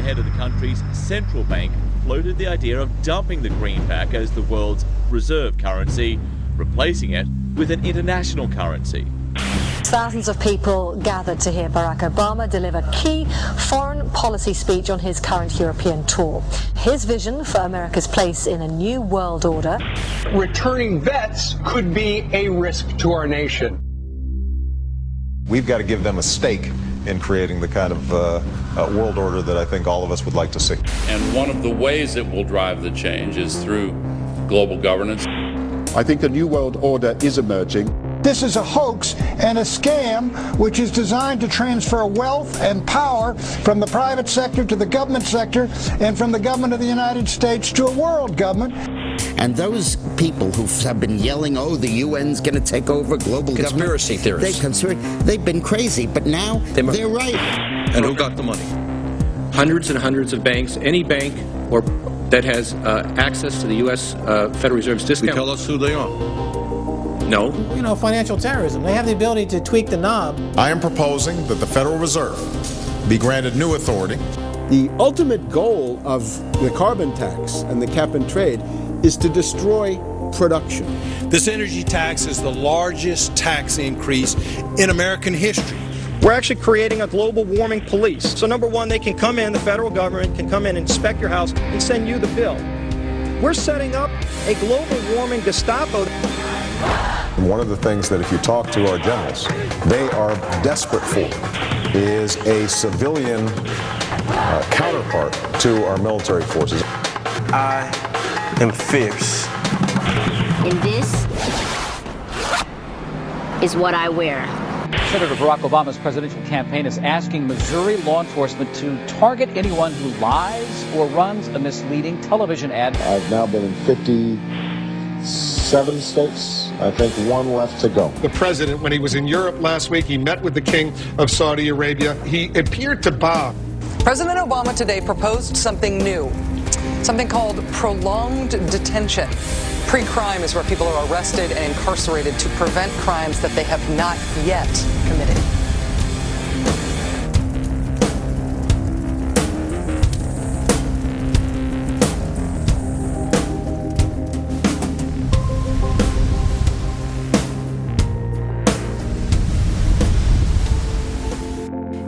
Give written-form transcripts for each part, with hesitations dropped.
ahead of the country's central bank floated the idea of dumping the greenback as the world's reserve currency, replacing it with an international currency. Thousands of people gathered to hear Barack Obama deliver key foreign policy speech on his current European tour. His vision for America's place in a new world order. Returning vets could be a risk to our nation. We've got to give them a stake in creating the kind of world order that I think all of us would like to see. And one of the ways it will drive the change is through global governance. I think a new world order is emerging. This is a hoax and a scam which is designed to transfer wealth and power from the private sector to the government sector and from the government of the United States to a world government. And those people who have been yelling, oh, the UN's going to take over global conspiracy government. Theorists. They've been crazy, but now they're right. And who got the money? Hundreds and hundreds of banks. Any bank that has access to the U.S. Federal Reserve's discount. Tell us who they are. No. You know, financial terrorism. They have the ability to tweak the knob. I am proposing that the Federal Reserve be granted new authority. The ultimate goal of the carbon tax and the cap and trade is to destroy production. This energy tax is the largest tax increase in American history. We're actually creating a global warming police. So number one, they can come in, the federal government can come in and inspect your house and send you the bill. We're setting up a global warming Gestapo. One of the things that if you talk to our generals, they are desperate for is a civilian counterpart to our military forces. I am fierce. And this is what I wear. Senator Barack Obama's presidential campaign is asking Missouri law enforcement to target anyone who lies or runs a misleading television ad. I've now been in 57 states. I think one left to go. The president, when he was in Europe last week, he met with the King of Saudi Arabia. He appeared to bow. President Obama today proposed something new, something called prolonged detention. Pre-crime is where people are arrested and incarcerated to prevent crimes that they have not yet committed.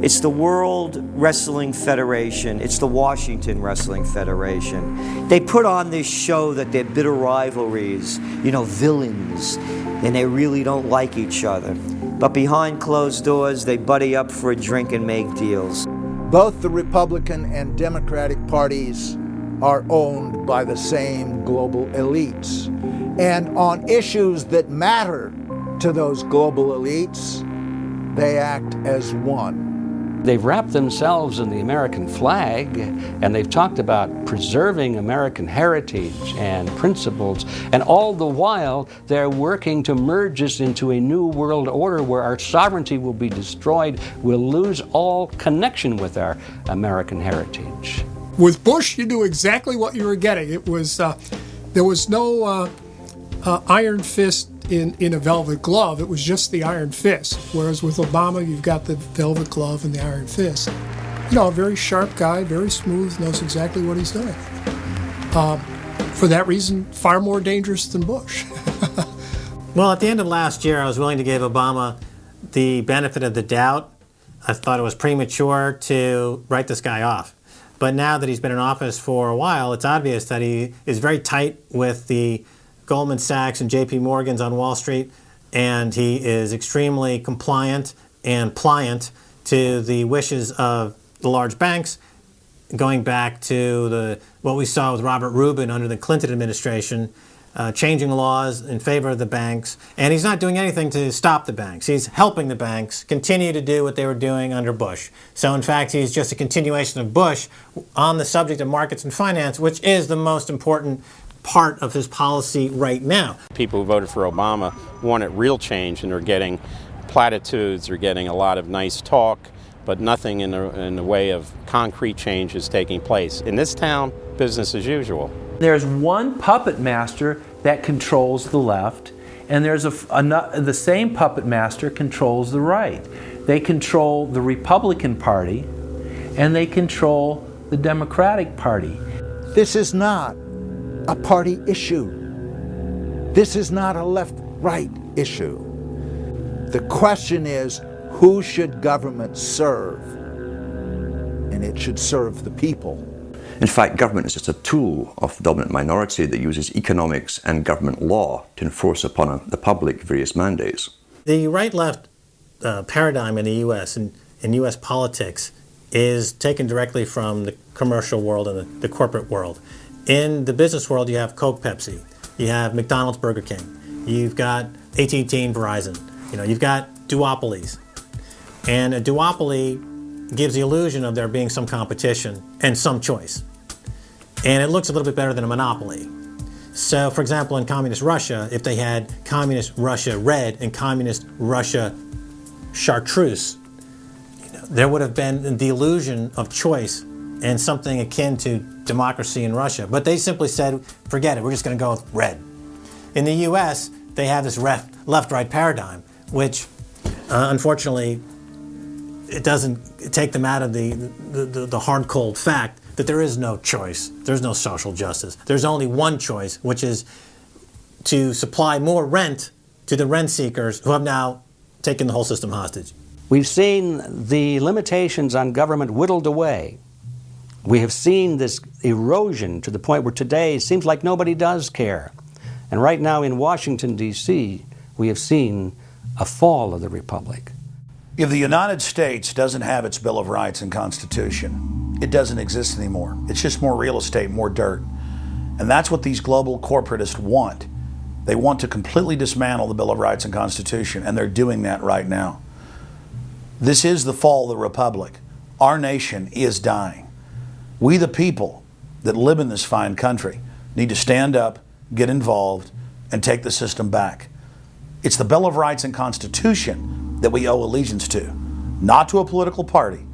It's the World Wrestling Federation. It's the Washington Wrestling Federation. They put on this show that they're bitter rivalries, you know, villains, and they really don't like each other. But behind closed doors, they buddy up for a drink and make deals. Both the Republican and Democratic parties are owned by the same global elites. And on issues that matter to those global elites, they act as one. They've wrapped themselves in the American flag, and they've talked about preserving American heritage and principles, and all the while they're working to merge us into a new world order where our sovereignty will be destroyed. We'll lose all connection with our American heritage. With Bush, you knew exactly what you were getting. It was there was no iron fist in a velvet glove. It was just the iron fist. Whereas with Obama, you've got the velvet glove and the iron fist. You know, a very sharp guy, very smooth, knows exactly what he's doing. For that reason, far more dangerous than Bush. Well, at the end of last year, I was willing to give Obama the benefit of the doubt. I thought it was premature to write this guy off. But now that he's been in office for a while, it's obvious that he is very tight with the Goldman Sachs and JP Morgan's on Wall Street, and he is extremely compliant and pliant to the wishes of the large banks, going back to what we saw with Robert Rubin under the Clinton administration, changing laws in favor of the banks. And he's not doing anything to stop the banks. He's helping the banks continue to do what they were doing under Bush. So in fact, he's just a continuation of Bush on the subject of markets and finance, which is the most important part of his policy right now. People who voted for Obama wanted real change, and they're getting platitudes, they're getting a lot of nice talk, but nothing in the way of concrete change is taking place. In this town, business as usual. There's one puppet master that controls the left, and there's the same puppet master controls the right. They control the Republican Party, and they control the Democratic Party. This is not a party issue. This is not a left-right issue. The question is, who should government serve? And it should serve the people. In fact, government is just a tool of the dominant minority that uses economics and government law to enforce upon the public various mandates. The right-left paradigm in the U.S. and in U.S. politics is taken directly from the commercial world and the corporate world. In the business world, you have Coke, Pepsi. You have McDonald's, Burger King. You've got AT&T and Verizon. You've got duopolies. And a duopoly gives the illusion of there being some competition and some choice. And it looks a little bit better than a monopoly. So, for example, in communist Russia, if they had communist Russia red and communist Russia chartreuse, there would have been the illusion of choice and something akin to democracy in Russia. But they simply said, forget it, we're just going to go with red. In the US, they have this left-right paradigm, which unfortunately, it doesn't take them out of the hard, cold fact that there is no choice. There's no social justice. There's only one choice, which is to supply more rent to the rent seekers who have now taken the whole system hostage. We've seen the limitations on government whittled away. We have seen this erosion to the point where today it seems like nobody does care. And right now in Washington, D.C., we have seen a fall of the republic. If the United States doesn't have its Bill of Rights and Constitution, it doesn't exist anymore. It's just more real estate, more dirt. And that's what these global corporatists want. They want to completely dismantle the Bill of Rights and Constitution, and they're doing that right now. This is the fall of the republic. Our nation is dying. We, the people that live in this fine country, need to stand up, get involved, and take the system back. It's the Bill of Rights and Constitution that we owe allegiance to, not to a political party,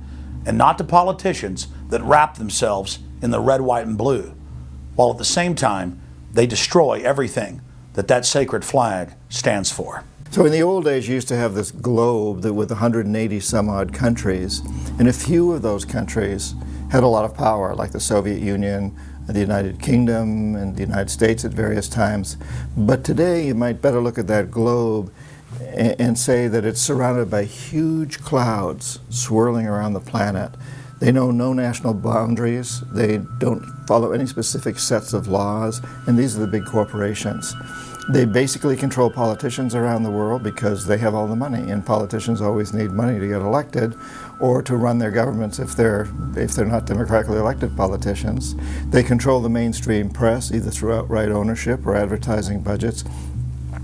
and not to politicians that wrap themselves in the red, white, and blue, while at the same time they destroy everything that sacred flag stands for. So in the old days, you used to have this globe that with 180 some odd countries, and a few of those countries had a lot of power, like the Soviet Union, the United Kingdom, and the United States at various times. But today, you might better look at that globe and say that it's surrounded by huge clouds swirling around the planet. They know no national boundaries, they don't follow any specific sets of laws, and these are the big corporations. They basically control politicians around the world because they have all the money, and politicians always need money to get elected or to run their governments if they're not democratically elected politicians. They control the mainstream press, either through outright ownership or advertising budgets.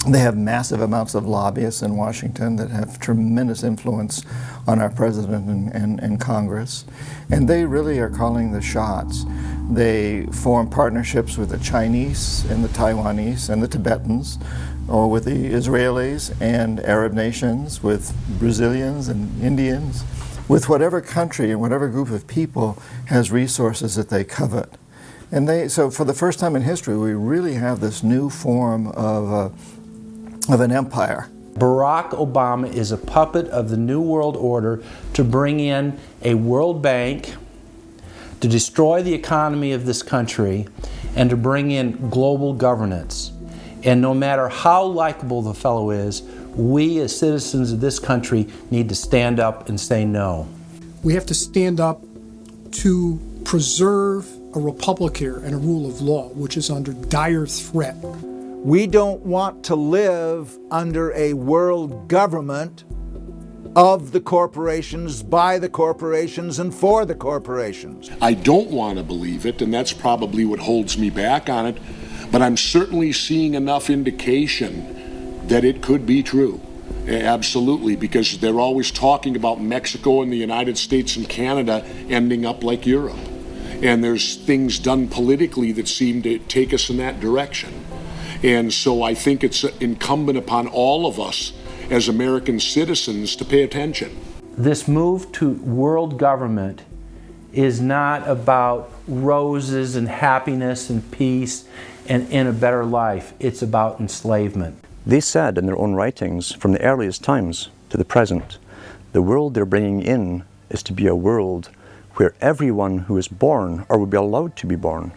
They have massive amounts of lobbyists in Washington that have tremendous influence on our president and Congress. And they really are calling the shots. They form partnerships with the Chinese and the Taiwanese and the Tibetans, or with the Israelis and Arab nations, with Brazilians and Indians, with whatever country and whatever group of people has resources that they covet. And so for the first time in history, we really have this new form of an empire. Barack Obama is a puppet of the New World Order to bring in a World Bank, to destroy the economy of this country, and to bring in global governance. And no matter how likable the fellow is, we as citizens of this country need to stand up and say no. We have to stand up to preserve a republic here and a rule of law, which is under dire threat. We don't want to live under a world government of the corporations, by the corporations, and for the corporations. I don't want to believe it, and that's probably what holds me back on it, but I'm certainly seeing enough indication that it could be true. Absolutely, because they're always talking about Mexico and the United States and Canada ending up like Europe. And there's things done politically that seem to take us in that direction. And so I think it's incumbent upon all of us as American citizens to pay attention. This move to world government is not about roses and happiness and peace and in a better life. It's about enslavement. They said in their own writings, from the earliest times to the present, the world they're bringing in is to be a world where everyone who is born, or would be allowed to be born,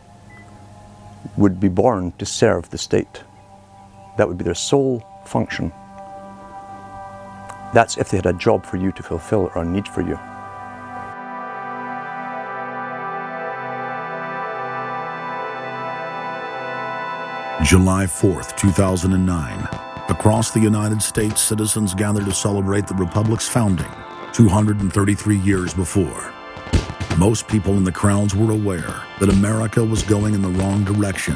would be born to serve the state. That would be their sole function. That's if they had a job for you to fulfill or a need for you. July 4th, 2009. Across the United States, citizens gathered to celebrate the Republic's founding 233 years before. Most people in the crowds were aware that America was going in the wrong direction,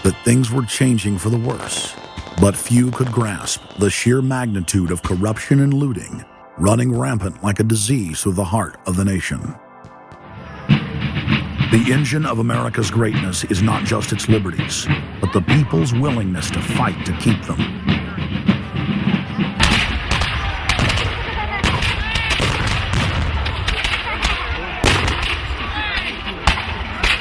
that things were changing for the worse. But few could grasp the sheer magnitude of corruption and looting running rampant like a disease through the heart of the nation. The engine of America's greatness is not just its liberties, but the people's willingness to fight to keep them.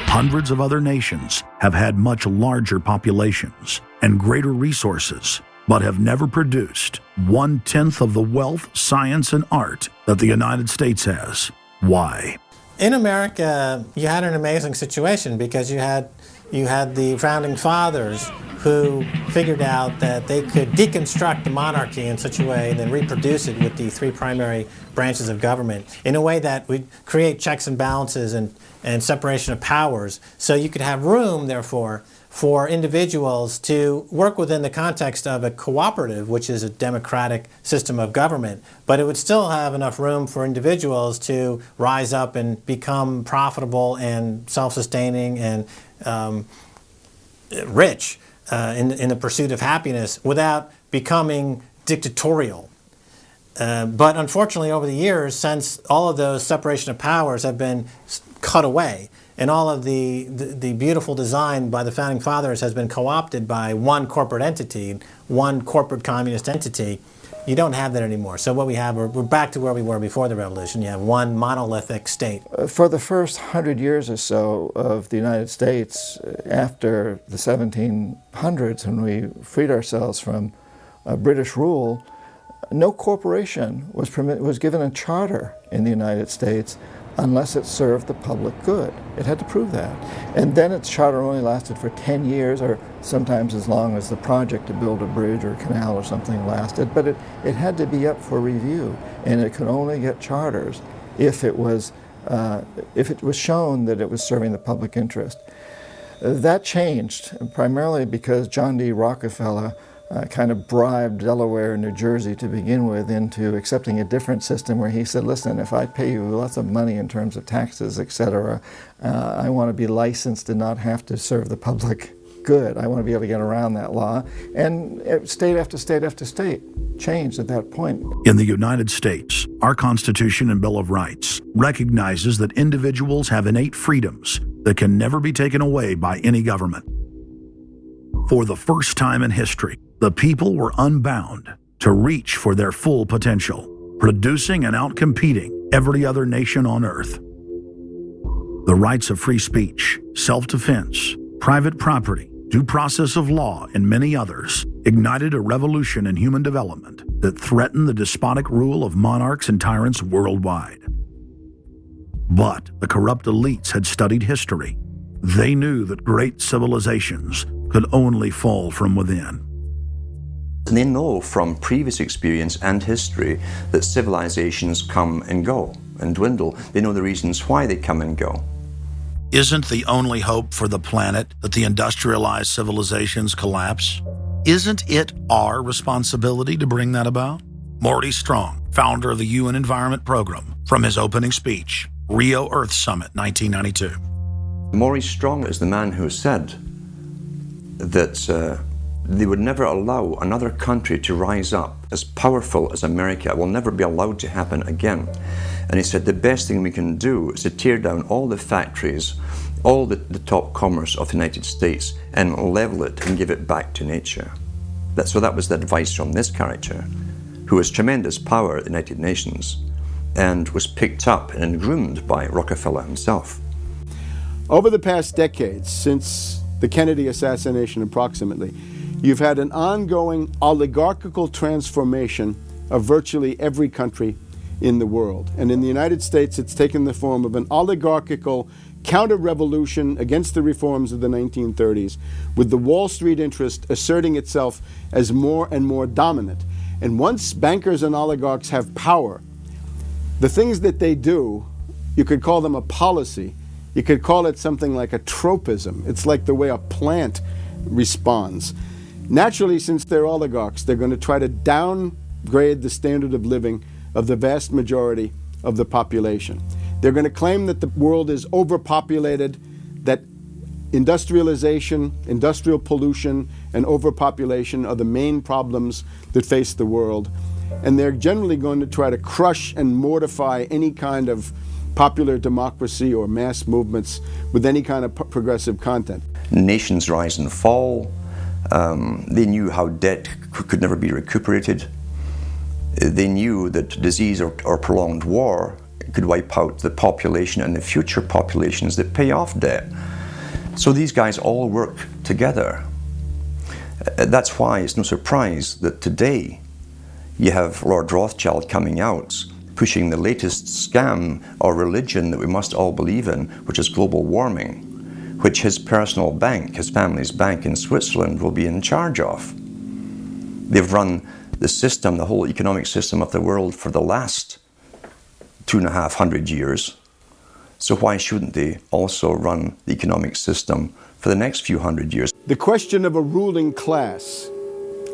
Hundreds of other nations have had much larger populations and greater resources, but have never produced 1/10 of the wealth, science, and art that the United States has. Why? In America, you had an amazing situation because you had the founding fathers who figured out that they could deconstruct the monarchy in such a way and then reproduce it with the three primary branches of government in a way that would create checks and balances and separation of powers. So you could have room, therefore, for individuals to work within the context of a cooperative, which is a democratic system of government, but it would still have enough room for individuals to rise up and become profitable and self-sustaining and rich in the pursuit of happiness without becoming dictatorial. But unfortunately, over the years, since all of those separation of powers have been cut away, and all of the beautiful design by the founding fathers has been co-opted by one corporate entity, one corporate communist entity, you don't have that anymore. So what we have, we're back to where we were before the revolution. You have one monolithic state. For the first 100 years or so of the United States, after the 1700s, when we freed ourselves from British rule, no corporation was given a charter in the United States unless it served the public good. It had to prove that. And then its charter only lasted for 10 years, or sometimes as long as the project to build a bridge or a canal or something lasted. But it had to be up for review, and it could only get charters if it was shown that it was serving the public interest. That changed, primarily because John D. Rockefeller kind of bribed Delaware and New Jersey to begin with into accepting a different system where he said, listen, if I pay you lots of money in terms of taxes, etc., I want to be licensed and not have to serve the public good. I want to be able to get around that law. And state after state after state changed at that point. In the United States, our Constitution and Bill of Rights recognizes that individuals have innate freedoms that can never be taken away by any government. For the first time in history, the people were unbound to reach for their full potential, producing and outcompeting every other nation on earth. The rights of free speech, self-defense, private property, due process of law, and many others ignited a revolution in human development that threatened the despotic rule of monarchs and tyrants worldwide. But the corrupt elites had studied history. They knew that great civilizations could only fall from within. And they know from previous experience and history that civilizations come and go and dwindle. They know the reasons why they come and go. Isn't the only hope for the planet that the industrialized civilizations collapse? Isn't it our responsibility to bring that about? Morty Strong, founder of the UN Environment Program, from his opening speech, Rio Earth Summit, 1992. Maurice Strong is the man who said that they would never allow another country to rise up as powerful as America. It will never be allowed to happen again. And he said the best thing we can do is to tear down all the factories, all the top commerce of the United States, and level it and give it back to nature. So that was the advice from this character, who has tremendous power at the United Nations and was picked up and groomed by Rockefeller himself. Over the past decades, since the Kennedy assassination approximately, you've had an ongoing oligarchical transformation of virtually every country in the world. And in the United States, it's taken the form of an oligarchical counter-revolution against the reforms of the 1930s, with the Wall Street interest asserting itself as more and more dominant. And once bankers and oligarchs have power, the things that they do, you could call them a policy. You could call it something like a tropism. It's like the way a plant responds. Naturally, since they're oligarchs, they're going to try to downgrade the standard of living of the vast majority of the population. They're going to claim that the world is overpopulated, that industrialization, industrial pollution, and overpopulation are the main problems that face the world. And they're generally going to try to crush and mortify any kind of popular democracy or mass movements with any kind of progressive content. Nations rise and fall. They knew how debt could never be recuperated. They knew that disease or prolonged war could wipe out the population and the future populations that pay off debt. So these guys all work together. That's why it's no surprise that today you have Lord Rothschild coming out pushing the latest scam or religion that we must all believe in, which is global warming, which his personal bank, his family's bank in Switzerland, will be in charge of. They've run the system, the whole economic system of the world for the last 250 years. So why shouldn't they also run the economic system for the next few hundred years? The question of a ruling class,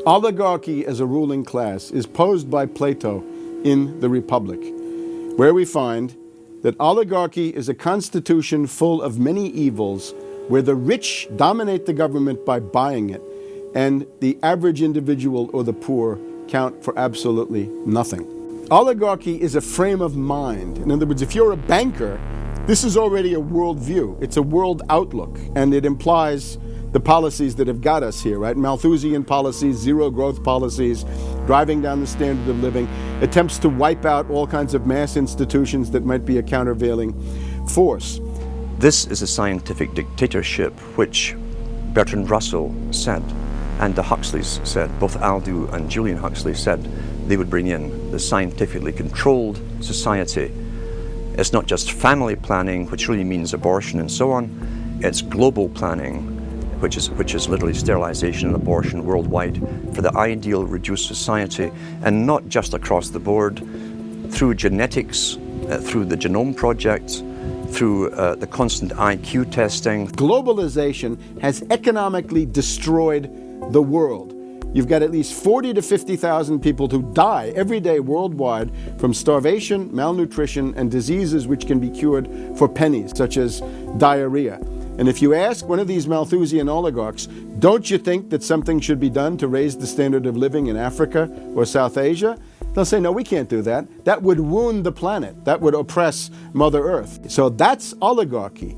oligarchy as a ruling class, is posed by Plato in the Republic, where we find that oligarchy is a constitution full of many evils, where the rich dominate the government by buying it, and the average individual or the poor count for absolutely nothing. Oligarchy is a frame of mind. In other words, if you're a banker, this is already a worldview. It's a world outlook, and it implies the policies that have got us here, right? Malthusian policies, zero growth policies, driving down the standard of living, attempts to wipe out all kinds of mass institutions that might be a countervailing force. This is a scientific dictatorship, which Bertrand Russell said, and the Huxleys said, both Aldous and Julian Huxley said they would bring in the scientifically controlled society. It's not just family planning, which really means abortion and so on. It's global planning, which is literally sterilization and abortion worldwide for the ideal reduced society, and not just across the board, through genetics, through the Genome Project, through the constant IQ testing. Globalization has economically destroyed the world. You've got at least 40 to 50,000 people who die every day worldwide from starvation, malnutrition, and diseases which can be cured for pennies, such as diarrhea. And if you ask one of these Malthusian oligarchs, don't you think that something should be done to raise the standard of living in Africa or South Asia? They'll say, no, we can't do that. That would wound the planet. That would oppress Mother Earth. So that's oligarchy.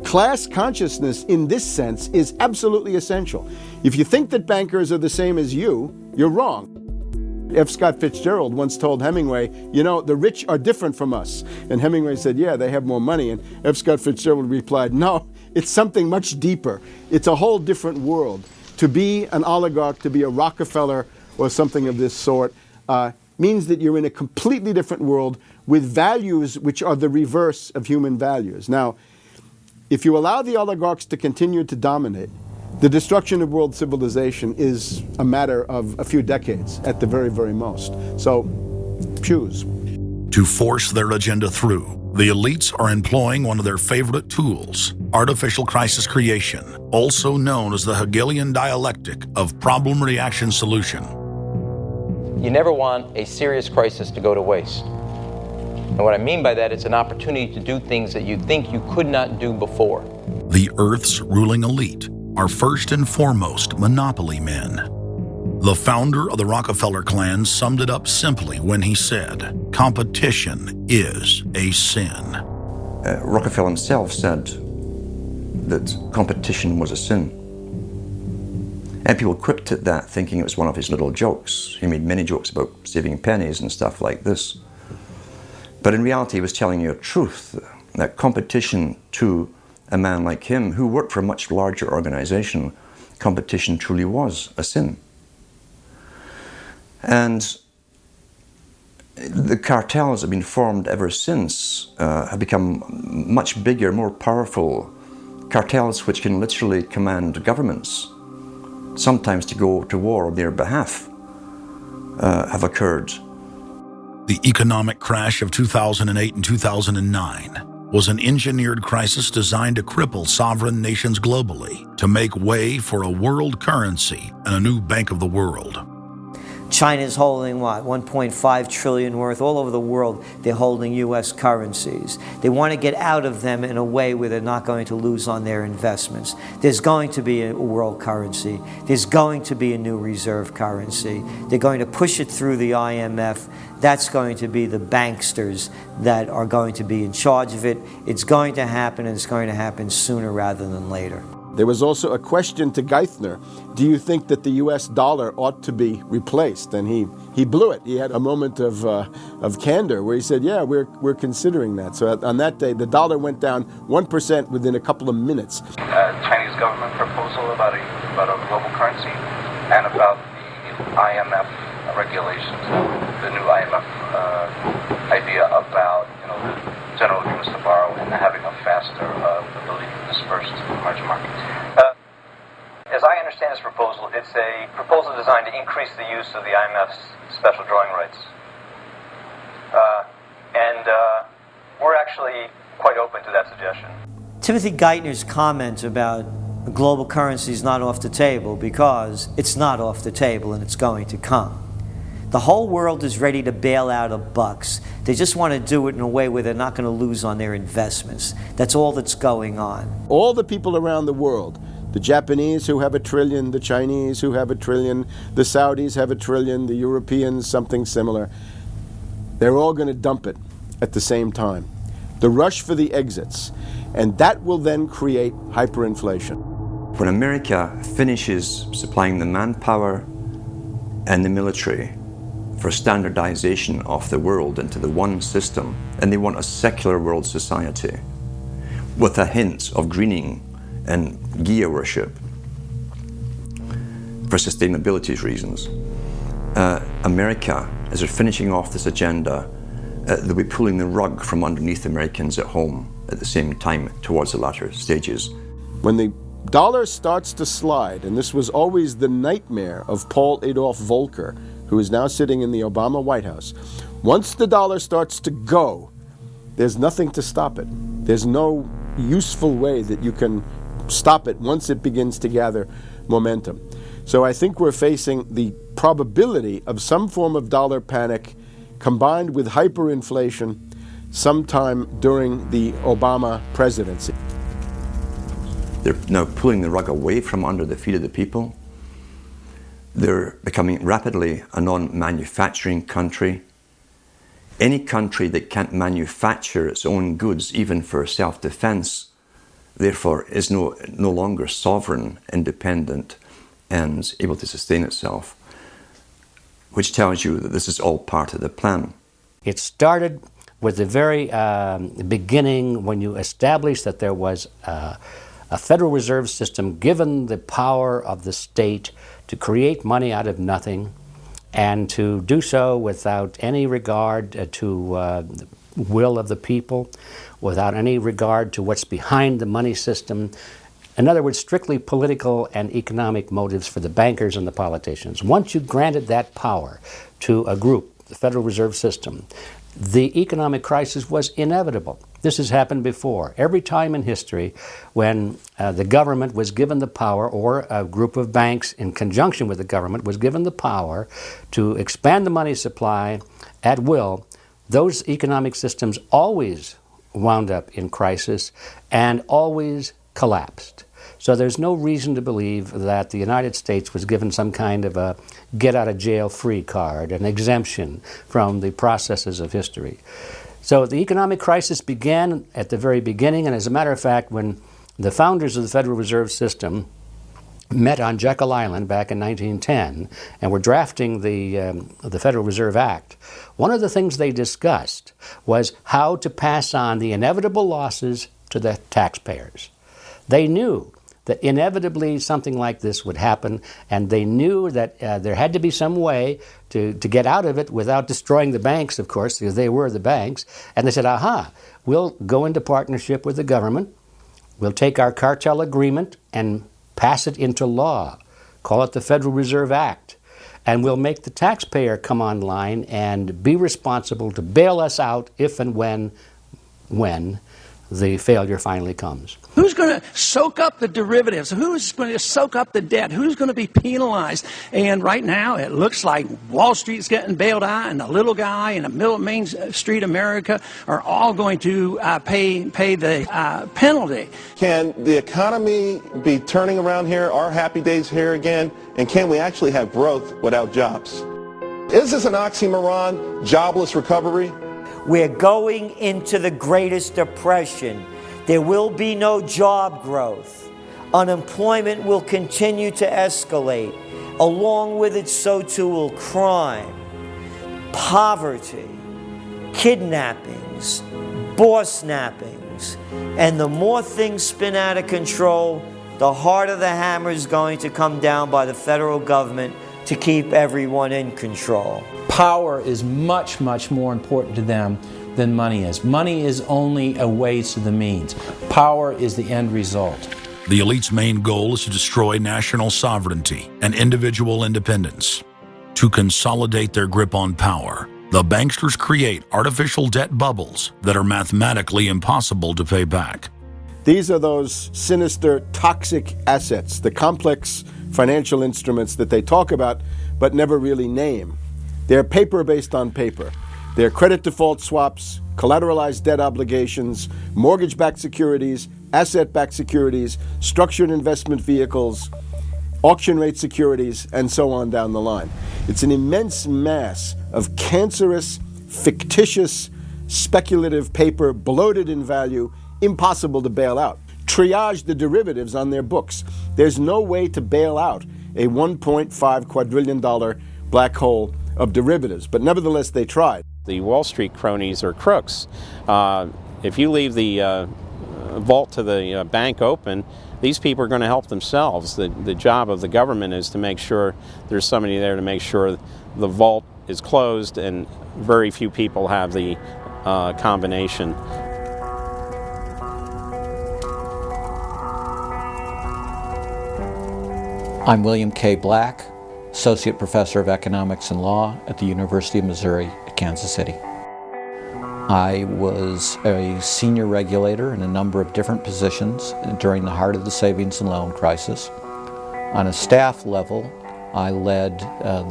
Class consciousness in this sense is absolutely essential. If you think that bankers are the same as you, you're wrong. F. Scott Fitzgerald once told Hemingway, you know, the rich are different from us. And Hemingway said, yeah, they have more money. And F. Scott Fitzgerald replied, no, it's something much deeper. It's a whole different world. To be an oligarch, to be a Rockefeller or something of this sort, means that you're in a completely different world with values which are the reverse of human values. Now, if you allow the oligarchs to continue to dominate, the destruction of world civilization is a matter of a few decades at the very, very most. So, choose. To force their agenda through, the elites are employing one of their favorite tools, artificial crisis creation, also known as the Hegelian dialectic of problem-reaction-solution. You never want a serious crisis to go to waste. And what I mean by that, it's an opportunity to do things that you think you could not do before. The Earth's ruling elite are first and foremost monopoly men. The founder of the Rockefeller clan summed it up simply when he said, competition is a sin. Rockefeller himself said that competition was a sin. And people quipped at that, thinking it was one of his little jokes. He made many jokes about saving pennies and stuff like this. But in reality, he was telling you a truth, that competition to a man like him, who worked for a much larger organization, competition truly was a sin. And the cartels have been formed ever since, have become much bigger, more powerful. Cartels which can literally command governments, sometimes to go to war on their behalf, have occurred. The economic crash of 2008 and 2009 was an engineered crisis designed to cripple sovereign nations globally to make way for a world currency and a new bank of the world. China's holding what, 1.5 trillion worth all over the world. They're holding U.S. currencies. They want to get out of them in a way where they're not going to lose on their investments. There's going to be a world currency. There's going to be a new reserve currency. They're going to push it through the IMF. That's going to be the banksters that are going to be in charge of it. It's going to happen, and it's going to happen sooner rather than later. There was also a question to Geithner, do you think that the U.S. dollar ought to be replaced? And he blew it. He had a moment of candor where he said, yeah, we're considering that. So on that day, the dollar went down 1% within a couple of minutes. Chinese government proposal about a global currency and about the IMF regulations, the new IMF idea about the general agreements to borrow and having a faster ability to disperse to the emerging markets. As I understand this proposal, it's a proposal designed to increase the use of the IMF's special drawing rights. And we're actually quite open to that suggestion. Timothy Geithner's comment about global currency is not off the table because it's not off the table and it's going to come. The whole world is ready to bail out of bucks. They just want to do it in a way where they're not going to lose on their investments. That's all that's going on. All the people around the world, the Japanese who have $1 trillion, the Chinese who have $1 trillion, the Saudis have $1 trillion, the Europeans something similar, they're all going to dump it at the same time. The rush for the exits. And that will then create hyperinflation. When America finishes supplying the manpower and the military for standardization of the world into the one system, and they want a secular world society with a hint of greening and Gia worship for sustainability reasons. America, as they're finishing off this agenda, they'll be pulling the rug from underneath Americans at home at the same time towards the latter stages. When the dollar starts to slide, and this was always the nightmare of Paul Adolph Volcker, who is now sitting in the Obama White House, once the dollar starts to go, there's nothing to stop it. There's no useful way that you can stop it once it begins to gather momentum. So I think we're facing the probability of some form of dollar panic combined with hyperinflation sometime during the Obama presidency. They're now pulling the rug away from under the feet of the people. They're becoming rapidly a non-manufacturing country. Any country that can't manufacture its own goods, even for self-defense, therefore is no longer sovereign, independent, and able to sustain itself, which tells you that this is all part of the plan. It started with the very beginning when you established that there was a Federal Reserve System given the power of the state to create money out of nothing and to do so without any regard to the will of the people, without any regard to what's behind the money system. In other words, strictly political and economic motives for the bankers and the politicians. Once you granted that power to a group, the Federal Reserve System, the economic crisis was inevitable. This has happened before. Every time in history when the government was given the power, or a group of banks in conjunction with the government was given the power to expand the money supply at will, those economic systems always wound up in crisis and always collapsed. So there's no reason to believe that the United States was given some kind of a get-out-of-jail-free card, an exemption from the processes of history. So the economic crisis began at the very beginning, and as a matter of fact, when the founders of the Federal Reserve System met on Jekyll Island back in 1910 and were drafting the Federal Reserve Act, one of the things they discussed was how to pass on the inevitable losses to the taxpayers. They knew that inevitably something like this would happen, and they knew that there had to be some way to get out of it without destroying the banks, of course, because they were the banks. And they said, aha, we'll go into partnership with the government, we'll take our cartel agreement and pass it into law, call it the Federal Reserve Act, and we'll make the taxpayer come online and be responsible to bail us out if and when the failure finally comes. Who's going to soak up the derivatives? Who's going to soak up the debt? Who's going to be penalized? And right now, it looks like Wall Street's getting bailed out, and the little guy in the middle of Main Street America are all going to pay the penalty. Can the economy be turning around here? Are happy days here again? And can we actually have growth without jobs? Is this an oxymoron, jobless recovery? We're going into the greatest depression. There will be no job growth. Unemployment will continue to escalate. Along with it, so too will crime, poverty, kidnappings, boss snappings. And the more things spin out of control, the harder the hammer is going to come down by the federal government to keep everyone in control. Power is much, much more important to them than money is. Money is only a way to the means. Power is the end result. The elite's main goal is to destroy national sovereignty and individual independence. To consolidate their grip on power, the banksters create artificial debt bubbles that are mathematically impossible to pay back. These are those sinister, toxic assets, the complex financial instruments that they talk about but never really name. They're paper based on paper. They're credit default swaps, collateralized debt obligations, mortgage-backed securities, asset-backed securities, structured investment vehicles, auction rate securities, and so on down the line. It's an immense mass of cancerous, fictitious, speculative paper, bloated in value, impossible to bail out. Triage the derivatives on their books. There's no way to bail out a $1.5 quadrillion black hole of derivatives, but nevertheless they tried. The Wall Street cronies are crooks. If you leave the vault to the bank open, these people are going to help themselves. The job of the government is to make sure there's somebody there to make sure the vault is closed, and very few people have the combination. I'm William K. Black, Associate Professor of Economics and Law at the University of Missouri at Kansas City. I was a senior regulator in a number of different positions during the heart of the savings and loan crisis. On a staff level, I led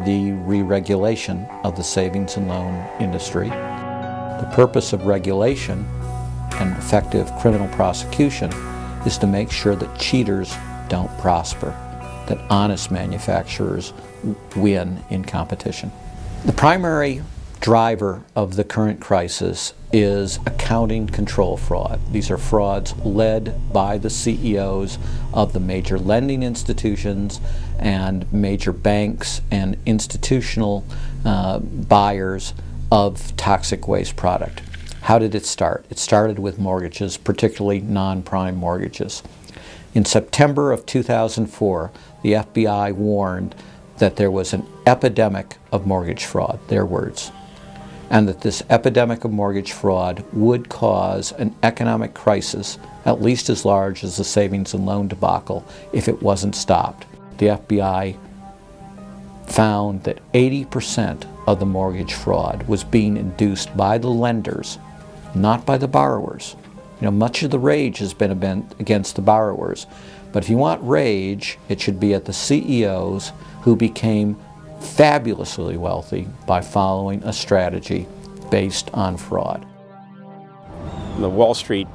the re-regulation of the savings and loan industry. The purpose of regulation and effective criminal prosecution is to make sure that cheaters don't prosper, that honest manufacturers win in competition. The primary driver of the current crisis is accounting control fraud. These are frauds led by the CEOs of the major lending institutions and major banks and institutional buyers of toxic waste product. How did it start? It started with mortgages, particularly non-prime mortgages. In September of 2004, the FBI warned that there was an epidemic of mortgage fraud, their words, and that this epidemic of mortgage fraud would cause an economic crisis at least as large as the savings and loan debacle if it wasn't stopped. The FBI found that 80% of the mortgage fraud was being induced by the lenders, not by the borrowers. You know, much of the rage has been against the borrowers, but if you want rage, it should be at the CEOs who became fabulously wealthy by following a strategy based on fraud. The Wall Street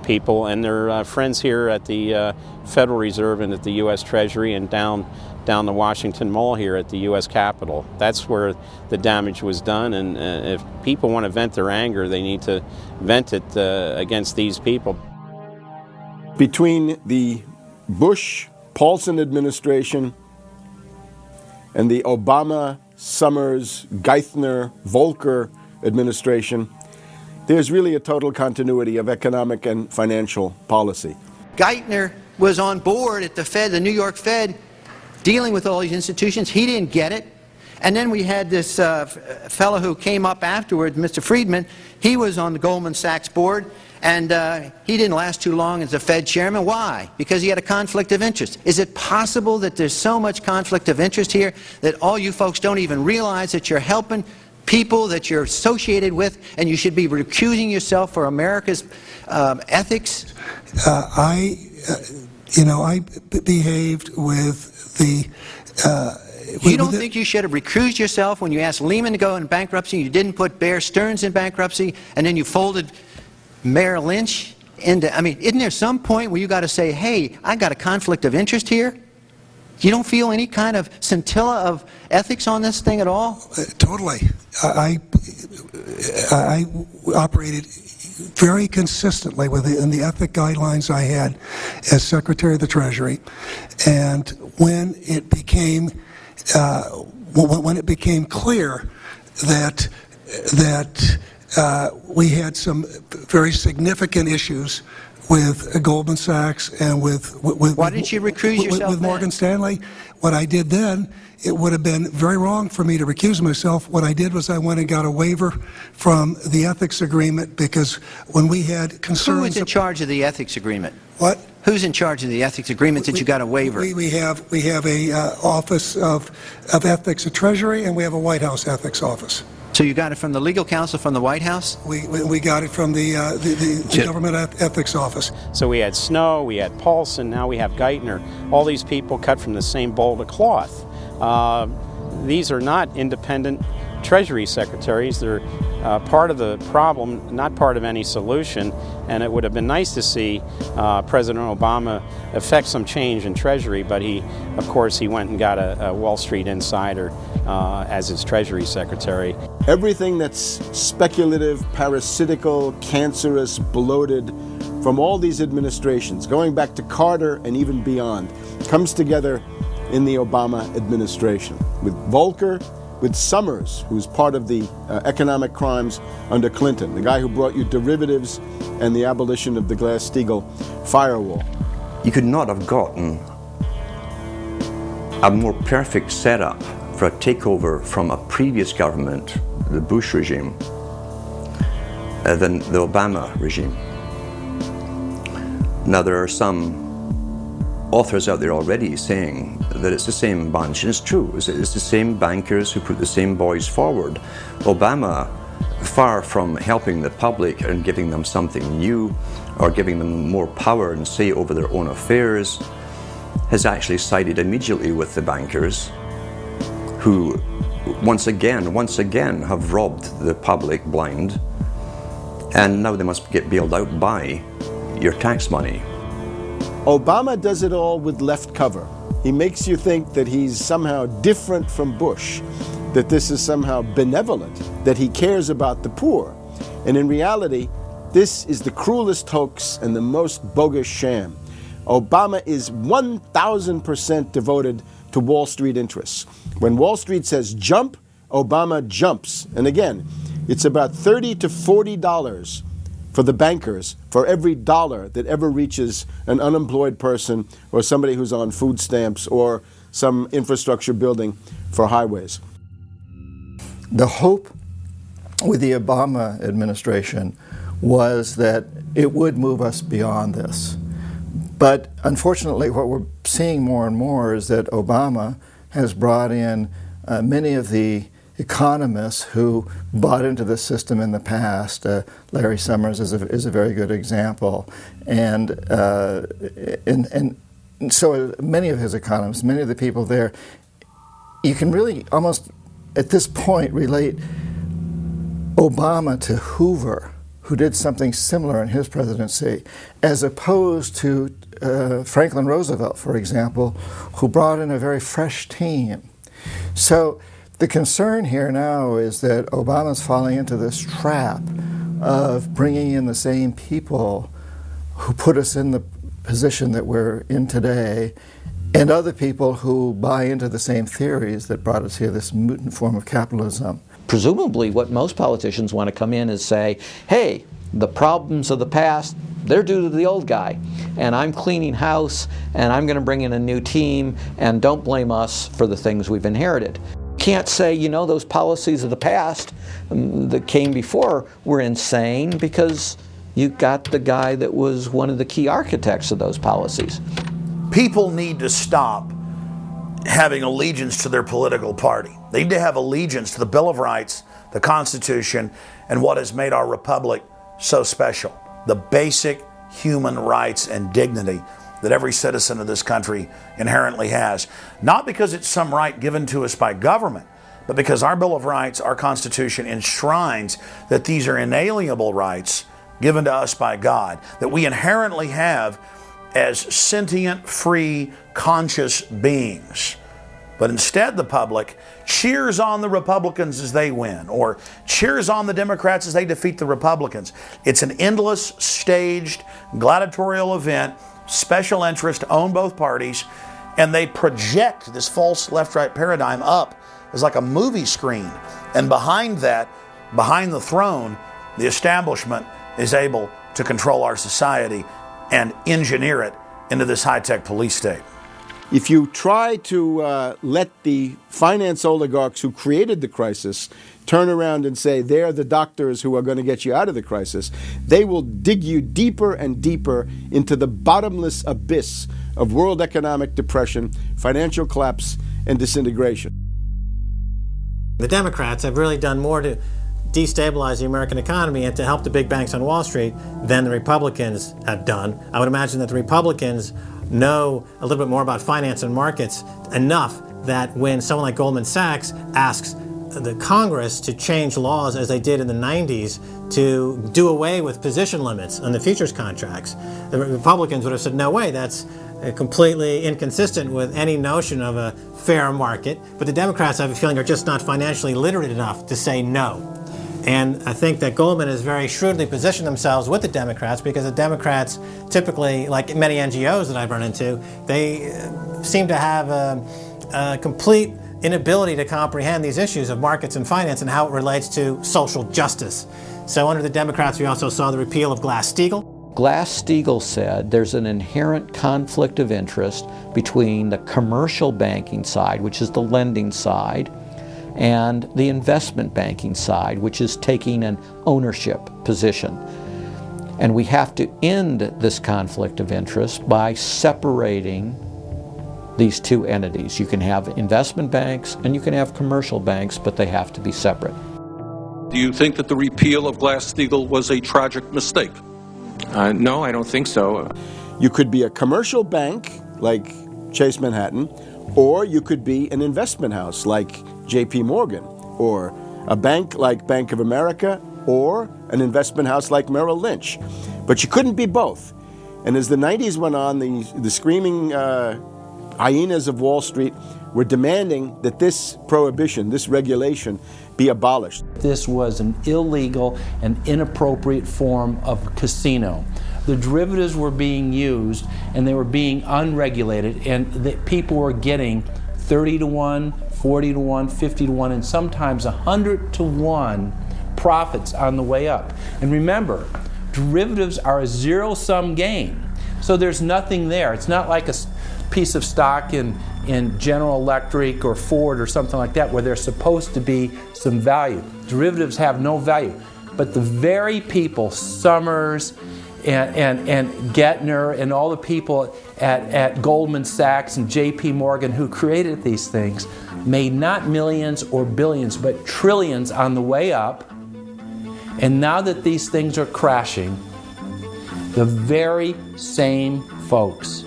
people and their friends here at the Federal Reserve and at the U.S. Treasury and down the Washington Mall here at the U.S. Capitol. That's where the damage was done, and if people want to vent their anger, they need to vent it against these people. Between the Bush-Paulson administration and the Obama, Summers, Geithner, Volcker administration, there's really a total continuity of economic and financial policy. Geithner was on board at the Fed, the New York Fed, dealing with all these institutions. He didn't get it. And then we had this fellow who came up afterwards, Mr. Friedman. He was on the Goldman Sachs board, and he didn't last too long as the Fed chairman. Why? Because he had a conflict of interest. Is it possible that there's so much conflict of interest here that all you folks don't even realize that you're helping people that you're associated with, and you should be recusing yourself for America's ethics? I behaved with the... You don't think you should have recused yourself when you asked Lehman to go in bankruptcy, you didn't put Bear Stearns in bankruptcy, and then you folded Merrill Lynch into... I mean, isn't there some point where you got to say, hey, I got a conflict of interest here? You don't feel any kind of scintilla of ethics on this thing at all? Totally. I operated very consistently within the ethic guidelines I had as Secretary of the Treasury, and when it became clear that we had some very significant issues with Goldman Sachs and with why didn't you recuse yourself with Morgan Stanley, what I did then, it would have been very wrong for me to recuse myself. What I did was I went and got a waiver from the ethics agreement, because when we had concerns... Who is in charge of the ethics agreement? What? Who's in charge of the ethics agreement that you got a waiver? We have a Office of Ethics at Treasury, and we have a White House ethics office. So you got it from the legal counsel from the White House? We got it from the government ethics office. So we had Snow, we had Paulson, now we have Geithner. All these people cut from the same bowl of cloth. These are not independent Treasury secretaries. They're part of the problem, not part of any solution. And it would have been nice to see President Obama effect some change in Treasury, but of course, he went and got a Wall Street insider as his Treasury secretary. Everything that's speculative, parasitical, cancerous, bloated, from all these administrations, going back to Carter and even beyond, comes together in the Obama administration, with Volcker, with Summers, who's part of the economic crimes under Clinton, the guy who brought you derivatives and the abolition of the Glass-Steagall firewall. You could not have gotten a more perfect setup for a takeover from a previous government, the Bush regime, than the Obama regime. Now, there are some authors out there already saying that it's the same bunch, and it's true. It's the same bankers who put the same boys forward. Obama, far from helping the public and giving them something new or giving them more power and say over their own affairs, has actually sided immediately with the bankers who once again have robbed the public blind, and now they must get bailed out by your tax money. Obama does it all with left cover. He makes you think that he's somehow different from Bush, that this is somehow benevolent, that he cares about the poor. And in reality, this is the cruelest hoax and the most bogus sham. Obama is 1,000% devoted to Wall Street interests. When Wall Street says jump, Obama jumps. And again, it's about $30 to $40 for the bankers for every dollar that ever reaches an unemployed person or somebody who's on food stamps or some infrastructure building for highways. The hope with the Obama administration was that it would move us beyond this. But unfortunately, what we're seeing more and more is that Obama has brought in many of the economists who bought into the system in the past. Larry Summers is a very good example. And so many of his economists, many of the people there, you can really almost at this point relate Obama to Hoover, who did something similar in his presidency, as opposed to Franklin Roosevelt, for example, who brought in a very fresh team. So the concern here now is that Obama's falling into this trap of bringing in the same people who put us in the position that we're in today, and other people who buy into the same theories that brought us here, this mutant form of capitalism. Presumably what most politicians want to come in is say, hey, the problems of the past, they're due to the old guy. And I'm cleaning house, and I'm going to bring in a new team, and don't blame us for the things we've inherited. Can't say, you know, those policies of the past that came before were insane, because you got the guy that was one of the key architects of those policies. People need to stop having allegiance to their political party. They need to have allegiance to the Bill of Rights, the Constitution, and what has made our republic so special. The basic human rights and dignity that every citizen of this country inherently has. Not because it's some right given to us by government, but because our Bill of Rights, our Constitution, enshrines that these are inalienable rights given to us by God, that we inherently have as sentient, free, conscious beings. But instead the public cheers on the Republicans as they win, or cheers on the Democrats as they defeat the Republicans. It's an endless, staged, gladiatorial event, special interest own both parties, and they project this false left-right paradigm up as like a movie screen. And behind that, behind the throne, the establishment is able to control our society and engineer it into this high-tech police state. If you try to let the finance oligarchs who created the crisis turn around and say they're the doctors who are going to get you out of the crisis, they will dig you deeper and deeper into the bottomless abyss of world economic depression, financial collapse, and disintegration. The Democrats have really done more to destabilize the American economy and to help the big banks on Wall Street than the Republicans have done. I would imagine that the Republicans know a little bit more about finance and markets enough that when someone like Goldman Sachs asks the Congress to change laws as they did in the 90s to do away with position limits on the futures contracts, the Republicans would have said, no way, that's completely inconsistent with any notion of a fair market. But the Democrats, I have a feeling, are just not financially literate enough to say no. And I think that Goldman has very shrewdly positioned themselves with the Democrats, because the Democrats typically, like many NGOs that I've run into, they seem to have a complete inability to comprehend these issues of markets and finance and how it relates to social justice. So under the Democrats, we also saw the repeal of Glass-Steagall. Glass-Steagall said there's an inherent conflict of interest between the commercial banking side, which is the lending side, and the investment banking side, which is taking an ownership position. And we have to end this conflict of interest by separating these two entities. You can have investment banks and you can have commercial banks, but they have to be separate. Do you think that the repeal of Glass-Steagall was a tragic mistake? No, I don't think so. You could be a commercial bank like Chase Manhattan, or you could be an investment house like JP Morgan, or a bank like Bank of America, or an investment house like Merrill Lynch. But you couldn't be both. And as the 90s went on, the screaming hyenas of Wall Street were demanding that this prohibition, this regulation, be abolished. This was an illegal and inappropriate form of casino. The derivatives were being used and they were being unregulated, and people were getting 30 to 1, 40 to 1, 50 to 1, and sometimes 100 to 1 profits on the way up. And remember, derivatives are a zero-sum game. So there's nothing there. It's not like a piece of stock in General Electric or Ford or something like that where there's supposed to be some value. Derivatives have no value. But the very people, Summers and Gettner and all the people at Goldman Sachs and JP Morgan who created these things made not millions or billions but trillions on the way up. And now that these things are crashing, the very same folks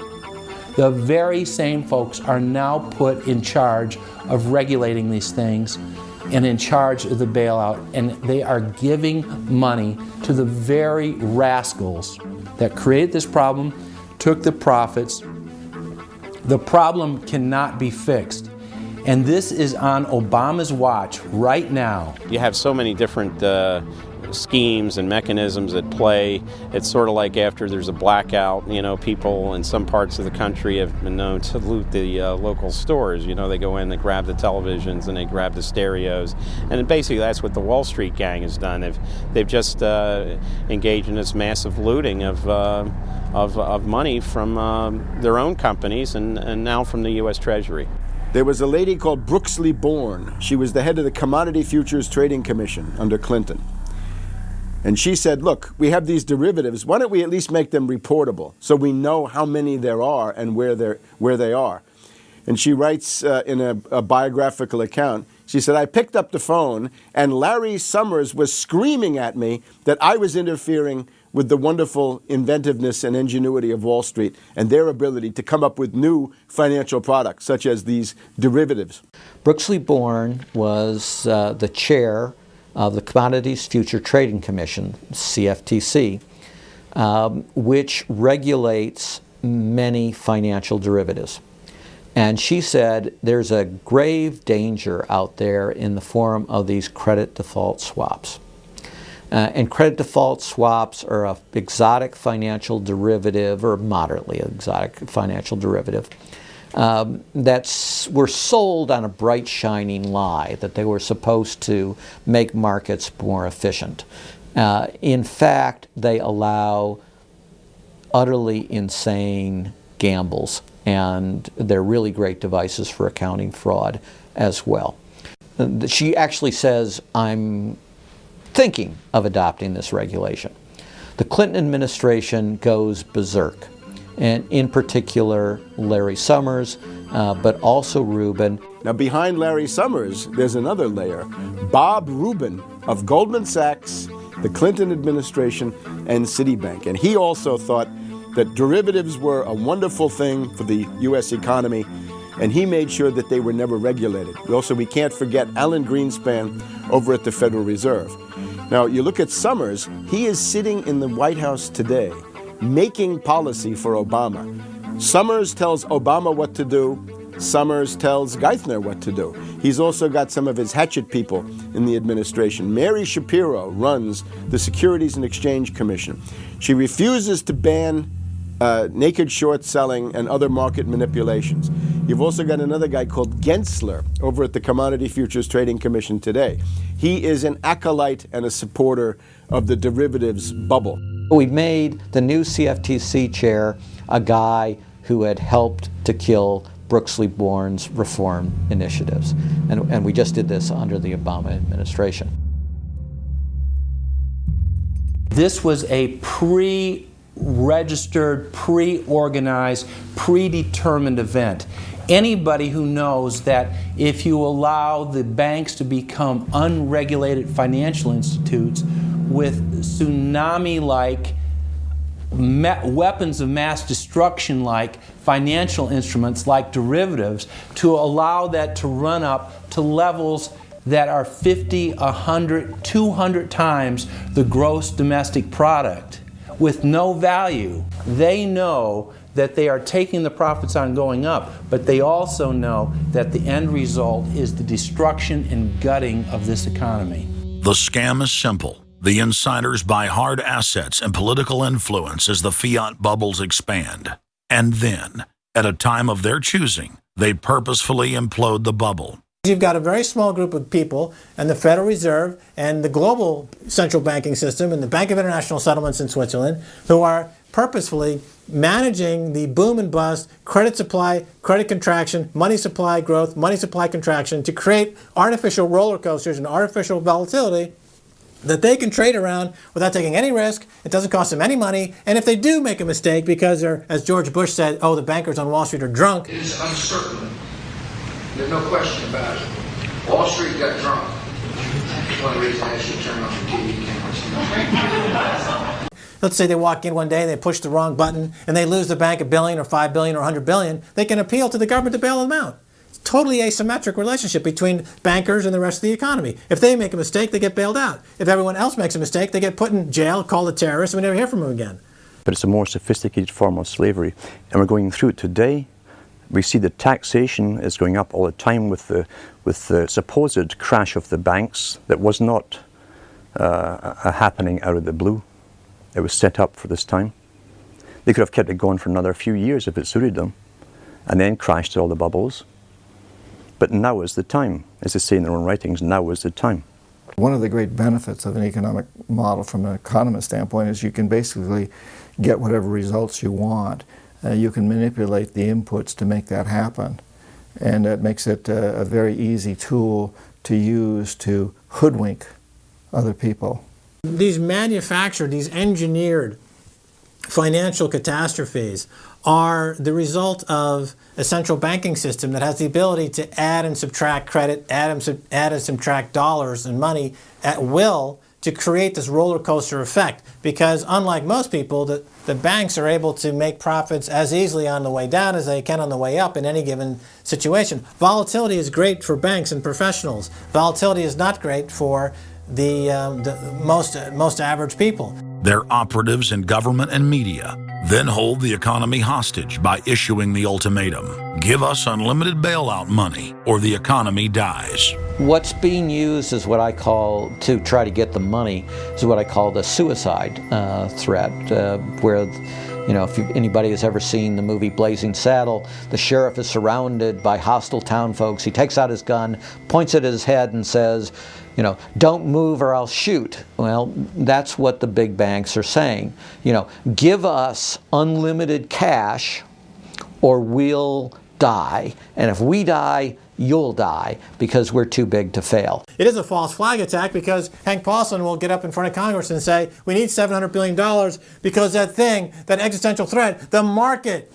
are now put in charge of regulating these things and in charge of the bailout, and they are giving money to the very rascals that created this problem, took the profits. The problem cannot be fixed. And this is on Obama's watch right now. You have so many different schemes and mechanisms at play. It's sort of like after there's a blackout, people in some parts of the country have been known to loot the local stores. They go in, they grab the televisions, and they grab the stereos. And basically that's what the Wall Street gang has done. They've just engaged in this massive looting of money from their own companies and now from the U.S. Treasury. There was a lady called Brooksley Born. She was the head of the Commodity Futures Trading Commission under Clinton. And she said, look, we have these derivatives. Why don't we at least make them reportable so we know how many there are and where they are? And she writes in a biographical account, she said, I picked up the phone and Larry Summers was screaming at me that I was interfering with the wonderful inventiveness and ingenuity of Wall Street and their ability to come up with new financial products, such as these derivatives. Brooksley Born was the chair of the Commodities Future Trading Commission, CFTC, which regulates many financial derivatives. And she said there's a grave danger out there in the form of these credit default swaps. And credit default swaps are an exotic financial derivative, or moderately exotic financial derivative, were sold on a bright, shining lie that they were supposed to make markets more efficient. In fact, they allow utterly insane gambles, and they're really great devices for accounting fraud as well. She actually says, I'm thinking of adopting this regulation. The Clinton administration goes berserk, and in particular Larry Summers, but also Rubin. Now behind Larry Summers, there's another layer. Bob Rubin of Goldman Sachs, the Clinton administration, and Citibank. And he also thought that derivatives were a wonderful thing for the U.S. economy, and he made sure that they were never regulated. We can't forget Alan Greenspan over at the Federal Reserve. Now, you look at Summers, he is sitting in the White House today, making policy for Obama. Summers tells Obama what to do. Summers tells Geithner what to do. He's also got some of his hatchet people in the administration. Mary Shapiro runs the Securities and Exchange Commission. She refuses to ban naked short selling and other market manipulations. You've also got another guy called Gensler over at the Commodity Futures Trading Commission today. He is an acolyte and a supporter of the derivatives bubble. We made the new CFTC chair a guy who had helped to kill Brooksley Born's reform initiatives. And we just did this under the Obama administration. This was a pre-registered, pre-organized, predetermined event. Anybody who knows that if you allow the banks to become unregulated financial institutes with tsunami-like weapons of mass destruction like financial instruments like derivatives, to allow that to run up to levels that are 50, 100, 200 times the gross domestic product with no value. They know that they are taking the profits on going up, but they also know that the end result is the destruction and gutting of this economy. The scam is simple. The insiders buy hard assets and political influence as the fiat bubbles expand. And then, at a time of their choosing, they purposefully implode the bubble. You've got a very small group of people, and the Federal Reserve and the global central banking system and the Bank of International Settlements in Switzerland, who are purposefully managing the boom and bust, credit supply, credit contraction, money supply growth, money supply contraction to create artificial roller coasters and artificial volatility that they can trade around without taking any risk. It doesn't cost them any money. And if they do make a mistake because they're, as George Bush said, oh, the bankers on Wall Street are drunk. It is uncertain. There's no question about it. Wall Street got drunk. That's one reason I should turn on the TV cameras. Let's say they walk in one day and they push the wrong button and they lose the bank $1 billion or $5 billion or $100 billion. They can appeal to the government to bail them out. It's a totally asymmetric relationship between bankers and the rest of the economy. If they make a mistake, they get bailed out. If everyone else makes a mistake, they get put in jail, called a terrorist, and we never hear from them again. But it's a more sophisticated form of slavery. And we're going through it today. We see that taxation is going up all the time with the supposed crash of the banks that was not a happening out of the blue. It was set up for this time. They could have kept it going for another few years if it suited them, and then crashed all the bubbles. But now is the time. As they say in their own writings, now is the time. One of the great benefits of an economic model from an economist standpoint is you can basically get whatever results you want. You can manipulate the inputs to make that happen. And that makes it a very easy tool to use to hoodwink other people. These manufactured, these engineered financial catastrophes are the result of a central banking system that has the ability to add and subtract credit, add and subtract dollars and money at will to create this roller coaster effect. Because unlike most people, the banks are able to make profits as easily on the way down as they can on the way up in any given situation. Volatility is great for banks and professionals. Volatility is not great for the most average people. Their operatives in government and media then hold the economy hostage by issuing the ultimatum: give us unlimited bailout money or the economy dies. What's being used is what I call, to try to get the money, is what I call the suicide threat, where, you know, if anybody has ever seen the movie Blazing Saddle, the sheriff is surrounded by hostile town folks. He takes out his gun, points it at his head and says, you know, don't move or I'll shoot. Well, that's what the big banks are saying. You know, give us unlimited cash or we'll die. And if we die, you'll die, because we're too big to fail. It is a false flag attack, because Hank Paulson will get up in front of Congress and say, we need $700 billion because that thing, that existential threat, the market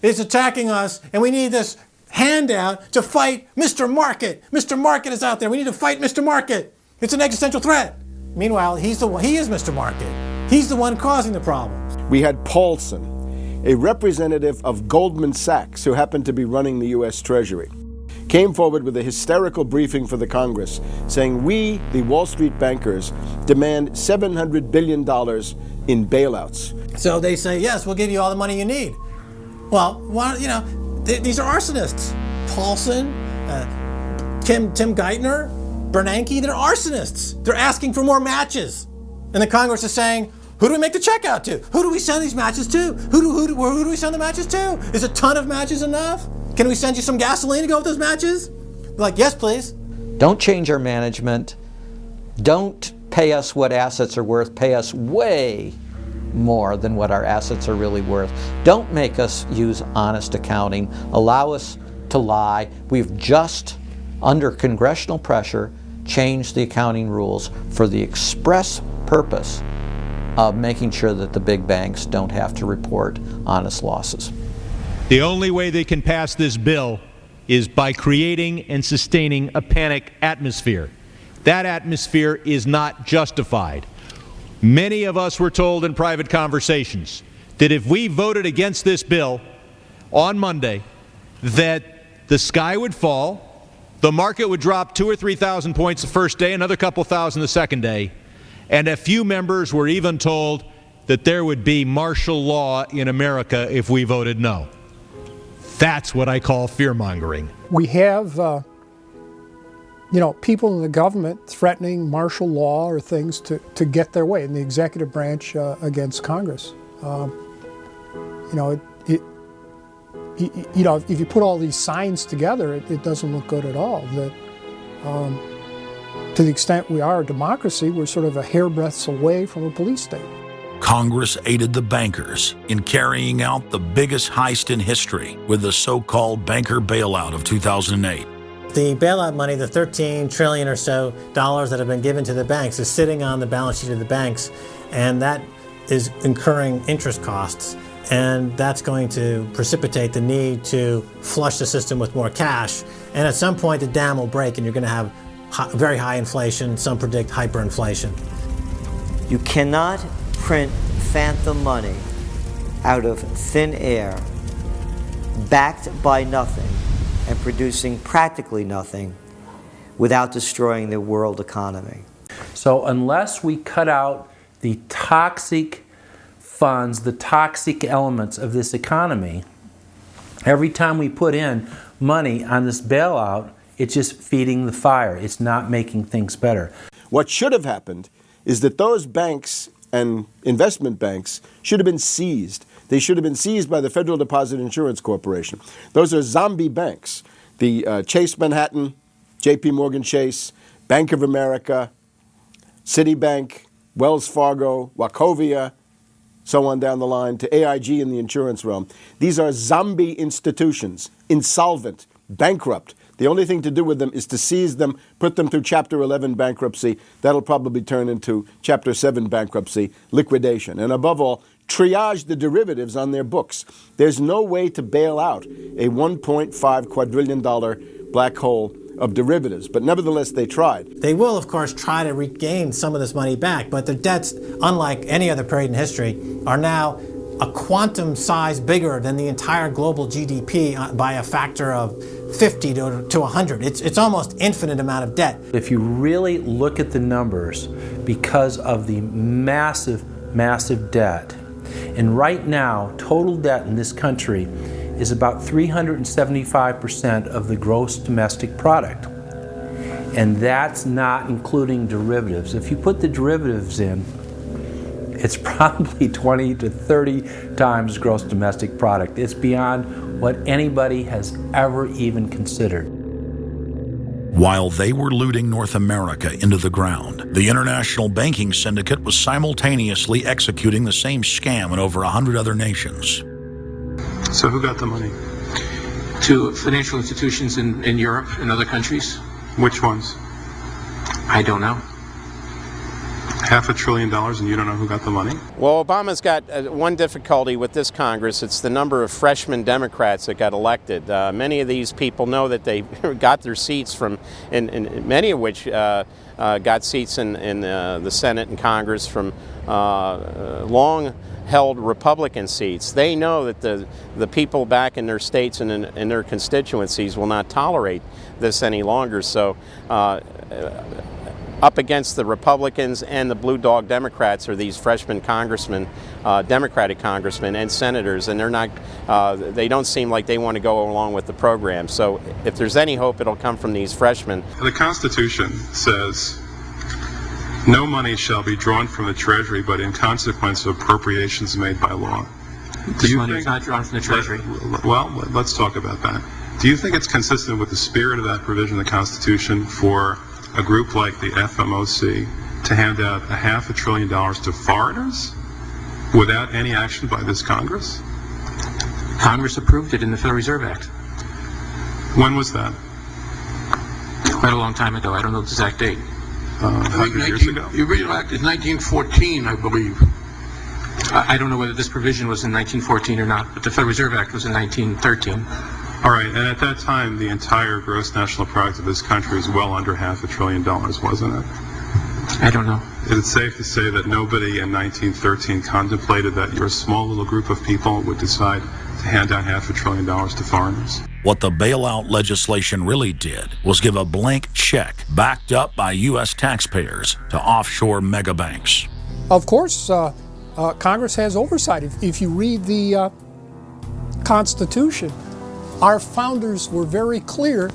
is attacking us, and we need this handout to fight Mr. Market. Mr. Market is out there. We need to fight Mr. Market. It's an existential threat. Meanwhile, he is Mr. Market. He's the one causing the problems. We had Paulson, a representative of Goldman Sachs who happened to be running the U.S. Treasury, came forward with a hysterical briefing for the Congress saying, we, the Wall Street bankers, demand $700 billion in bailouts. So they say, yes, we'll give you all the money you need. Well, you know, these are arsonists. Paulson, Tim Geithner, Bernanke, they're arsonists. They're asking for more matches. And the Congress is saying, who do we make the check out to? Who do we send these matches to? Who do we send the matches to? Is a ton of matches enough? Can we send you some gasoline to go with those matches? They're like, yes, please. Don't change our management. Don't pay us what assets are worth. Pay us way more than what our assets are really worth. Don't make us use honest accounting. Allow us to lie. We've just, under congressional pressure, changed the accounting rules for the express purpose of making sure that the big banks don't have to report honest losses. The only way they can pass this bill is by creating and sustaining a panic atmosphere. That atmosphere is not justified. Many of us were told in private conversations that if we voted against this bill on Monday, that the sky would fall, the market would drop 2,000 or 3,000 points the first day, another couple thousand the second day, and a few members were even told that there would be martial law in America if we voted no. That's what I call fear-mongering. We have, people in the government threatening martial law or things to get their way in the executive branch against Congress. If you put all these signs together, it doesn't look good at all. That, to the extent we are a democracy, we're sort of a hairbreadth away from a police state. Congress aided the bankers in carrying out the biggest heist in history with the so-called banker bailout of 2008. The bailout money, the $13 trillion or so dollars that have been given to the banks, is sitting on the balance sheet of the banks, and that is incurring interest costs. And that's going to precipitate the need to flush the system with more cash. And at some point, the dam will break, and you're going to have very high inflation. Some predict hyperinflation. You cannot print phantom money out of thin air, backed by nothing, and producing practically nothing without destroying the world economy. So unless we cut out the toxic funds, the toxic elements of this economy, every time we put in money on this bailout, it's just feeding the fire. It's not making things better. What should have happened is that those banks and investment banks should have been seized. They should have been seized by the Federal Deposit Insurance Corporation. Those are zombie banks. The Chase Manhattan, J.P. Morgan Chase, Bank of America, Citibank, Wells Fargo, Wachovia, so on down the line, to AIG in the insurance realm. These are zombie institutions, insolvent, bankrupt. The only thing to do with them is to seize them, put them through Chapter 11 bankruptcy. That'll probably turn into Chapter 7 bankruptcy, liquidation. And above all, triage the derivatives on their books. There's no way to bail out a $1.5 quadrillion black hole of derivatives, but nevertheless they tried. They will, of course, try to regain some of this money back, but their debts, unlike any other period in history, are now a quantum size bigger than the entire global GDP by a factor of 50 to 100. It's almost infinite amount of debt. If you really look at the numbers, because of the massive, massive debt, and right now, total debt in this country is about 375% of the gross domestic product. And that's not including derivatives. If you put the derivatives in, it's probably 20 to 30 times gross domestic product. It's beyond what anybody has ever even considered. While they were looting North America into the ground, the international banking syndicate was simultaneously executing the same scam in over 100 other nations. So who got the money? To financial institutions in Europe and other countries. Which ones? I don't know. $500 billion and you don't know who got the money? Well, Obama's got one difficulty with this Congress. It's the number of freshman Democrats that got elected. Many of these people know that they got their seats from, and many of which got seats in the Senate and Congress from long-held Republican seats. They know that the people back in their states and in their constituencies will not tolerate this any longer. So up against the Republicans and the blue dog Democrats are these freshman congressmen, Democratic congressmen and senators, and they're not. They don't seem like they want to go along with the program. So if there's any hope, it'll come from these freshmen. The Constitution says no money shall be drawn from the Treasury, but in consequence of appropriations made by law. This money is not drawn from the Treasury. Well, let's talk about that. Do you think it's consistent with the spirit of that provision of the Constitution for a group like the FMOC to hand out $500 billion to foreigners without any action by this Congress? Congress approved it in the Federal Reserve Act. When was that? Quite a long time ago. I don't know the exact date. 100 years ago? The original act is 1914, I believe. I don't know whether this provision was in 1914 or not, but the Federal Reserve Act was in 1913. All right, and at that time, the entire gross national product of this country was well under $500 billion, wasn't it? I don't know. Is it safe to say that nobody in 1913 contemplated that your small little group of people would decide to hand out $500 billion to foreigners? What the bailout legislation really did was give a blank check backed up by U.S. taxpayers to offshore megabanks. Of course, Congress has oversight. If you read the Constitution, our founders were very clear.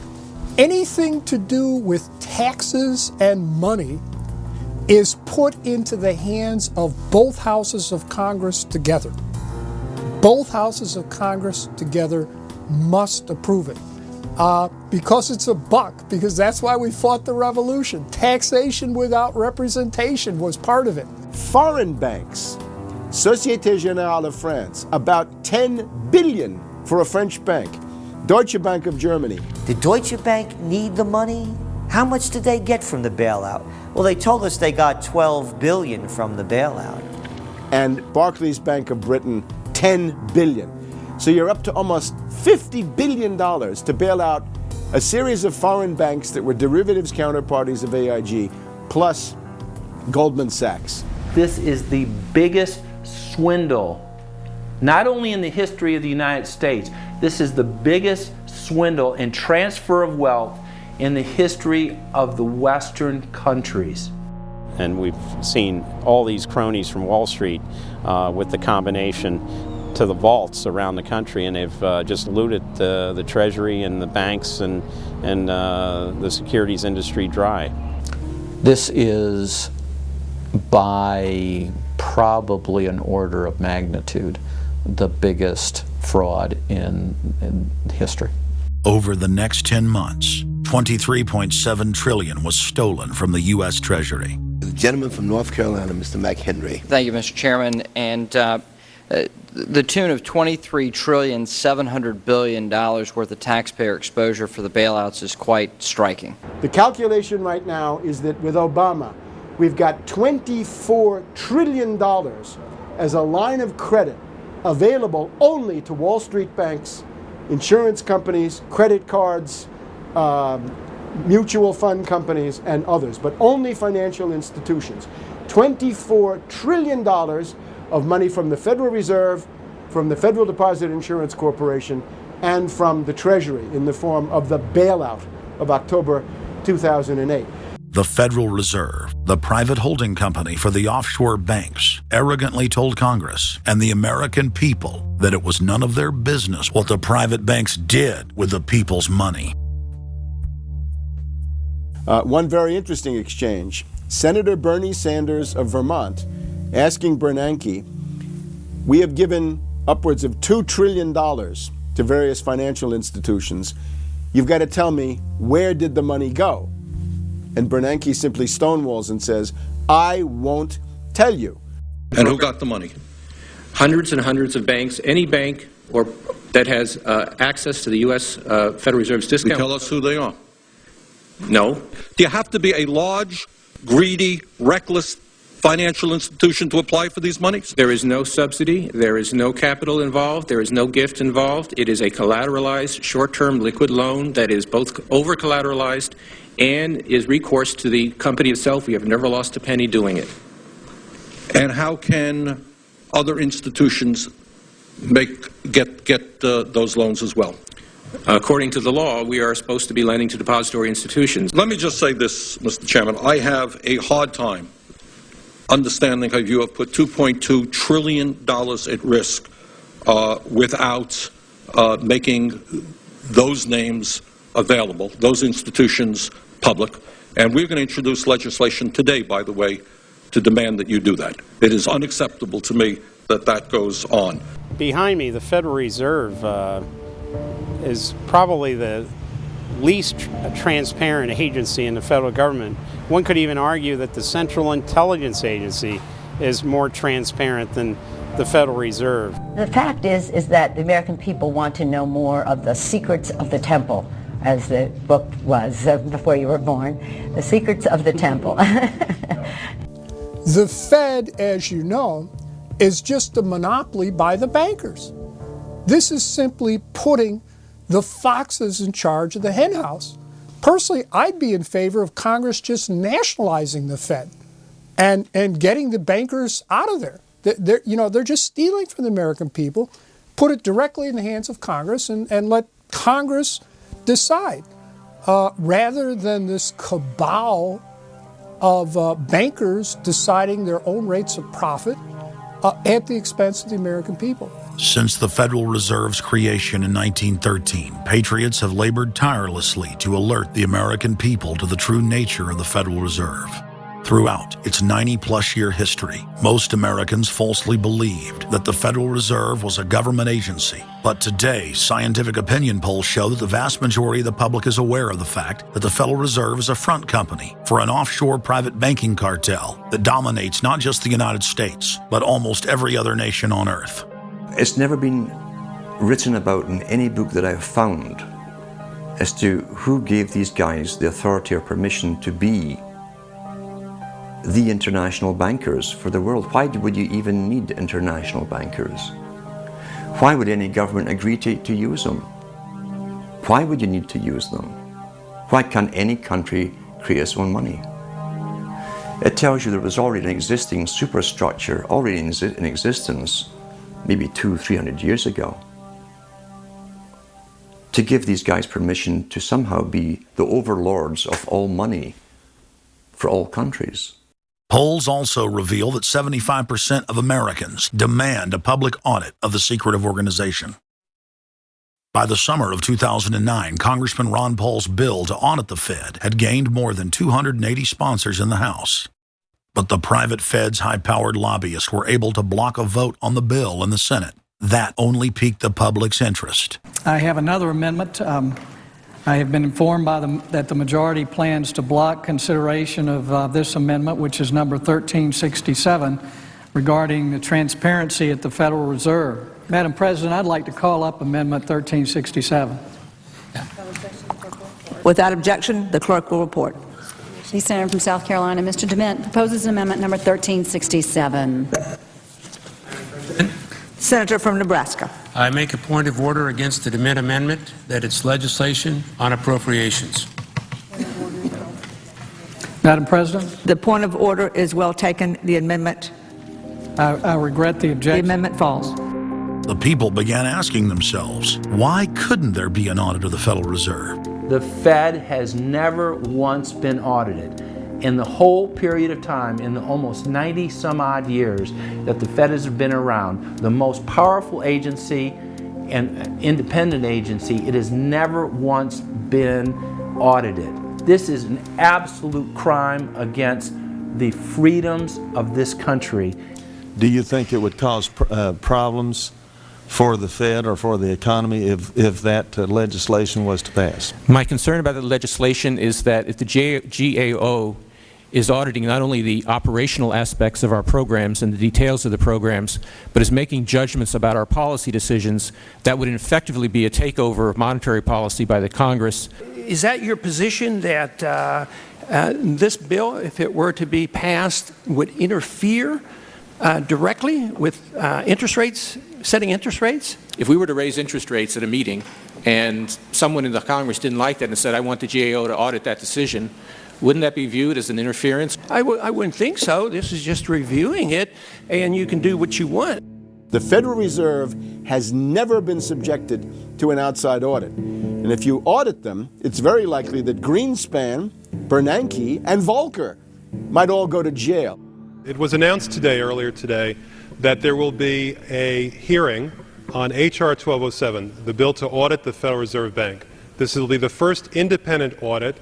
Anything to do with taxes and money is put into the hands of both houses of Congress together. Both houses of Congress together must approve it. Because it's a buck, because that's why we fought the revolution. Taxation without representation was part of it. Foreign banks, Société Générale of France, about 10 billion for a French bank. Deutsche Bank of Germany. Did Deutsche Bank need the money? How much did they get from the bailout? Well, they told us they got $12 billion from the bailout. And Barclays Bank of Britain, $10 billion. So you're up to almost $50 billion to bail out a series of foreign banks that were derivatives counterparties of AIG, plus Goldman Sachs. This is the biggest swindle, not only in the history of the United States, this is the biggest swindle and transfer of wealth in the history of the Western countries. And we've seen all these cronies from Wall Street with the combination to the vaults around the country, and they've just looted the Treasury and the banks and the securities industry dry. This is by probably an order of magnitude the biggest fraud in history. Over the next 10 months, $23.7 trillion was stolen from the U.S. Treasury. The gentleman from North Carolina, Mr. McHenry. Thank you, Mr. Chairman. And the tune of $23.7 trillion worth of taxpayer exposure for the bailouts is quite striking. The calculation right now is that with Obama, we've got $24 trillion as a line of credit available only to Wall Street banks, insurance companies, credit cards, mutual fund companies, and others, but only financial institutions. $24 trillion of money from the Federal Reserve, from the Federal Deposit Insurance Corporation, and from the Treasury in the form of the bailout of October 2008. The Federal Reserve, the private holding company for the offshore banks, arrogantly told Congress and the American people that it was none of their business what the private banks did with the people's money. One very interesting exchange. Senator Bernie Sanders of Vermont asking Bernanke, we have given upwards of $2 trillion to various financial institutions. You've got to tell me, where did the money go? And Bernanke simply stonewalls and says, I won't tell you. And who got the money? Hundreds and hundreds of banks. Any bank or that has access to the U.S. Federal Reserve's discount. You tell us who they are. No. Do you have to be a large, greedy, reckless financial institution to apply for these monies? There is no subsidy. There is no capital involved. There is no gift involved. It is a collateralized, short-term liquid loan that is both over-collateralized and is recourse to the company itself. We have never lost a penny doing it. And how can other institutions get those loans as well? According to the law, we are supposed to be lending to depository institutions. Let me just say this, Mr. Chairman. I have a hard time understanding how you have put $2.2 trillion at risk without making those names available, those institutions public. And we're going to introduce legislation today, by the way, to demand that you do that. It is unacceptable to me that that goes on. Behind me, the Federal Reserve is probably the least transparent agency in the federal government. One could even argue that the Central Intelligence Agency is more transparent than the Federal Reserve. The fact is that the American people want to know more of the secrets of the temple, as the book was before you were born, The Secrets of the Temple. The Fed, as you know, is just a monopoly by the bankers. This is simply putting the foxes in charge of the hen house. Personally, I'd be in favor of Congress just nationalizing the Fed and getting the bankers out of there. They're just stealing from the American people. Put it directly in the hands of Congress and let Congress decide, rather than this cabal of bankers deciding their own rates of profit at the expense of the American people. Since the Federal Reserve's creation in 1913, patriots have labored tirelessly to alert the American people to the true nature of the Federal Reserve. Throughout its 90-plus-year history, most Americans falsely believed that the Federal Reserve was a government agency. But today, scientific opinion polls show that the vast majority of the public is aware of the fact that the Federal Reserve is a front company for an offshore private banking cartel that dominates not just the United States, but almost every other nation on Earth. It's never been written about in any book that I've found as to who gave these guys the authority or permission to be the international bankers for the world. Why would you even need international bankers? Why would any government agree to use them? Why would you need to use them? Why can't any country create its own money? It tells you there was already an existing superstructure, already in existence, maybe 200-300 years ago, to give these guys permission to somehow be the overlords of all money for all countries. Polls also reveal that 75% of Americans demand a public audit of the secretive organization. By the summer of 2009, Congressman Ron Paul's bill to audit the Fed had gained more than 280 sponsors in the House. But the private Fed's high-powered lobbyists were able to block a vote on the bill in the Senate. That only piqued the public's interest. I have another amendment. I have been informed that the majority plans to block consideration of this amendment, which is number 1367, regarding the transparency at the Federal Reserve. Madam President, I'd like to call up Amendment 1367. Without objection, the clerk will report. The Senator from South Carolina, Mr. DeMint, proposes an amendment number 1367. Senator from Nebraska. I make a point of order against the DeMint amendment that it's legislation on appropriations. Madam President? The point of order is well taken. The amendment. I regret the objection. The amendment falls. The people began asking themselves, why couldn't there be an audit of the Federal Reserve? The Fed has never once been audited. In the whole period of time, in the almost 90 some odd years that the Fed has been around, the most powerful agency and independent agency, it has never once been audited. This is an absolute crime against the freedoms of this country. Do you think it would cause problems for the Fed or for the economy if that legislation was to pass? My concern about the legislation is that if the GAO is auditing not only the operational aspects of our programs and the details of the programs, but is making judgments about our policy decisions, that would effectively be a takeover of monetary policy by the Congress. Is that your position, that this bill, if it were to be passed, would interfere directly with interest rates, setting interest rates? If we were to raise interest rates at a meeting and someone in the Congress didn't like that and said, I want the GAO to audit that decision, wouldn't that be viewed as an interference? I wouldn't think so. This is just reviewing it, and you can do what you want. The Federal Reserve has never been subjected to an outside audit. And if you audit them, it's very likely that Greenspan, Bernanke, and Volcker might all go to jail. It was announced earlier today, that there will be a hearing on H.R. 1207, the bill to audit the Federal Reserve Bank. This will be the first independent audit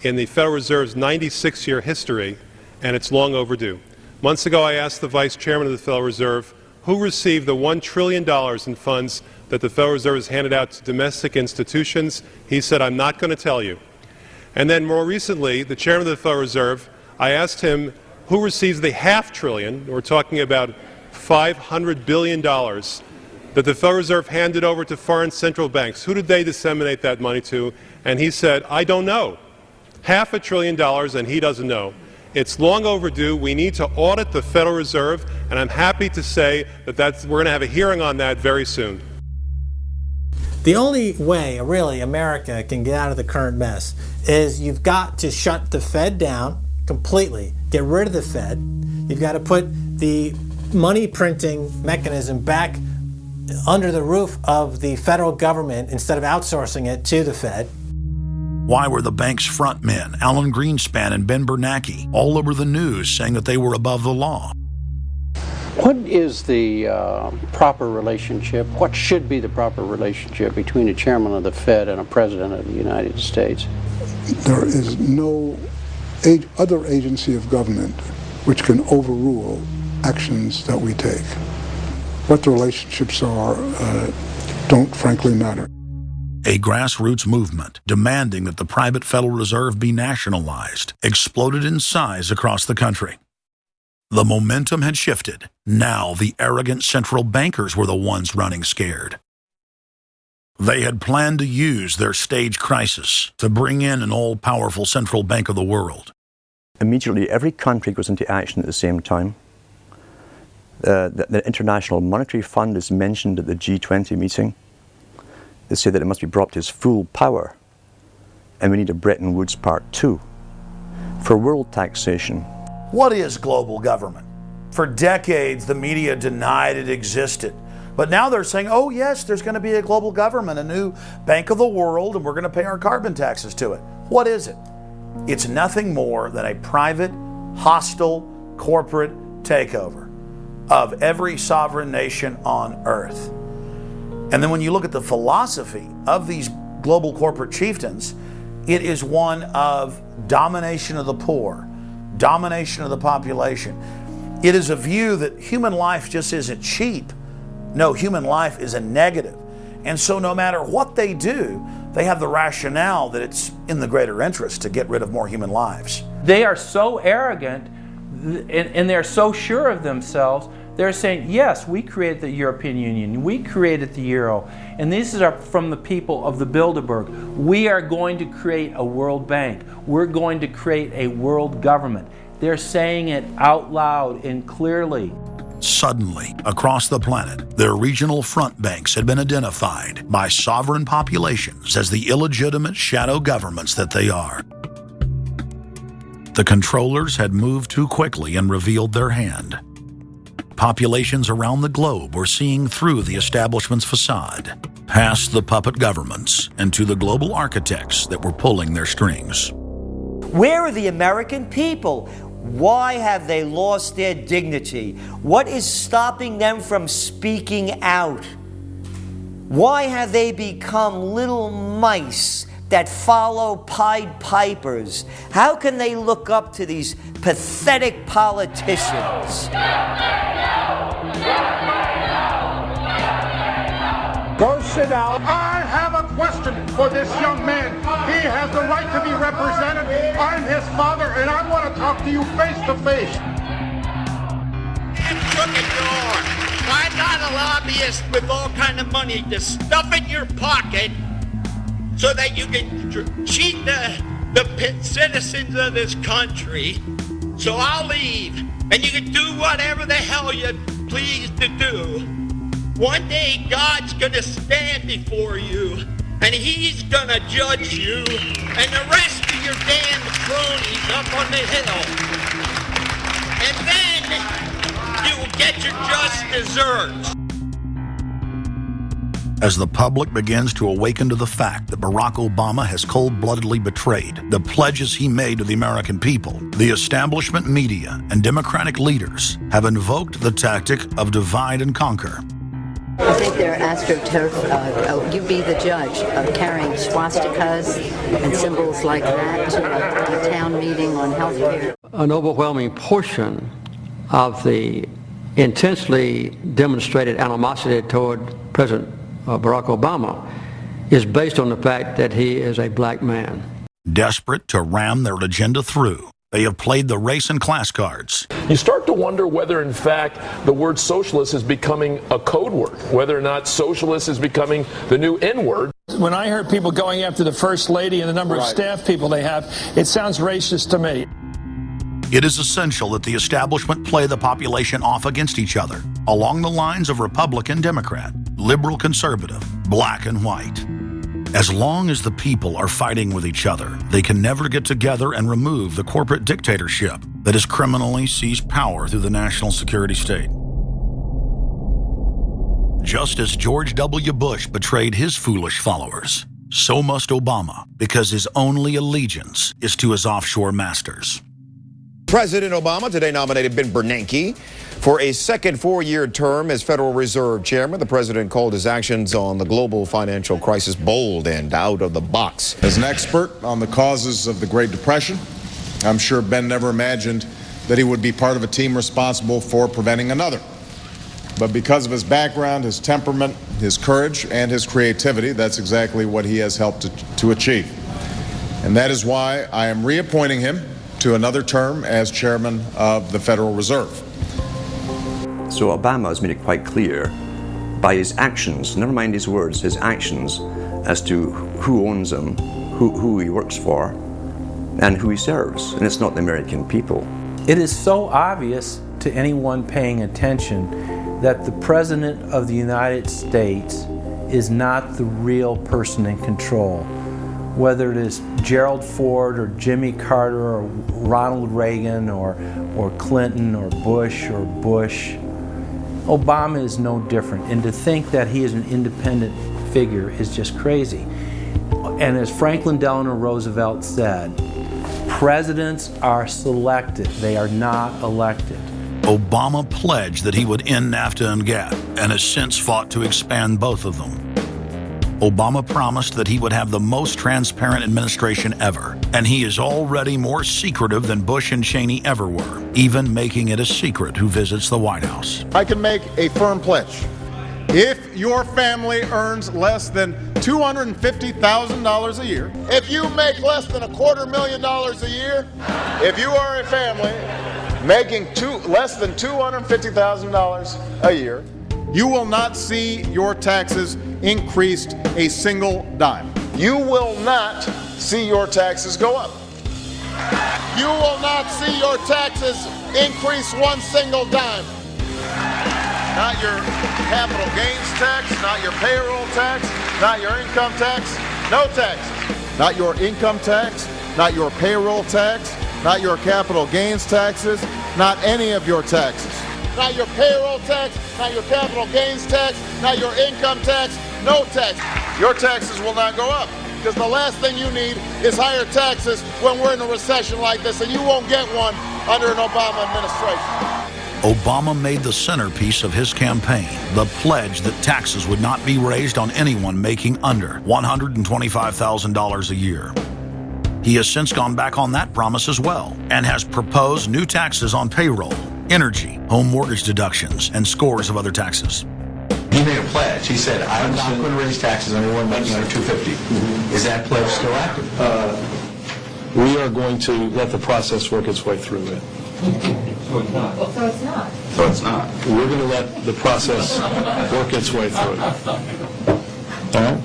in the Federal Reserve's 96-year history, and it's long overdue. Months ago, I asked the Vice Chairman of the Federal Reserve who received the $1 trillion in funds that the Federal Reserve has handed out to domestic institutions. He said, I'm not going to tell you. And then more recently, the Chairman of the Federal Reserve, I asked him who receives the $500 billion, we're talking about $500 billion, that the Federal Reserve handed over to foreign central banks. Who did they disseminate that money to? And he said, I don't know. $500 billion, and he doesn't know. It's long overdue. We need to audit the Federal Reserve, and I'm happy to say that we're going to have a hearing on that very soon. The only way, really, America can get out of the current mess is you've got to shut the Fed down completely, get rid of the Fed. You've got to put the money printing mechanism back under the roof of the federal government instead of outsourcing it to the Fed. Why were the bank's front men, Alan Greenspan and Ben Bernanke, all over the news saying that they were above the law? What is the proper relationship, what should be the proper relationship between a chairman of the Fed and a president of the United States? There is no other agency of government which can overrule actions that we take. What the relationships are don't frankly matter. A grassroots movement demanding that the private Federal Reserve be nationalized exploded in size across the country. The momentum had shifted. Now the arrogant central bankers were the ones running scared. They had planned to use their stage crisis to bring in an all-powerful central bank of the world. Immediately, every country goes into action at the same time. The International Monetary Fund is mentioned at the G20 meeting. They say that it must be brought to its full power, and we need a Bretton Woods Part 2 for world taxation. What is global government? For decades, the media denied it existed. But now they're saying, oh yes, there's going to be a global government, a new bank of the world, and we're going to pay our carbon taxes to it. What is it? It's nothing more than a private, hostile, corporate takeover of every sovereign nation on earth. And then when you look at the philosophy of these global corporate chieftains, it is one of domination of the poor, domination of the population. It is a view that human life just isn't cheap. No, human life is a negative. And so no matter what they do, they have the rationale that it's in the greater interest to get rid of more human lives. They are so arrogant and they're so sure of themselves, they're saying, yes, we created the European Union, we created the Euro, and this is from the people of the Bilderberg. We are going to create a world bank. We're going to create a world government. They're saying it out loud and clearly. Suddenly, across the planet, their regional front banks had been identified by sovereign populations as the illegitimate shadow governments that they are. The controllers had moved too quickly and revealed their hand. Populations around the globe were seeing through the establishment's facade, past the puppet governments, and to the global architects that were pulling their strings. Where are the American people? Why have they lost their dignity? What is stopping them from speaking out? Why have they become little mice that follow Pied Pipers? How can they look up to these pathetic politicians? Go sit down. I have a question for this young man. He has the right to be represented. I'm his father, and I want to talk to you face to face. I'm not a lobbyist with all kind of money to stuff in your pocket so that you can cheat the citizens of this country. So I'll leave, and you can do whatever the hell you please to do. One day God's gonna stand before you, and he's gonna judge you and the rest of your damn cronies up on the hill. And then you will get your just desserts. As the public begins to awaken to the fact that Barack Obama has cold-bloodedly betrayed the pledges he made to the American people, the establishment media and Democratic leaders have invoked the tactic of divide and conquer. I think they're astroturf. You be the judge of carrying swastikas and symbols like that to a town meeting on health care. An overwhelming portion of the intensely demonstrated animosity toward President Barack Obama is based on the fact that he is a black man. Desperate to ram their agenda through, they have played the race and class cards. You start to wonder whether, in fact, the word socialist is becoming a code word, whether or not socialist is becoming the new N-word. When I heard people going after the First Lady and the number of staff people they have, it sounds racist to me. It is essential that the establishment play the population off against each other, along the lines of Republican, Democrat, liberal, conservative, black and white. As long as the people are fighting with each other, they can never get together and remove the corporate dictatorship that has criminally seized power through the national security state. Just as George W. Bush betrayed his foolish followers, so must Obama, because his only allegiance is to his offshore masters. President Obama today nominated Ben Bernanke for a second four-year term as Federal Reserve Chairman. The president called his actions on the global financial crisis bold and out of the box. As an expert on the causes of the Great Depression, I'm sure Ben never imagined that he would be part of a team responsible for preventing another. But because of his background, his temperament, his courage, and his creativity, that's exactly what he has helped to achieve. And that is why I am reappointing him to another term as chairman of the Federal Reserve. So Obama has made it quite clear by his actions, never mind his words, his actions as to who owns him, who he works for, and who he serves. And it's not the American people. It is so obvious to anyone paying attention that the President of the United States is not the real person in control. Whether it is Gerald Ford or Jimmy Carter or Ronald Reagan or Clinton or Bush, Obama is no different. And to think that he is an independent figure is just crazy. And as Franklin Delano Roosevelt said, presidents are selected, they are not elected. Obama pledged that he would end NAFTA and GATT and has since fought to expand both of them. Obama promised that he would have the most transparent administration ever, and he is already more secretive than Bush and Cheney ever were, even making it a secret who visits the White House. I can make a firm pledge. If your family earns less than $250,000 a year, if you make less than $250,000 a year, if you are a family making less than $250,000 a year, you will not see your taxes increased a single dime. You will not see your taxes go up. You will not see your taxes increase one single dime. Not your capital gains tax, not your payroll tax, not your income tax, no taxes. Not your income tax, not your payroll tax, not your capital gains taxes, not any of your taxes. Not your payroll tax, not your capital gains tax, not your income tax, no tax. Your taxes will not go up, because the last thing you need is higher taxes when we're in a recession like this, and you won't get one under an Obama administration. Obama made the centerpiece of his campaign the pledge that taxes would not be raised on anyone making under $125,000 a year. He has since gone back on that promise as well and has proposed new taxes on payroll, energy, home mortgage deductions, and scores of other taxes. He made a pledge. He said, I'm not going to raise taxes on anyone making under $250,000. Is that pledge still active? We are going to let the process work its way through it. So it's not. So it's not. So it's not. We're going to let the process work its way through it. All right?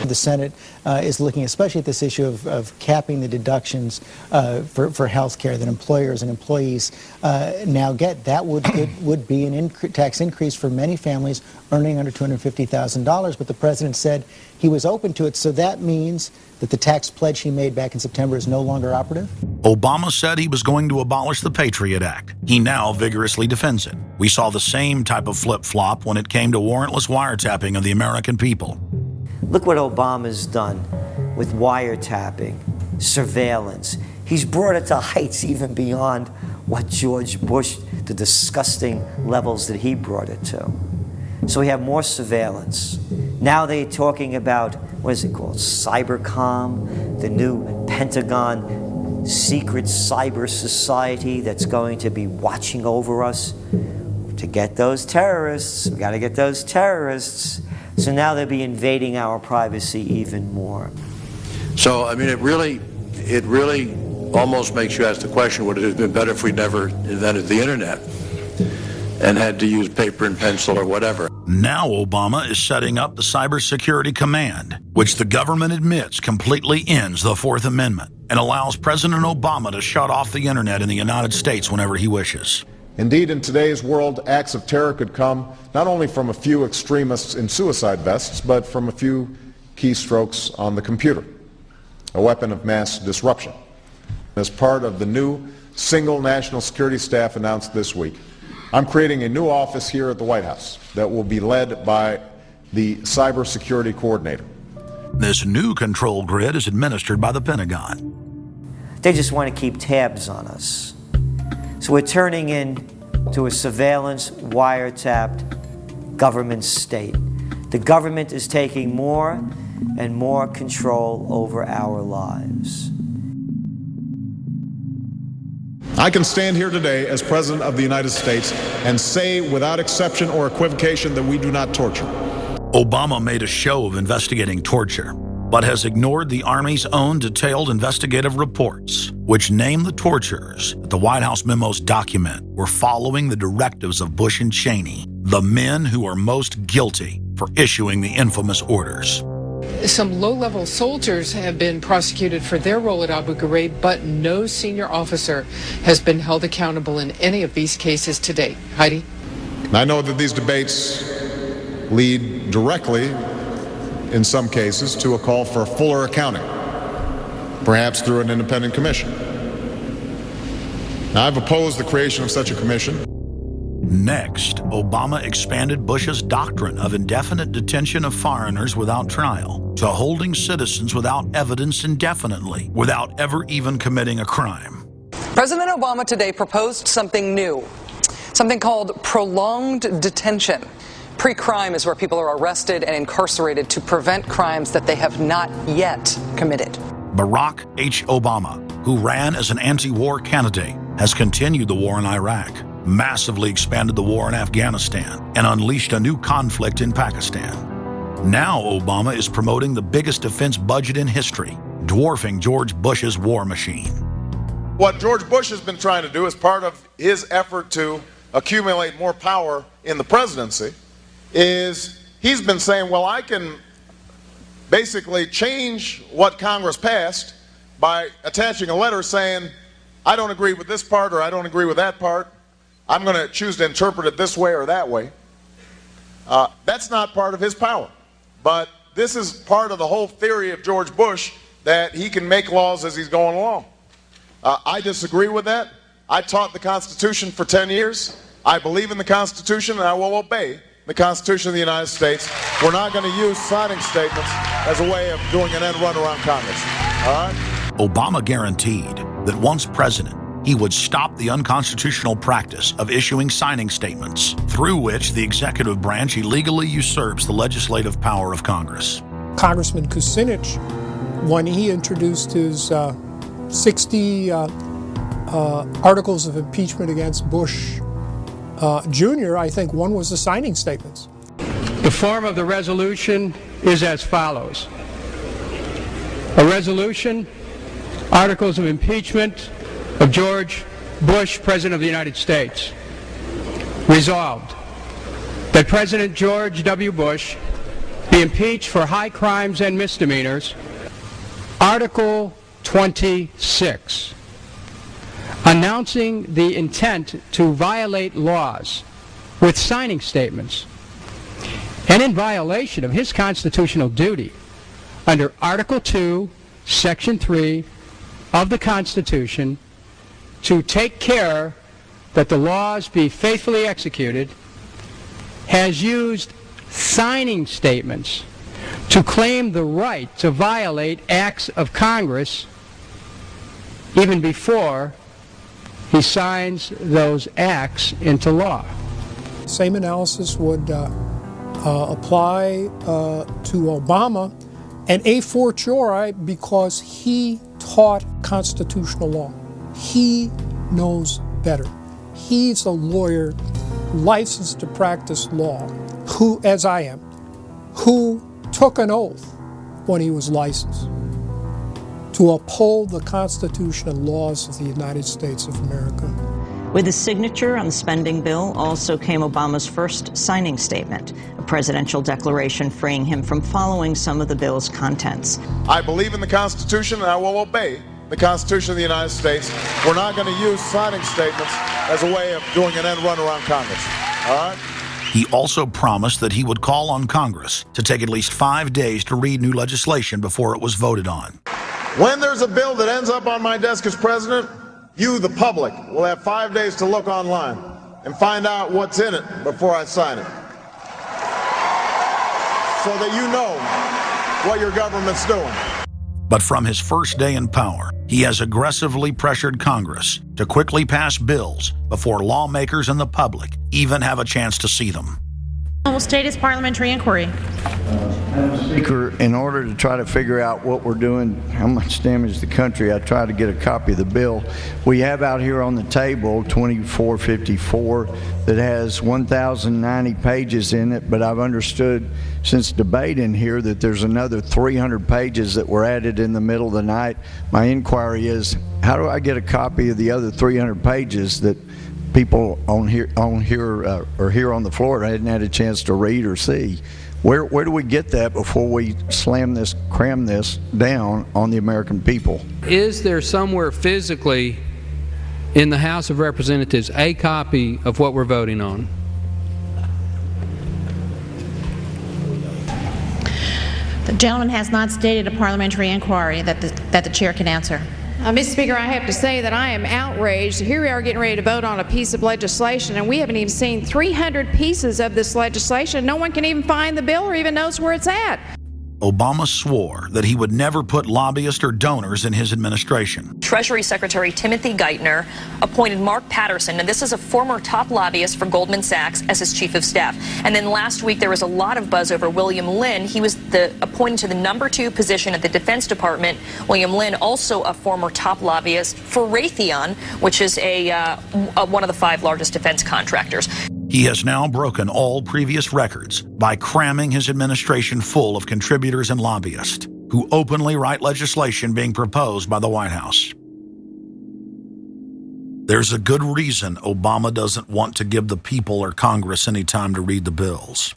The Senate is looking especially at this issue of capping the deductions for health care that employers and employees now get. That would be an tax increase for many families earning under $250,000, but the president said he was open to it, so that means that the tax pledge he made back in September is no longer operative? Obama said he was going to abolish the Patriot Act. He now vigorously defends it. We saw the same type of flip-flop when it came to warrantless wiretapping of the American people. Look what Obama's done with wiretapping, surveillance. He's brought it to heights even beyond what George Bush, the disgusting levels that he brought it to. So we have more surveillance. Now they're talking about, what is it called, Cybercom, the new Pentagon secret cyber society that's going to be watching over us to get those terrorists. We got to get those terrorists. So now they'll be invading our privacy even more. So, I mean, it really almost makes you ask the question, would it have been better if we never invented the internet and had to use paper and pencil or whatever? Now Obama is setting up the Cybersecurity Command, which the government admits completely ends the Fourth Amendment and allows President Obama to shut off the internet in the United States whenever he wishes. Indeed, in today's world, acts of terror could come not only from a few extremists in suicide vests, but from a few keystrokes on the computer, a weapon of mass disruption. As part of the new single national security staff announced this week, I'm creating a new office here at the White House that will be led by the cybersecurity coordinator. This new control grid is administered by the Pentagon. They just want to keep tabs on us. So we're turning into a surveillance, wiretapped government state. The government is taking more and more control over our lives. I can stand here today as President of the United States and say without exception or equivocation that we do not torture. Obama made a show of investigating torture, but has ignored the Army's own detailed investigative reports, which name the torturers that the White House memos document were following the directives of Bush and Cheney, the men who are most guilty for issuing the infamous orders. Some low-level soldiers have been prosecuted for their role at Abu Ghraib, but no senior officer has been held accountable in any of these cases to date. Heidi? I know that these debates lead directly, in some cases, to a call for fuller accounting, perhaps through an independent commission. Now, I've opposed the creation of such a commission. Next, Obama expanded Bush's doctrine of indefinite detention of foreigners without trial to holding citizens without evidence indefinitely, without ever even committing a crime. President Obama today proposed something new, something called prolonged detention. Pre-crime is where people are arrested and incarcerated to prevent crimes that they have not yet committed. Barack H. Obama, who ran as an anti-war candidate, has continued the war in Iraq, massively expanded the war in Afghanistan, and unleashed a new conflict in Pakistan. Now Obama is promoting the biggest defense budget in history, dwarfing George Bush's war machine. What George Bush has been trying to do as part of his effort to accumulate more power in the presidency is he's been saying, well, I can basically change what Congress passed by attaching a letter saying, I don't agree with this part or I don't agree with that part. I'm going to choose to interpret it this way or that way. That's not part of his power. But this is part of the whole theory of George Bush, that he can make laws as he's going along. I disagree with that. I taught the Constitution for 10 years. I believe in the Constitution and I will obey the Constitution of the United States. We're not going to use signing statements as a way of doing an end run around Congress. All right? Obama guaranteed that once president, he would stop the unconstitutional practice of issuing signing statements, through which the executive branch illegally usurps the legislative power of Congress. Congressman Kucinich, when he introduced his 60 articles of impeachment against Bush Jr., I think one was the signing statements. The form of the resolution is as follows. A resolution, articles of impeachment of George Bush, President of the United States. Resolved, that President George W. Bush be impeached for high crimes and misdemeanors. Article 26, announcing the intent to violate laws with signing statements, and in violation of his constitutional duty under Article 2, Section 3 of the Constitution, to take care that the laws be faithfully executed, has used signing statements to claim the right to violate acts of Congress even before he signs those acts into law. Same analysis would apply to Obama and a fortiori because he taught constitutional law. He knows better. He's a lawyer licensed to practice law, who, as I am, who took an oath when he was licensed to uphold the Constitution and laws of the United States of America. With his signature on the spending bill also came Obama's first signing statement, a presidential declaration freeing him from following some of the bill's contents. I believe in the Constitution and I will obey the Constitution of the United States. We're not going to use signing statements as a way of doing an end run around Congress. All right? He also promised that he would call on Congress to take at least 5 days to read new legislation before it was voted on. When there's a bill that ends up on my desk as president, you, the public, will have 5 days to look online and find out what's in it before I sign it, so that you know what your government's doing. But from his first day in power, he has aggressively pressured Congress to quickly pass bills before lawmakers and the public even have a chance to see them. Will state his parliamentary inquiry. Speaker, in order to try to figure out what we're doing, how much damage to the country, I tried to get a copy of the bill. We have out here on the table 2454 that has 1,090 pages in it, but I've understood since debate in here that there's another 300 pages that were added in the middle of the night. My inquiry is, how do I get a copy of the other 300 pages that people on here on the floor hadn't had a chance to read or see? Where do we get that before we cram this down on the American people? Is there somewhere physically in the House of Representatives a copy of what we're voting on? The gentleman has not stated a parliamentary inquiry that the chair can answer. Mr. Speaker, I have to say that I am outraged. Here we are getting ready to vote on a piece of legislation, and we haven't even seen 300 pieces of this legislation. No one can even find the bill or even knows where it's at. Obama swore that he would never put lobbyists or donors in his administration. Treasury Secretary Timothy Geithner appointed Mark Patterson, and this is a former top lobbyist for Goldman Sachs, as his chief of staff. And then last week there was a lot of buzz over William Lynn. He was appointed to the #2 position at the Defense Department. William Lynn, also a former top lobbyist for Raytheon, which is one of the 5 largest defense contractors. He has now broken all previous records by cramming his administration full of contributors and lobbyists who openly write legislation being proposed by the White House. There's a good reason Obama doesn't want to give the people or Congress any time to read the bills.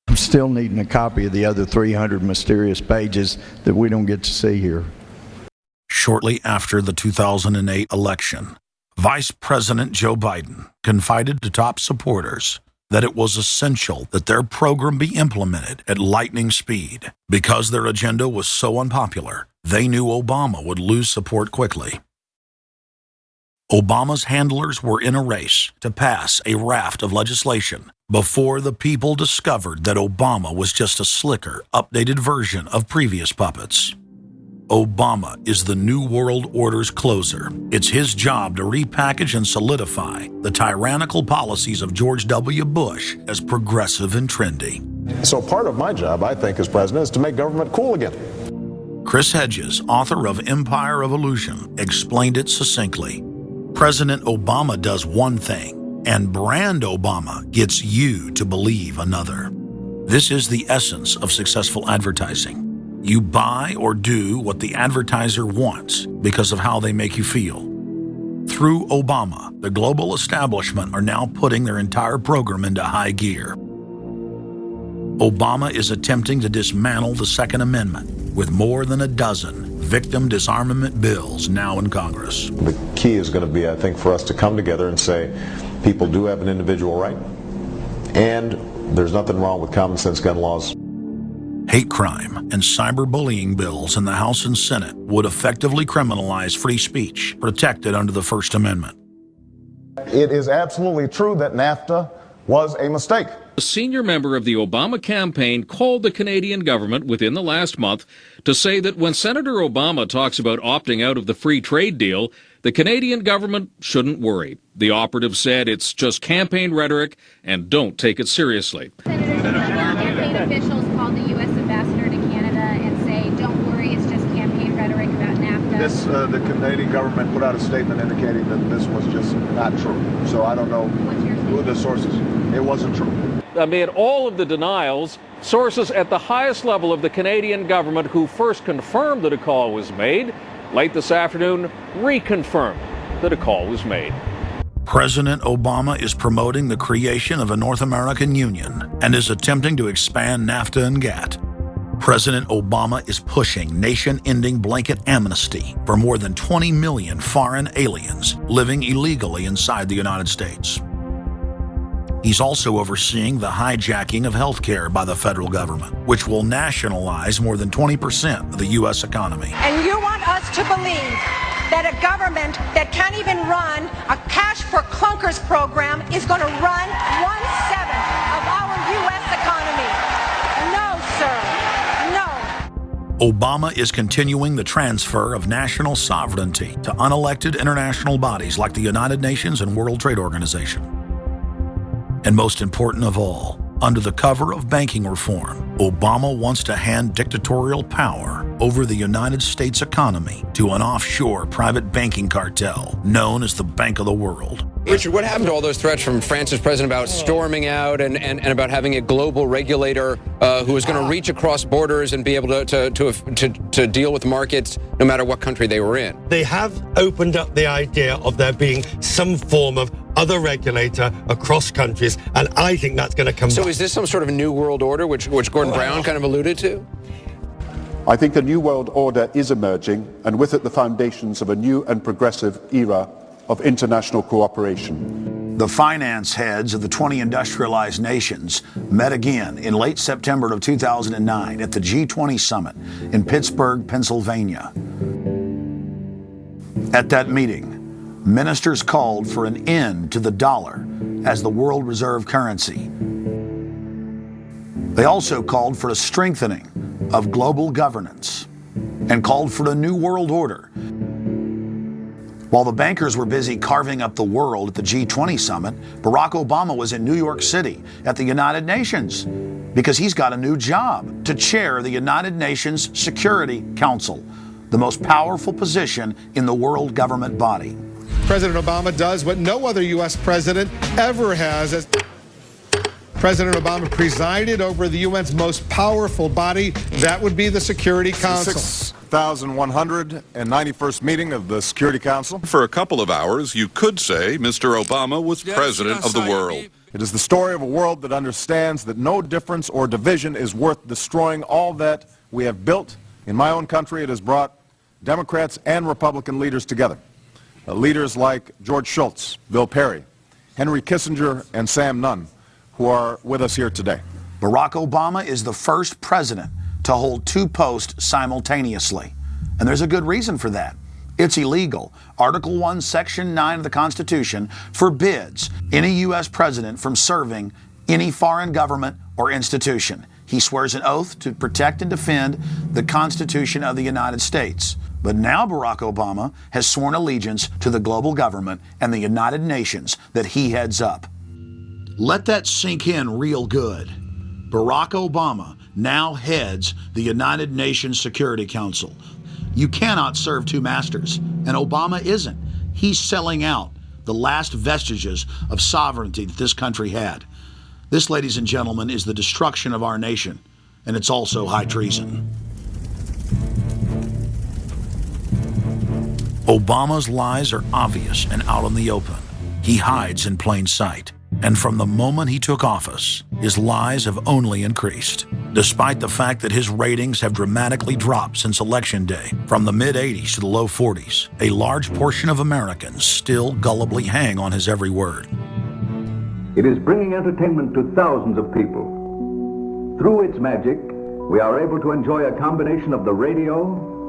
I'm still needing a copy of the other 300 mysterious pages that we don't get to see here. Shortly after the 2008 election, Vice President Joe Biden confided to top supporters that it was essential that their program be implemented at lightning speed. Because their agenda was so unpopular, they knew Obama would lose support quickly. Obama's handlers were in a race to pass a raft of legislation before the people discovered that Obama was just a slicker, updated version of previous puppets. Obama is the New World Order's closer. It's his job to repackage and solidify the tyrannical policies of George W. Bush as progressive and trendy. So part of my job, I think, as president, is to make government cool again. Chris Hedges, author of Empire of Illusion, explained it succinctly. President Obama does one thing, and brand Obama gets you to believe another. This is the essence of successful advertising. You buy or do what the advertiser wants because of how they make you feel. Through Obama, the global establishment are now putting their entire program into high gear. Obama is attempting to dismantle the Second Amendment with more than a dozen victim disarmament bills now in Congress. The key is going to be, I think, for us to come together and say people do have an individual right, and there's nothing wrong with common sense gun laws. Hate crime and cyberbullying bills in the House and Senate would effectively criminalize free speech protected under the First Amendment. It is absolutely true that NAFTA was a mistake. A senior member of the Obama campaign called the Canadian government within the last month to say that when Senator Obama talks about opting out of the free trade deal, the Canadian government shouldn't worry. The operative said it's just campaign rhetoric and don't take it seriously. Campaign officials called the U.S. ambassador to Canada and say, don't worry, it's just campaign rhetoric about NAFTA. The Canadian government put out a statement indicating that this was just not true. So I don't know who the sources. It wasn't true. Amid all of the denials, sources at the highest level of the Canadian government who first confirmed that a call was made, late this afternoon reconfirmed that a call was made. President Obama is promoting the creation of a North American Union and is attempting to expand NAFTA and GATT. President Obama is pushing nation-ending blanket amnesty for more than 20 million foreign aliens living illegally inside the United States. He's also overseeing the hijacking of health care by the federal government, which will nationalize more than 20% of the U.S. economy. And you want us to believe that a government that can't even run a cash for clunkers program is going to run 1/7 of our U.S. economy. No, sir. No. Obama is continuing the transfer of national sovereignty to unelected international bodies like the United Nations and World Trade Organization. And most important of all, under the cover of banking reform, Obama wants to hand dictatorial power over the United States economy to an offshore private banking cartel known as the Bank of the World. Richard, what happened to all those threats from France's president about storming out and about having a global regulator who was going to reach across borders and be able to deal with markets no matter what country they were in? They have opened up the idea of there being some form of other regulator across countries, and I think that's going to come back. So is this some sort of new world order, which Gordon Brown kind of alluded to? I think a new world order is emerging, and with it the foundations of a new and progressive era of international cooperation. The finance heads of the 20 industrialized nations met again in late September of 2009 at the G20 summit in Pittsburgh, Pennsylvania. At that meeting, ministers called for an end to the dollar as the world reserve currency. They also called for a strengthening of global governance and called for a new world order. While the bankers were busy carving up the world at the G20 summit, Barack Obama was in New York City at the United Nations because he's got a new job to chair the United Nations Security Council, the most powerful position in the world government body. President Obama does what no other U.S. president ever has. As President Obama presided over the UN's most powerful body, that would be the Security Council. 6,191st meeting of the Security Council. For a couple of hours, you could say Mr. Obama was president of the world. It is the story of a world that understands that no difference or division is worth destroying all that we have built. In my own country, it has brought Democrats and Republican leaders together. Leaders like George Shultz, Bill Perry, Henry Kissinger, and Sam Nunn, who are with us here today. Barack Obama is the first president to hold two posts simultaneously. And there's a good reason for that. It's illegal. Article 1, Section 9 of the Constitution forbids any U.S. president from serving any foreign government or institution. He swears an oath to protect and defend the Constitution of the United States. But now Barack Obama has sworn allegiance to the global government and the United Nations that he heads up. Let that sink in real good. Barack Obama now heads the United Nations Security Council. You cannot serve two masters, and Obama isn't. He's selling out the last vestiges of sovereignty that this country had. This, ladies and gentlemen, is the destruction of our nation, and it's also high treason. Obama's lies are obvious and out in the open. He hides in plain sight. And from the moment he took office, his lies have only increased. Despite the fact that his ratings have dramatically dropped since Election Day, from the mid-80s to the low 40s, a large portion of Americans still gullibly hang on his every word. It is bringing entertainment to thousands of people. Through its magic, we are able to enjoy a combination of the radio,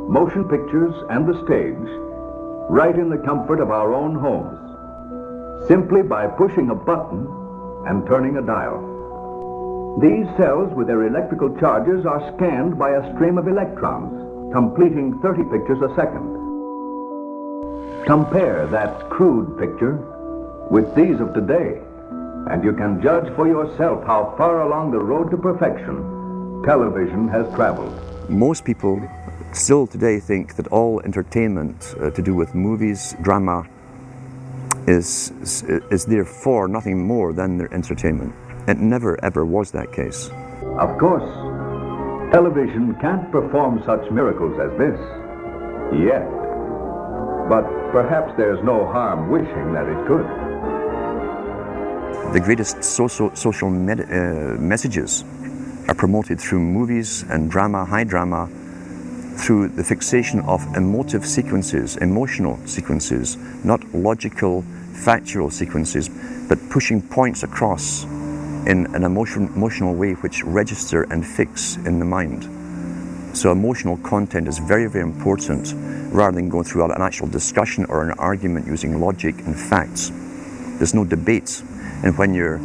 motion pictures, and the stage, right in the comfort of our own homes, simply by pushing a button and turning a dial. These cells with their electrical charges are scanned by a stream of electrons, completing 30 pictures a second. Compare that crude picture with these of today, and you can judge for yourself how far along the road to perfection television has traveled. Most people still today think that all entertainment to do with movies, drama, is therefore nothing more than their entertainment. It never ever was that case. Of course, television can't perform such miracles as this, yet. But perhaps there's no harm wishing that it could. The greatest social messages are promoted through movies and drama, high drama, through the fixation of emotive sequences, emotional sequences, not logical, factual sequences, but pushing points across in an emotional way which register and fix in the mind. So emotional content is very, very important, rather than going through an actual discussion or an argument using logic and facts. There's no debate. And when you're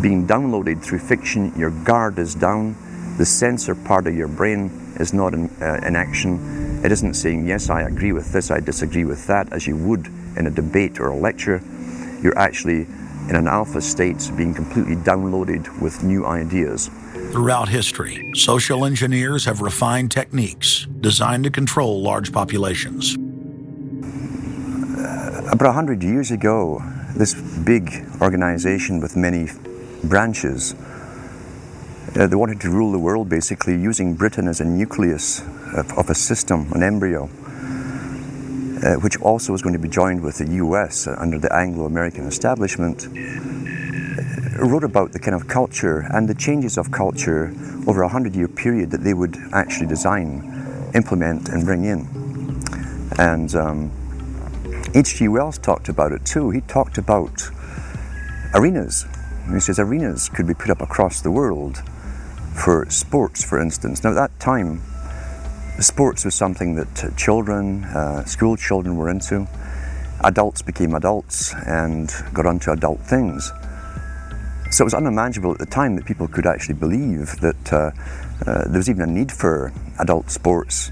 being downloaded through fiction, your guard is down, the censor part of your brain is not in action. It isn't saying, yes, I agree with this, I disagree with that, as you would in a debate or a lecture. You're actually in an alpha state, being completely downloaded with new ideas. Throughout history, social engineers have refined techniques designed to control large populations. About 100 years ago, this big organization with many branches, they wanted to rule the world basically using Britain as a nucleus of a system, an embryo, which also was going to be joined with the US under the Anglo-American establishment, wrote about the kind of culture and the changes of culture over a 100-year period that they would actually design, implement, and bring in. And H.G. Wells talked about it too. He talked about arenas. He says arenas could be put up across the world for sports, for instance. Now at that time, sports was something that children, school children were into. Adults became adults and got onto adult things. So it was unimaginable at the time that people could actually believe that there was even a need for adult sports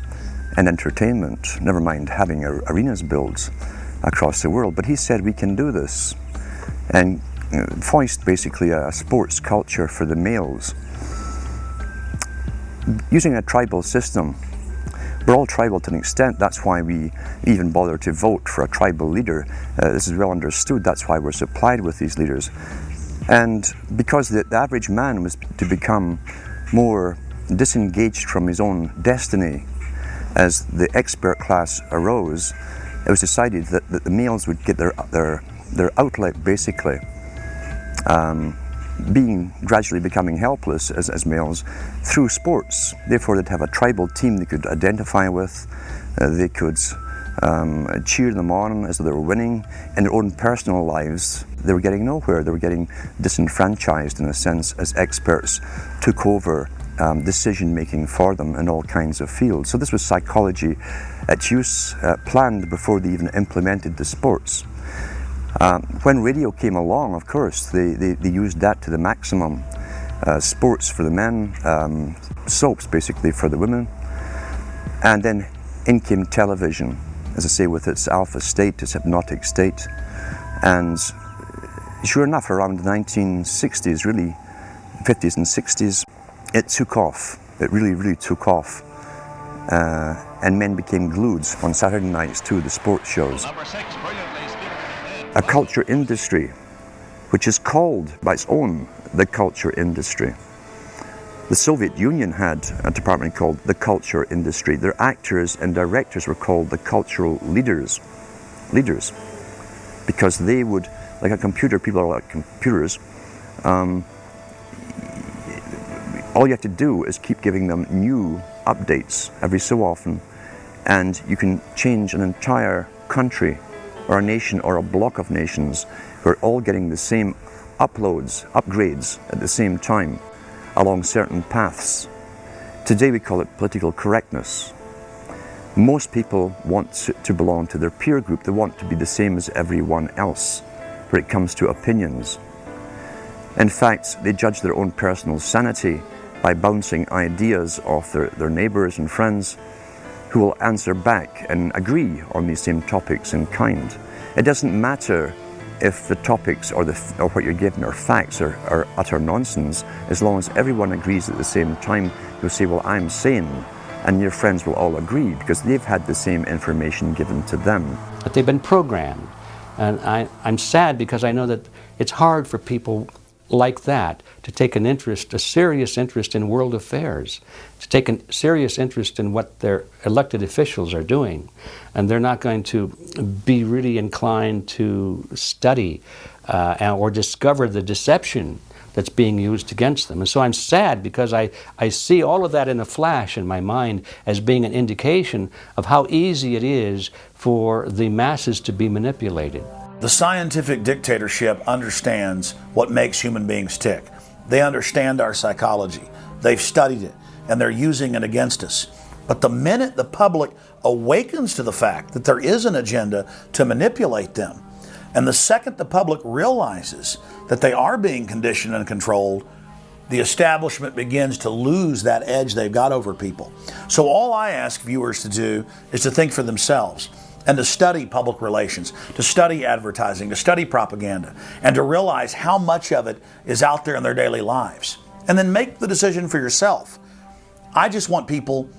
and entertainment, never mind having arenas built across the world. But he said we can do this, and foist basically a sports culture for the males. Using a tribal system, we're all tribal to an extent. That's why we even bother to vote for a tribal leader. This is well understood. That's why we're supplied with these leaders. And because the average man was to become more disengaged from his own destiny as the expert class arose, it was decided that the males would get their outlet basically, gradually becoming helpless as males through sports. Therefore they'd have a tribal team they could identify with, they could cheer them on as they were winning. In their own personal lives, they were getting nowhere. They were getting disenfranchised in a sense as experts took over decision making for them in all kinds of fields. So this was psychology at use, planned before they even implemented the sports. When radio came along, of course, they used that to the maximum. Sports for the men, soaps basically for the women, and then in came television, as I say, with its alpha state, its hypnotic state. And sure enough, around the 1960s, really, 50s and 60s, it took off. It really, really took off. And men became glued on Saturday nights to the sports shows. A culture industry, which is called by its own the culture industry. The Soviet Union had a department called the culture industry. Their actors and directors were called the cultural leaders, because they would, like a computer, people are like computers, all you have to do is keep giving them new updates every so often, and you can change an entire country or a nation or a block of nations who are all getting the same upgrades at the same time along certain paths. Today we call it political correctness. Most people want to belong to their peer group. They want to be the same as everyone else when it comes to opinions. In fact, they judge their own personal sanity by bouncing ideas off their neighbors and friends who will answer back and agree on these same topics in kind. It doesn't matter if the topics or what you're given are facts or utter nonsense, as long as everyone agrees at the same time. You'll say, well, I'm sane, and your friends will all agree because they've had the same information given to them. But they've been programmed, and I'm sad because I know that it's hard for people like that to take an interest, a serious interest in world affairs, to take a serious interest in what their elected officials are doing. And they're not going to be really inclined to study or discover the deception that's being used against them. And so I'm sad because I see all of that in a flash in my mind as being an indication of how easy it is for the masses to be manipulated. The scientific dictatorship understands what makes human beings tick. They understand our psychology. They've studied it, and they're using it against us. But the minute the public awakens to the fact that there is an agenda to manipulate them, and the second the public realizes that they are being conditioned and controlled, the establishment begins to lose that edge they've got over people. So all I ask viewers to do is to think for themselves, and to study public relations, to study advertising, to study propaganda, and to realize how much of it is out there in their daily lives. And then make the decision for yourself. I just want people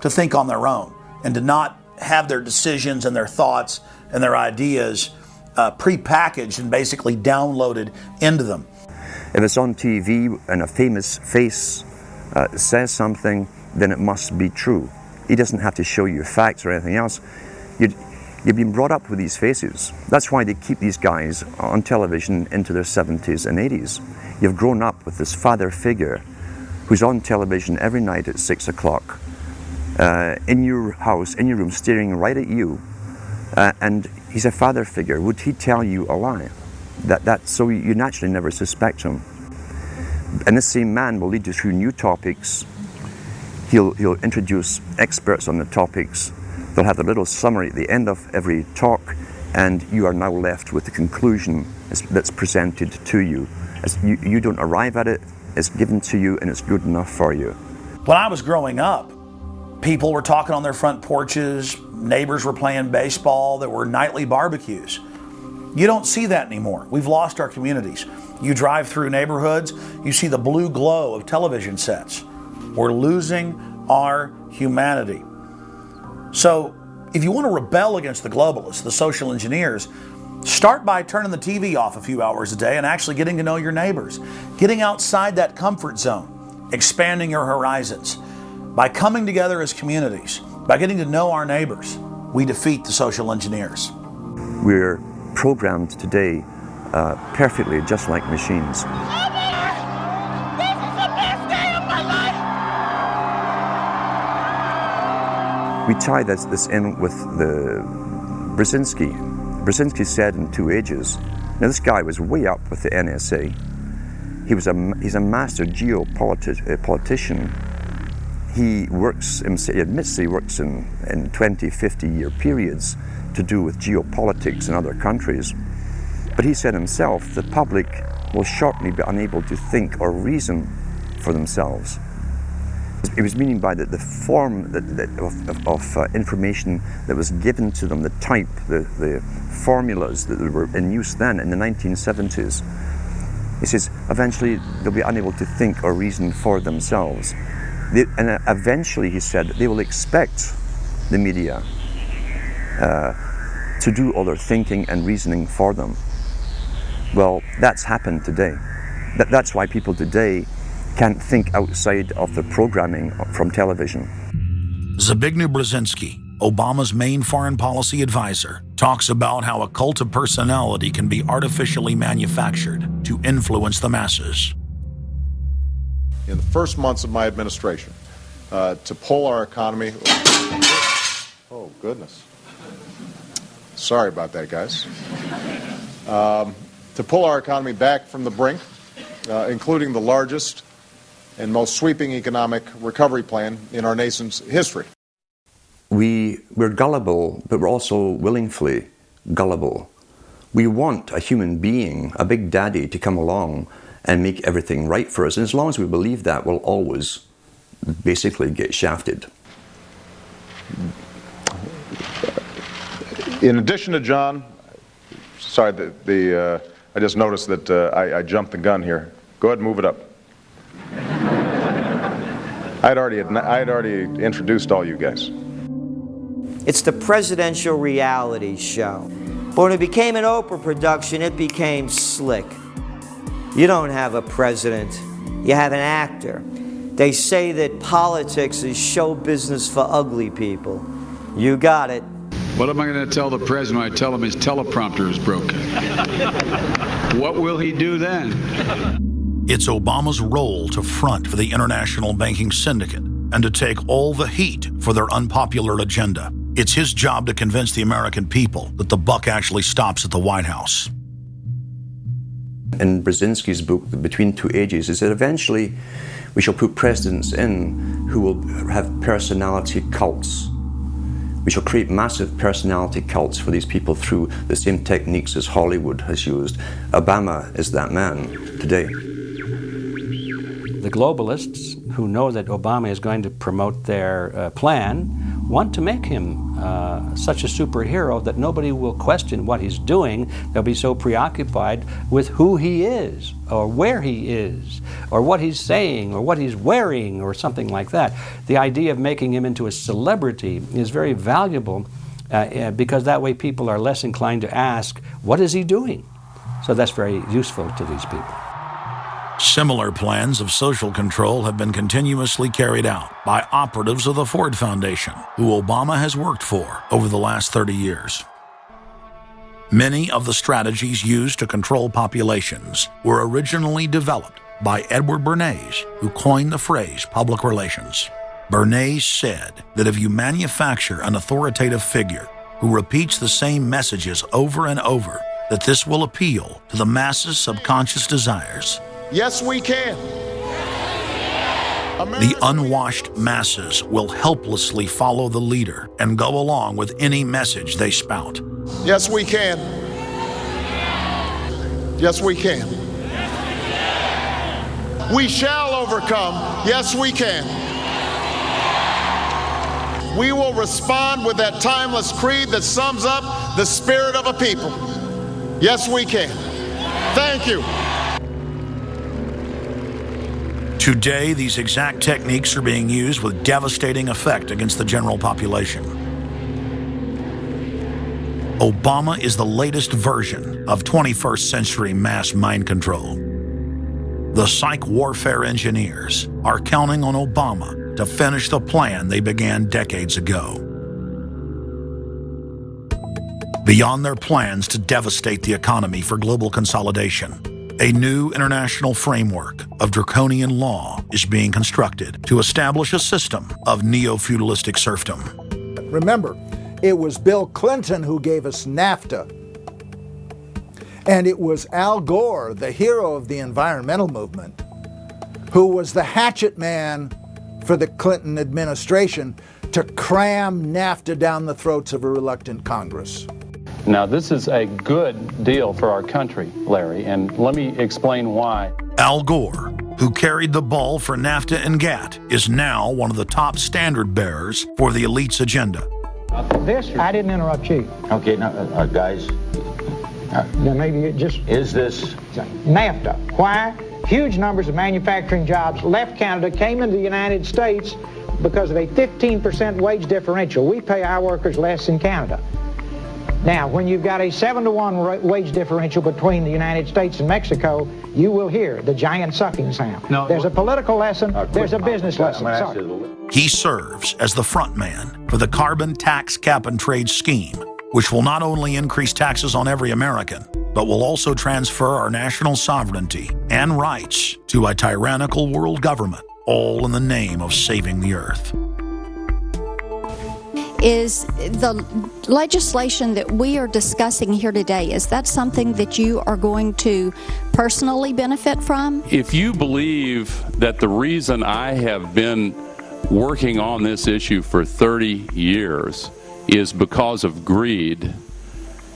to think on their own and to not have their decisions and their thoughts and their ideas pre-packaged and basically downloaded into them. If it's on TV and a famous face says something, then it must be true. He doesn't have to show you facts or anything else. You've been brought up with these faces. That's why they keep these guys on television into their 70s and 80s. You've grown up with this father figure who's on television every night at 6 o'clock, in your house, in your room, staring right at you, and he's a father figure. Would he tell you a lie? So you naturally never suspect him. And this same man will lead you through new topics. He'll introduce experts on the topics. They'll have a little summary at the end of every talk, and you are now left with the conclusion that's presented to you. You don't arrive at it, it's given to you and it's good enough for you. When I was growing up, people were talking on their front porches, neighbors were playing baseball, there were nightly barbecues. You don't see that anymore. We've lost our communities. You drive through neighborhoods, you see the blue glow of television sets. We're losing our humanity. So if you want to rebel against the globalists, the social engineers, start by turning the TV off a few hours a day and actually getting to know your neighbors. Getting outside that comfort zone, expanding your horizons. By coming together as communities, by getting to know our neighbors, we defeat the social engineers. We're programmed today perfectly, just like machines. We tie this in with the Brzezinski. Brzezinski said in 2 Ages. Now this guy was way up with the NSA. He's a master geopolitician. He admits he works in 20, 50-year periods to do with geopolitics in other countries. But he said himself, the public will shortly be unable to think or reason for themselves. It was meaning by the form of information that was given to them, the type, the formulas that were in use then in the 1970s. He says, eventually they'll be unable to think or reason for themselves. And eventually, he said, they will expect the media to do all their thinking and reasoning for them. Well, that's happened today. That's why people today can't think outside of the programming from television. Zbigniew Brzezinski, Obama's main foreign policy advisor, talks about how a cult of personality can be artificially manufactured to influence the masses. In the first months of my administration, to pull our economy... Oh, goodness. Sorry about that, guys. To pull our economy back from the brink, including the largest and most sweeping economic recovery plan in our nation's history. We're gullible, but we're also willingly gullible. We want a human being, a big daddy, to come along and make everything right for us. And as long as we believe that, we'll always basically get shafted. In addition to John, sorry, I just noticed that I jumped the gun here. Go ahead and move it up. I'd already introduced all you guys. It's the presidential reality show. But when it became an Oprah production, it became slick. You don't have a president, you have an actor. They say that politics is show business for ugly people. You got it. What am I going to tell the president when I tell him his teleprompter is broken? What will he do then? It's Obama's role to front for the international banking syndicate and to take all the heat for their unpopular agenda. It's his job to convince the American people that the buck actually stops at the White House. In Brzezinski's book, Between Two Ages, is that eventually we shall put presidents in who will have personality cults. We shall create massive personality cults for these people through the same techniques as Hollywood has used. Obama is that man today. The globalists, who know that Obama is going to promote their plan, want to make him such a superhero that nobody will question what he's doing. They'll be so preoccupied with who he is, or where he is, or what he's saying, or what he's wearing, or something like that. The idea of making him into a celebrity is very valuable because that way people are less inclined to ask, what is he doing? So that's very useful to these people. Similar plans of social control have been continuously carried out by operatives of the Ford Foundation, who Obama has worked for over the last 30 years. Many of the strategies used to control populations were originally developed by Edward Bernays, who coined the phrase public relations. Bernays said that if you manufacture an authoritative figure who repeats the same messages over and over, that this will appeal to the masses' subconscious desires. Yes, we can. The unwashed masses will helplessly follow the leader and go along with any message they spout. Yes, we can. Yes, we can. We shall overcome. Yes, we can. We will respond with that timeless creed that sums up the spirit of a people. Yes, we can. Thank you. Today, these exact techniques are being used with devastating effect against the general population. Obama is the latest version of 21st century mass mind control. The psych warfare engineers are counting on Obama to finish the plan they began decades ago. Beyond their plans to devastate the economy for global consolidation, a new international framework of draconian law is being constructed to establish a system of neo-feudalistic serfdom. Remember, it was Bill Clinton who gave us NAFTA. And it was Al Gore, the hero of the environmental movement, who was the hatchet man for the Clinton administration to cram NAFTA down the throats of a reluctant Congress. Now, this is a good deal for our country, Larry, and let me explain why. Al Gore, who carried the ball for NAFTA and GATT, is now one of the top standard bearers for the elite's agenda. I didn't interrupt you. Okay, now, guys. Now maybe it just... Is this... NAFTA. Why? Huge numbers of manufacturing jobs left Canada, came into the United States because of a 15% wage differential. We pay our workers less in Canada. Now, when you've got a 7-to-1 wage differential between the United States and Mexico, you will hear the giant sucking sound. No, there's a political lesson, there's a business lesson. Sorry. He serves as the front man for the carbon tax cap and trade scheme, which will not only increase taxes on every American, but will also transfer our national sovereignty and rights to a tyrannical world government, all in the name of saving the earth. Is the legislation that we are discussing here today, is that something that you are going to personally benefit from? If you believe that the reason I have been working on this issue for 30 years is because of greed,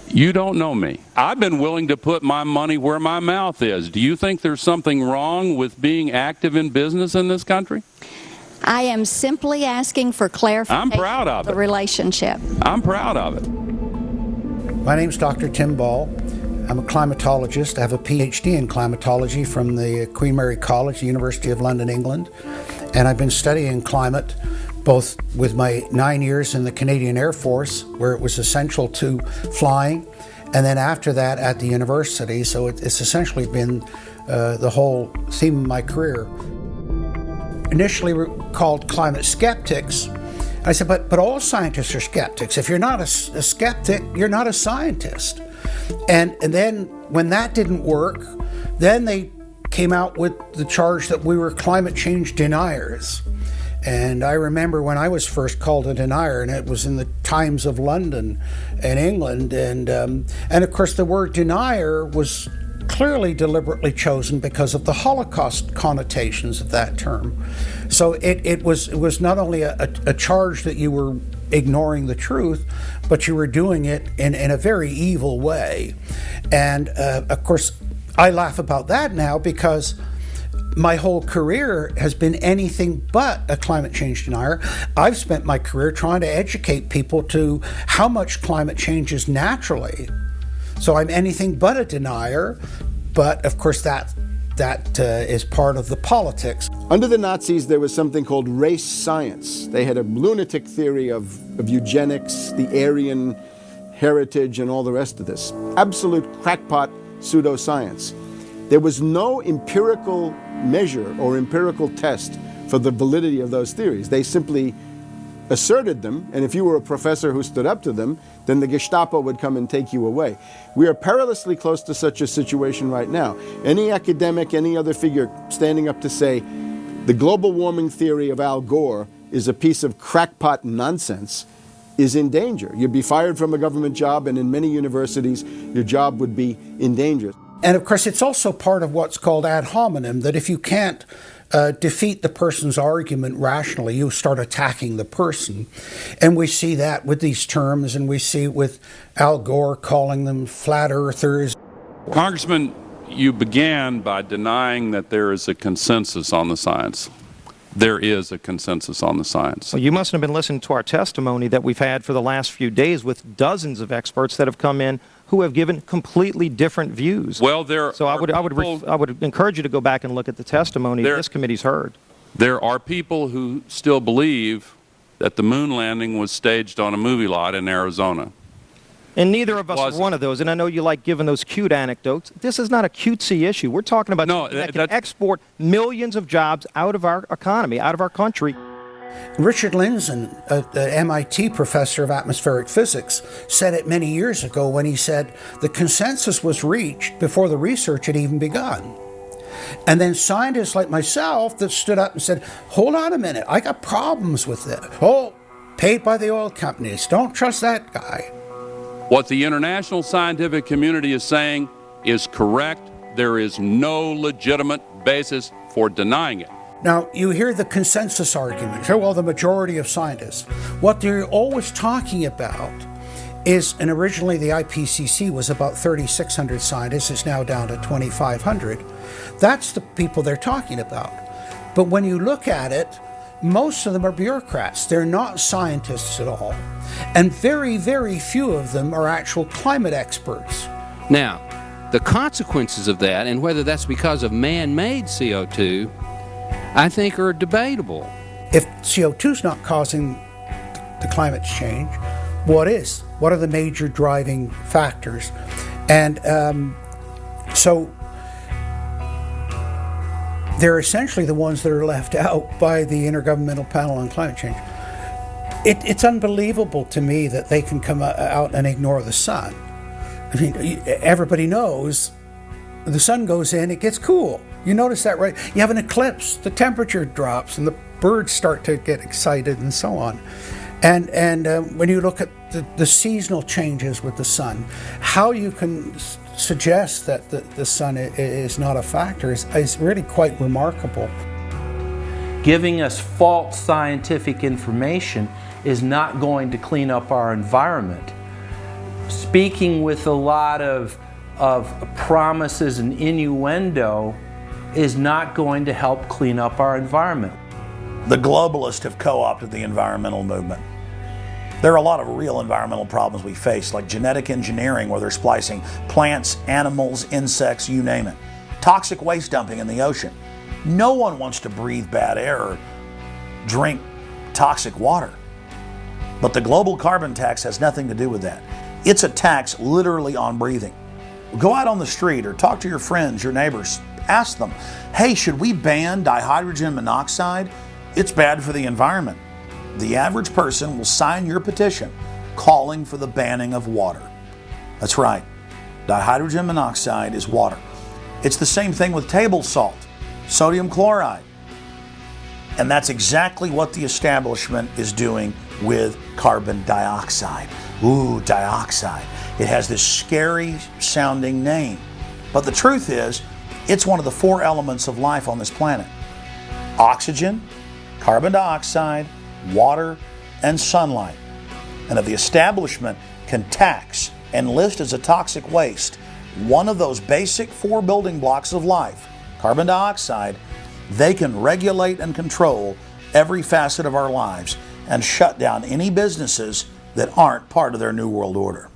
you don't know me. I've been willing to put my money where my mouth is. Do you think there's something wrong with being active in business in this country? I am simply asking for clarification. I'm proud of it. The relationship. I'm proud of it. My name's Dr. Tim Ball. I'm a climatologist. I have a PhD in climatology from the Queen Mary College, the University of London, England. And I've been studying climate both with my 9 years in the Canadian Air Force, where it was essential to flying, and then after that at the university. So it's essentially been the whole theme of my career. Initially called climate skeptics. I said, but all scientists are skeptics. If you're not a skeptic, you're not a scientist. And then when that didn't work, then they came out with the charge that we were climate change deniers. And I remember when I was first called a denier, and it was in the Times of London and England. And of course, the word denier was clearly deliberately chosen because of the Holocaust connotations of that term. So it was not only a charge that you were ignoring the truth, but you were doing it in a very evil way. And of course, I laugh about that now because my whole career has been anything but a climate change denier. I've spent my career trying to educate people to how much climate changes naturally. So I'm anything but a denier, but of course that is part of the politics. Under the Nazis, there was something called race science. They had a lunatic theory of eugenics, the Aryan heritage, and all the rest of this. Absolute crackpot pseudoscience. There was no empirical measure or empirical test for the validity of those theories. They simply asserted them, and if you were a professor who stood up to them, then the Gestapo would come and take you away. We are perilously close to such a situation right now. Any academic, any other figure standing up to say the global warming theory of Al Gore is a piece of crackpot nonsense is in danger. You'd be fired from a government job, and in many universities, your job would be in danger. And of course, it's also part of what's called ad hominem, that if you can't defeat the person's argument rationally, you start attacking the person. And we see that with these terms, and we see with Al Gore calling them flat earthers. Congressman, you began by denying that there is a consensus on the science. There is a consensus on the science. Well, you mustn't have been listening to our testimony that we've had for the last few days with dozens of experts that have come in who have given completely different views. Well, I would encourage you to go back and look at the testimony this committee's heard. There are people who still believe that the moon landing was staged on a movie lot in Arizona. And neither of us are one of those. And I know you like giving those cute anecdotes. This is not a cutesy issue. We're talking about something that can export millions of jobs out of our economy, out of our country. Richard Lindzen, an MIT professor of atmospheric physics, said it many years ago when he said the consensus was reached before the research had even begun. And then scientists like myself that stood up and said, hold on a minute, I got problems with it. Oh, paid by the oil companies, don't trust that guy. What the international scientific community is saying is correct. There is no legitimate basis for denying it. Now, you hear the consensus argument. Well, the majority of scientists. What they're always talking about is, and originally the IPCC was about 3,600 scientists, it's now down to 2,500. That's the people they're talking about. But when you look at it, most of them are bureaucrats. They're not scientists at all. And very, very few of them are actual climate experts. Now, the consequences of that, and whether that's because of man-made CO2, I think are debatable. If CO2 is not causing the climate change, what is? What are the major driving factors? And so they're essentially the ones that are left out by the Intergovernmental Panel on Climate Change. It's unbelievable to me that they can come out and ignore the sun. I mean, everybody knows the sun goes in, it gets cool. You notice that, right? You have an eclipse, the temperature drops, and the birds start to get excited and so on. And when you look at the seasonal changes with the sun, how you can suggest that the sun is not a factor is really quite remarkable. Giving us false scientific information is not going to clean up our environment. Speaking with a lot of promises and innuendo is not going to help clean up our environment. The globalists have co-opted the environmental movement. There are a lot of real environmental problems we face, like genetic engineering, where they're splicing plants, animals, insects, you name it. Toxic waste dumping in the ocean. No one wants to breathe bad air or drink toxic water. But the global carbon tax has nothing to do with that. It's a tax literally on breathing. Go out on the street or talk to your friends, your neighbors. Ask them, hey, should we ban dihydrogen monoxide? It's bad for the environment. The average person will sign your petition calling for the banning of water. That's right. Dihydrogen monoxide is water. It's the same thing with table salt, sodium chloride. And that's exactly what the establishment is doing with carbon dioxide. Ooh, dioxide. It has this scary sounding name. But the truth is, it's one of the 4 elements of life on this planet. Oxygen, carbon dioxide, water, and sunlight. And if the establishment can tax and list as a toxic waste one of those basic 4 building blocks of life, carbon dioxide, they can regulate and control every facet of our lives and shut down any businesses that aren't part of their New World Order.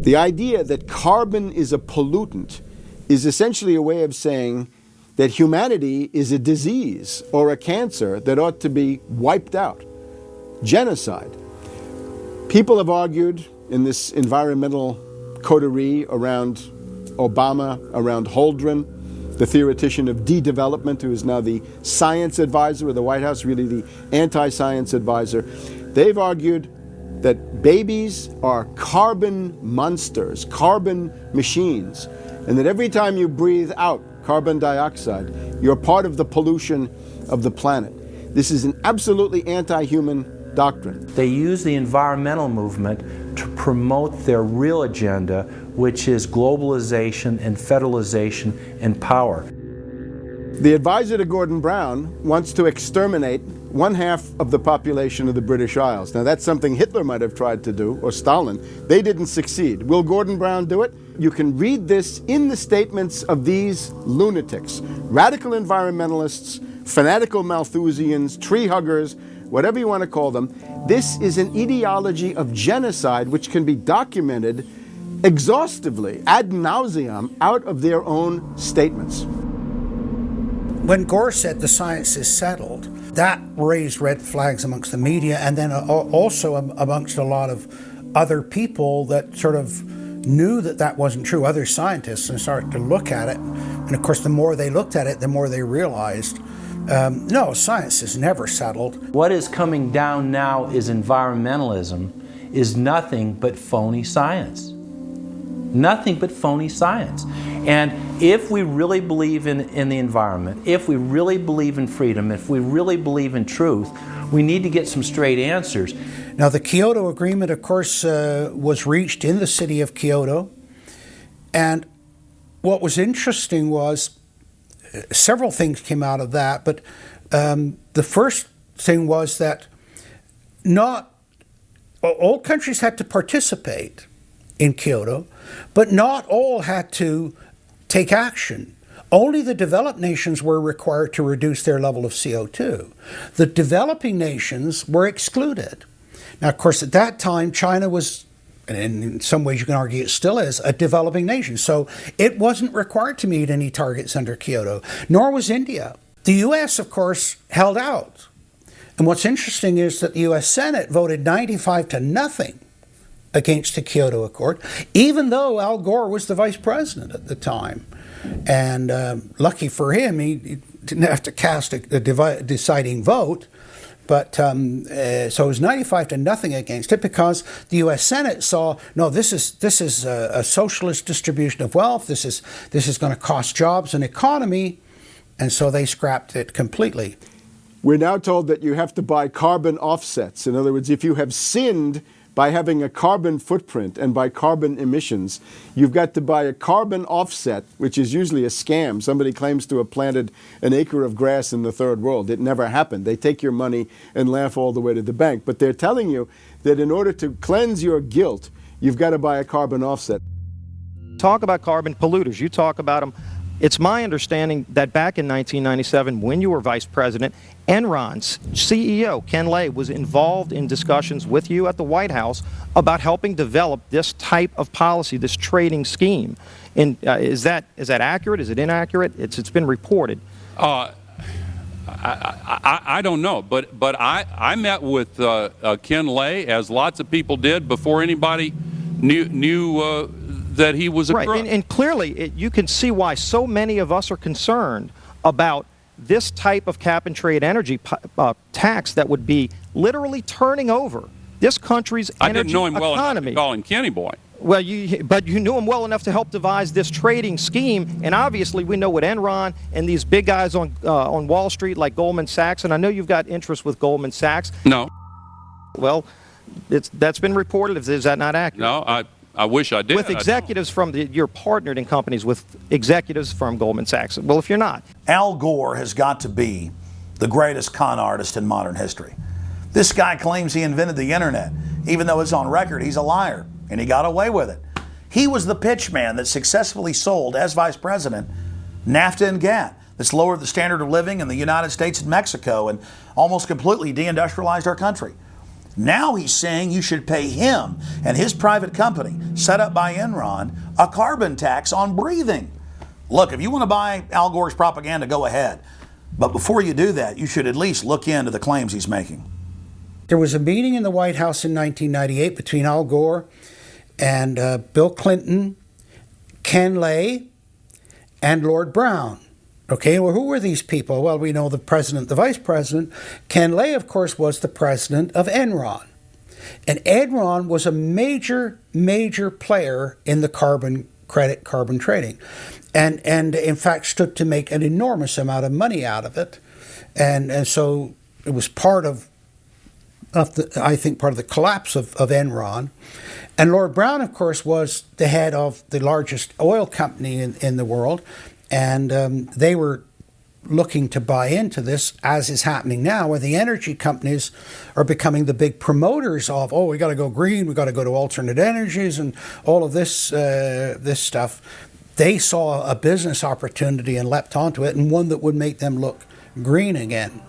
The idea that carbon is a pollutant is essentially a way of saying that humanity is a disease or a cancer that ought to be wiped out. Genocide. People have argued in this environmental coterie around Obama, around Holdren, the theoretician of de-development, who is now the science advisor of the White House, really the anti-science advisor. They've argued that babies are carbon monsters, carbon machines, and that every time you breathe out carbon dioxide, you're part of the pollution of the planet. This is an absolutely anti-human doctrine. They use the environmental movement to promote their real agenda, which is globalization and federalization and power. The advisor to Gordon Brown wants to exterminate 1/2 of the population of the British Isles. Now that's something Hitler might have tried to do, or Stalin. They didn't succeed. Will Gordon Brown do it? You can read this in the statements of these lunatics, radical environmentalists, fanatical Malthusians, tree huggers, whatever you want to call them. This is an ideology of genocide which can be documented exhaustively, ad nauseum, out of their own statements. When Gore said the science is settled, that raised red flags amongst the media, and then also amongst a lot of other people that sort of knew that that wasn't true, other scientists, and started to look at it. And of course, the more they looked at it, the more they realized, no, science is never settled. What is coming down now is environmentalism is nothing but phony science. Nothing but phony science. And if we really believe in the environment, if we really believe in freedom, if we really believe in truth, we need to get some straight answers. Now, the Kyoto Agreement, of course, was reached in the city of Kyoto. And what was interesting was several things came out of that. But the first thing was that not all countries had to participate in Kyoto, but not all had to take action. Only the developed nations were required to reduce their level of CO2. The developing nations were excluded. Now, of course, at that time, China was, and in some ways you can argue it still is, a developing nation. So it wasn't required to meet any targets under Kyoto, nor was India. The U.S., of course, held out. And what's interesting is that the U.S. Senate voted 95-0 against the Kyoto Accord, even though Al Gore was the vice president at the time. And lucky for him, he didn't have to cast a deciding vote. But so it was 95-0 against it, because the U.S. Senate saw, no, this is a socialist distribution of wealth. This is going to cost jobs and economy, and so they scrapped it completely. We're now told that you have to buy carbon offsets. In other words, if you have sinned by having a carbon footprint and by carbon emissions, you've got to buy a carbon offset, which is usually a scam. Somebody claims to have planted an acre of grass in the third world. It never happened. They take your money and laugh all the way to the bank. But they're telling you that in order to cleanse your guilt, you've got to buy a carbon offset. Talk about carbon polluters. You talk about them. It's my understanding that back in 1997, when you were vice president, Enron's CEO, Ken Lay, was involved in discussions with you at the White House about helping develop this type of policy, this trading scheme. And is that accurate? Is it inaccurate? It's been reported. I don't know, but I met with Ken Lay, as lots of people did, before anybody knew that he was a crook. Right, and clearly you can see why so many of us are concerned about this type of cap-and-trade energy tax that would be literally turning over this country's energy economy. I didn't know him well enough to call him Kenny Boy. Well, but you knew him well enough to help devise this trading scheme, and obviously we know what Enron and these big guys on Wall Street like Goldman Sachs, and I know you've got interest with Goldman Sachs. No. Well, that's been reported. Is that not accurate? No, I wish I did. With executives you're partnered in companies with executives from Goldman Sachs. Well, if you're not. Al Gore has got to be the greatest con artist in modern history. This guy claims he invented the internet, even though it's on record he's a liar, and he got away with it. He was the pitchman that successfully sold, as vice president, NAFTA and GATT. That's lowered the standard of living in the United States and Mexico and almost completely deindustrialized our country. Now he's saying you should pay him and his private company, set up by Enron, a carbon tax on breathing. Look, if you want to buy Al Gore's propaganda, go ahead. But before you do that, you should at least look into the claims he's making. There was a meeting in the White House in 1998 between Al Gore and Bill Clinton, Ken Lay, and Lord Brown. Okay, well, who were these people? Well, we know the president, the vice president. Ken Lay, of course, was the president of Enron. And Enron was a major player in the carbon trading. And in fact, stood to make an enormous amount of money out of it. And so it was part of the collapse of Enron. And Lord Brown, of course, was the head of the largest oil company in the world. And they were looking to buy into this, as is happening now, where the energy companies are becoming the big promoters of, oh, we got to go green, we got to go to alternate energies and all of this this stuff. They saw a business opportunity and leapt onto it, and one that would make them look green again.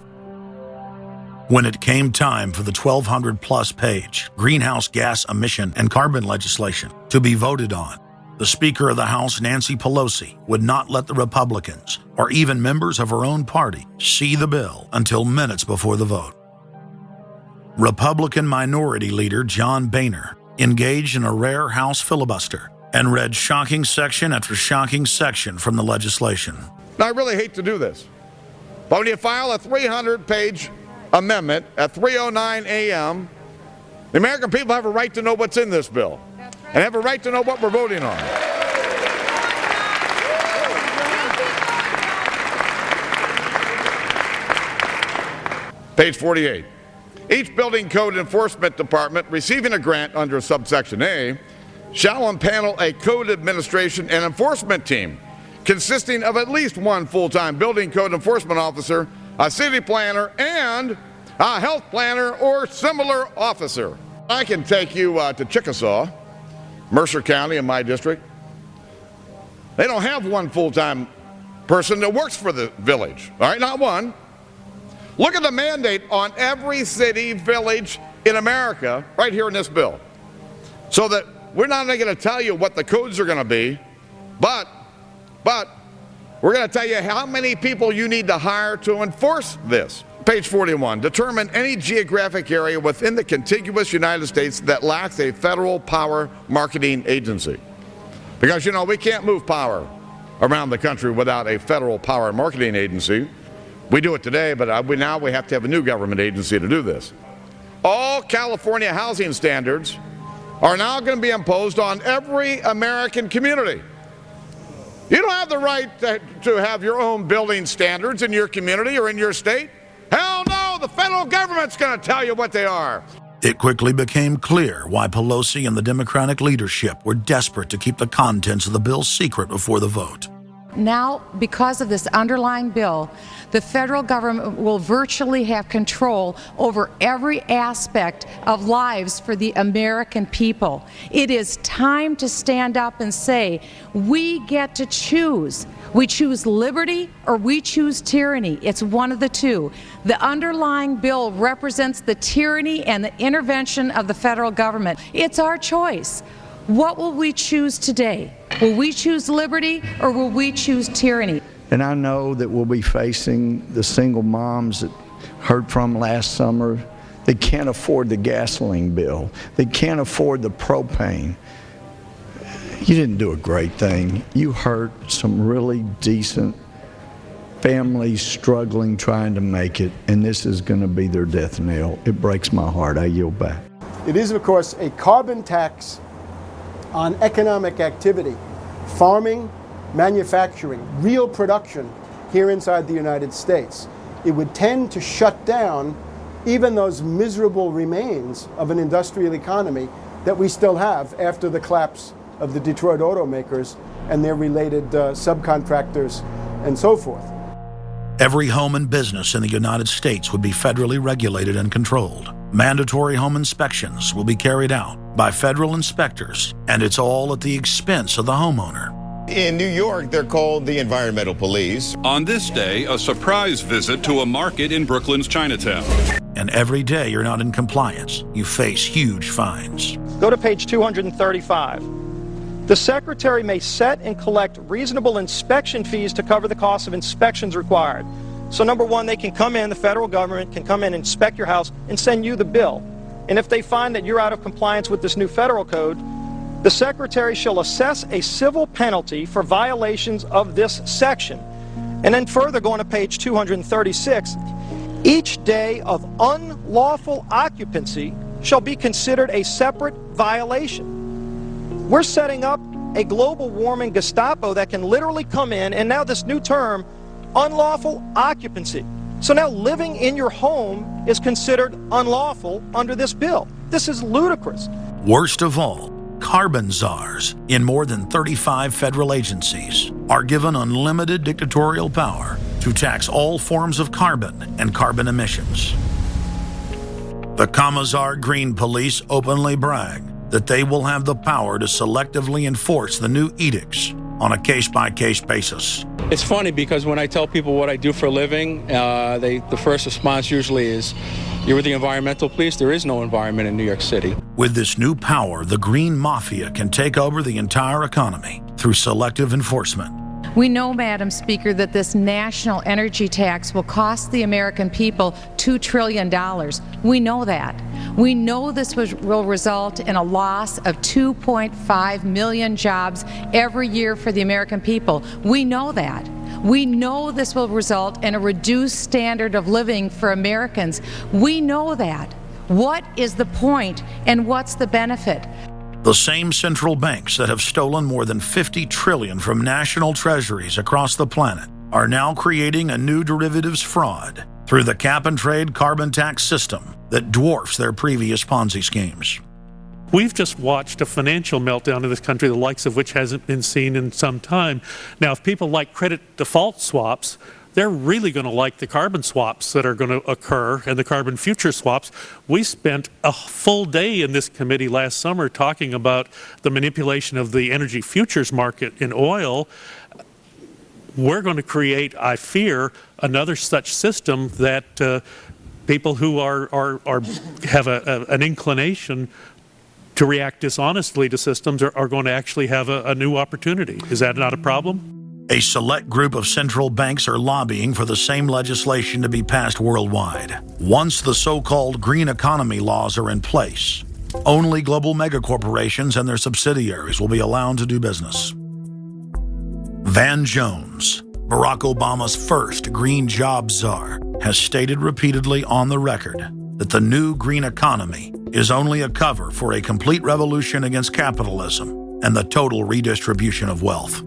When it came time for the 1,200-plus page greenhouse gas emission and carbon legislation to be voted on, the Speaker of the House, Nancy Pelosi, would not let the Republicans, or even members of her own party, see the bill until minutes before the vote. Republican Minority Leader John Boehner engaged in a rare House filibuster and read shocking section after shocking section from the legislation. Now, I really hate to do this, but when you file a 300-page amendment at 3:09 a.m., the American people have a right to know what's in this bill and have a right to know what we're voting on. Page 48. Each building code enforcement department receiving a grant under subsection A shall impanel a code administration and enforcement team consisting of at least one full-time building code enforcement officer, a city planner, and a health planner or similar officer. I can take you to Chickasaw, Mercer County in my district. They don't have one full-time person that works for the village, all right, not one. Look at the mandate on every city, village in America right here in this bill. So that we're not only going to tell you what the codes are going to be, but we're going to tell you how many people you need to hire to enforce this. Page 41, determine any geographic area within the contiguous United States that lacks a federal power marketing agency. Because, you know, we can't move power around the country without a federal power marketing agency. We do it today, but now we have to have a new government agency to do this. All California housing standards are now going to be imposed on every American community. You don't have the right to have your own building standards in your community or in your state. Hell no, the federal government's going to tell you what they are. It quickly became clear why Pelosi and the Democratic leadership were desperate to keep the contents of the bill secret before the vote. Now, because of this underlying bill, the federal government will virtually have control over every aspect of lives for the American people. It is time to stand up and say, we get to choose. We choose liberty or we choose tyranny. It's one of the two. The underlying bill represents the tyranny and the intervention of the federal government. It's our choice. What will we choose today? Will we choose liberty or will we choose tyranny? And I know that we'll be facing the single moms that heard from last summer. They can't afford the gasoline bill. They can't afford the propane. You didn't do a great thing. You hurt some really decent families struggling, trying to make it, and this is going to be their death knell. It breaks my heart. I yield back. It is, of course, a carbon tax on economic activity, farming, manufacturing, real production here inside the United States. It would tend to shut down even those miserable remains of an industrial economy that we still have after the collapse of the Detroit automakers and their related subcontractors and so forth. Every home and business in the United States would be federally regulated and controlled. Mandatory home inspections will be carried out by federal inspectors, and it's all at the expense of the homeowner. In New York, they're called the environmental police. On this day, a surprise visit to a market in Brooklyn's Chinatown. And every day you're not in compliance, you face huge fines. Go to page 235. The Secretary may set and collect reasonable inspection fees to cover the cost of inspections required. So number one, they can come in, the federal government can come in and inspect your house and send you the bill. And if they find that you're out of compliance with this new federal code, the Secretary shall assess a civil penalty for violations of this section. And then further, going to page 236, each day of unlawful occupancy shall be considered a separate violation. We're setting up a global warming Gestapo that can literally come in, and now this new term, unlawful occupancy. So now living in your home is considered unlawful under this bill. This is ludicrous. Worst of all, carbon czars in more than 35 federal agencies are given unlimited dictatorial power to to tax all forms of carbon and carbon emissions. The Commissar Green Police openly brag that they will have the power to selectively enforce the new edicts on a case-by-case basis. It's funny because when I tell people what I do for a living, the first response usually is, "You're with the environmental police?" There is no environment in New York City. With this new power, the Green Mafia can take over the entire economy through selective enforcement. We know, Madam Speaker, that this national energy tax will cost the American people $2 trillion. We know that. We know this will result in a loss of 2.5 million jobs every year for the American people. We know that. We know this will result in a reduced standard of living for Americans. We know that. What is the point and what's the benefit? The same central banks that have stolen more than $50 trillion from national treasuries across the planet are now creating a new derivatives fraud through the cap-and-trade carbon tax system that dwarfs their previous Ponzi schemes. We've just watched a financial meltdown in this country, the likes of which hasn't been seen in some time. Now, if people like credit default swaps, they're really going to like the carbon swaps that are going to occur and the carbon future swaps. We spent a full day in this committee last summer talking about the manipulation of the energy futures market in oil. We're going to create, I fear, another such system that people who have an inclination to react dishonestly to systems are going to actually have a new opportunity. Is that not a problem? A select group of central banks are lobbying for the same legislation to be passed worldwide. Once the so-called green economy laws are in place, only global megacorporations and their subsidiaries will be allowed to do business. Van Jones, Barack Obama's first green job czar, has stated repeatedly on the record that the new green economy is only a cover for a complete revolution against capitalism and the total redistribution of wealth.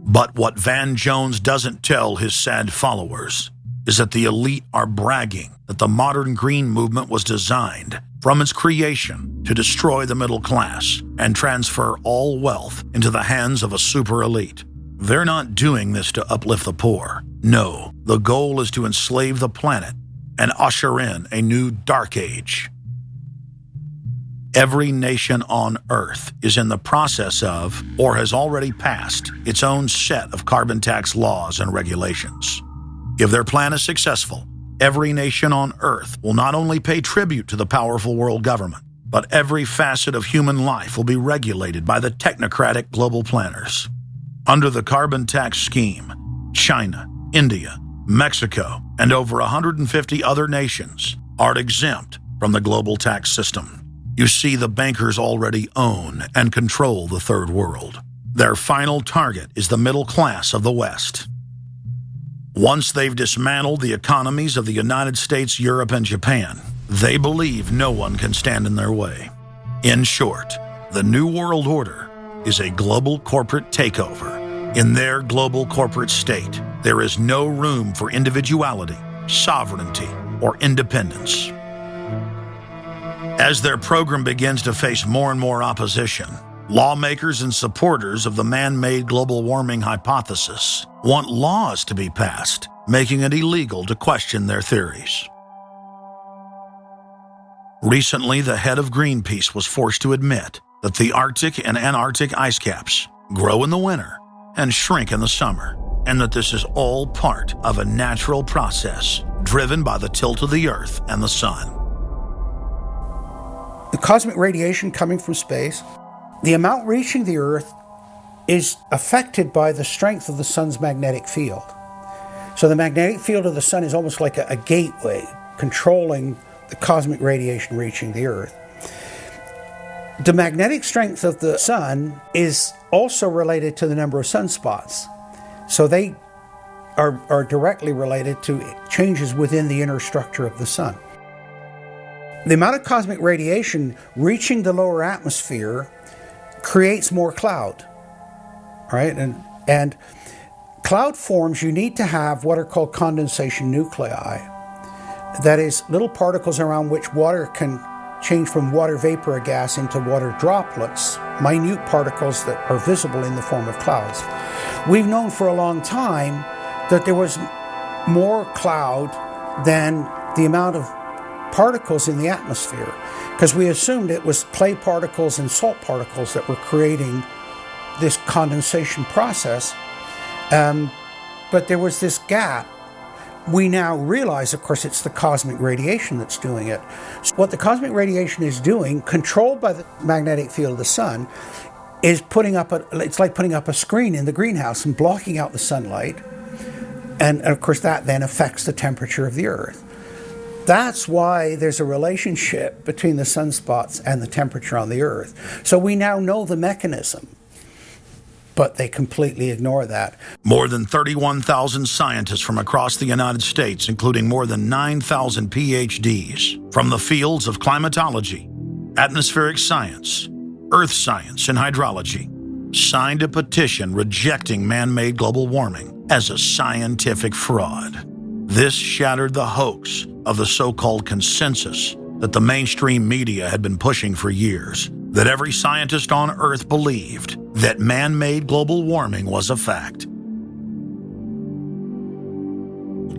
But what Van Jones doesn't tell his sad followers is that the elite are bragging that the modern green movement was designed from its creation to destroy the middle class and transfer all wealth into the hands of a super elite. They're not doing this to uplift the poor. No, the goal is to enslave the planet and usher in a new dark age. Every nation on Earth is in the process of, or has already passed, its own set of carbon tax laws and regulations. If their plan is successful, every nation on Earth will not only pay tribute to the powerful world government, but every facet of human life will be regulated by the technocratic global planners. Under the carbon tax scheme, China, India, Mexico, and over 150 other nations are exempt from the global tax system. You see, the bankers already own and control the third world. Their final target is the middle class of the West. Once they've dismantled the economies of the United States, Europe, and Japan, they believe no one can stand in their way. In short, the New World Order is a global corporate takeover. In their global corporate state, there is no room for individuality, sovereignty, or independence. As their program begins to face more and more opposition, lawmakers and supporters of the man-made global warming hypothesis want laws to be passed, making it illegal to question their theories. Recently, the head of Greenpeace was forced to admit that the Arctic and Antarctic ice caps grow in the winter and shrink in the summer, and that this is all part of a natural process driven by the tilt of the Earth and the Sun. The cosmic radiation coming from space, the amount reaching the Earth is affected by the strength of the sun's magnetic field. So the magnetic field of the sun is almost like a gateway controlling the cosmic radiation reaching the Earth. The magnetic strength of the sun is also related to the number of sunspots. So they are directly related to changes within the inner structure of the sun. The amount of cosmic radiation reaching the lower atmosphere creates more cloud, right? And cloud forms, you need to have what are called condensation nuclei. That is, little particles around which water can change from water vapor or gas into water droplets, minute particles that are visible in the form of clouds. We've known for a long time that there was more cloud than the amount of particles in the atmosphere, because we assumed it was clay particles and salt particles that were creating this condensation process. But there was this gap. We now realize, of course, it's the cosmic radiation that's doing it. So what the cosmic radiation is doing, controlled by the magnetic field of the sun, is it's like putting up a screen in the greenhouse and blocking out the sunlight. And of course, that then affects the temperature of the Earth. That's why there's a relationship between the sunspots and the temperature on the Earth. So we now know the mechanism, but they completely ignore that. More than 31,000 scientists from across the United States, including more than 9,000 PhDs, from the fields of climatology, atmospheric science, earth science, and hydrology, signed a petition rejecting man-made global warming as a scientific fraud. This shattered the hoax of the so-called consensus that the mainstream media had been pushing for years, that every scientist on Earth believed that man-made global warming was a fact.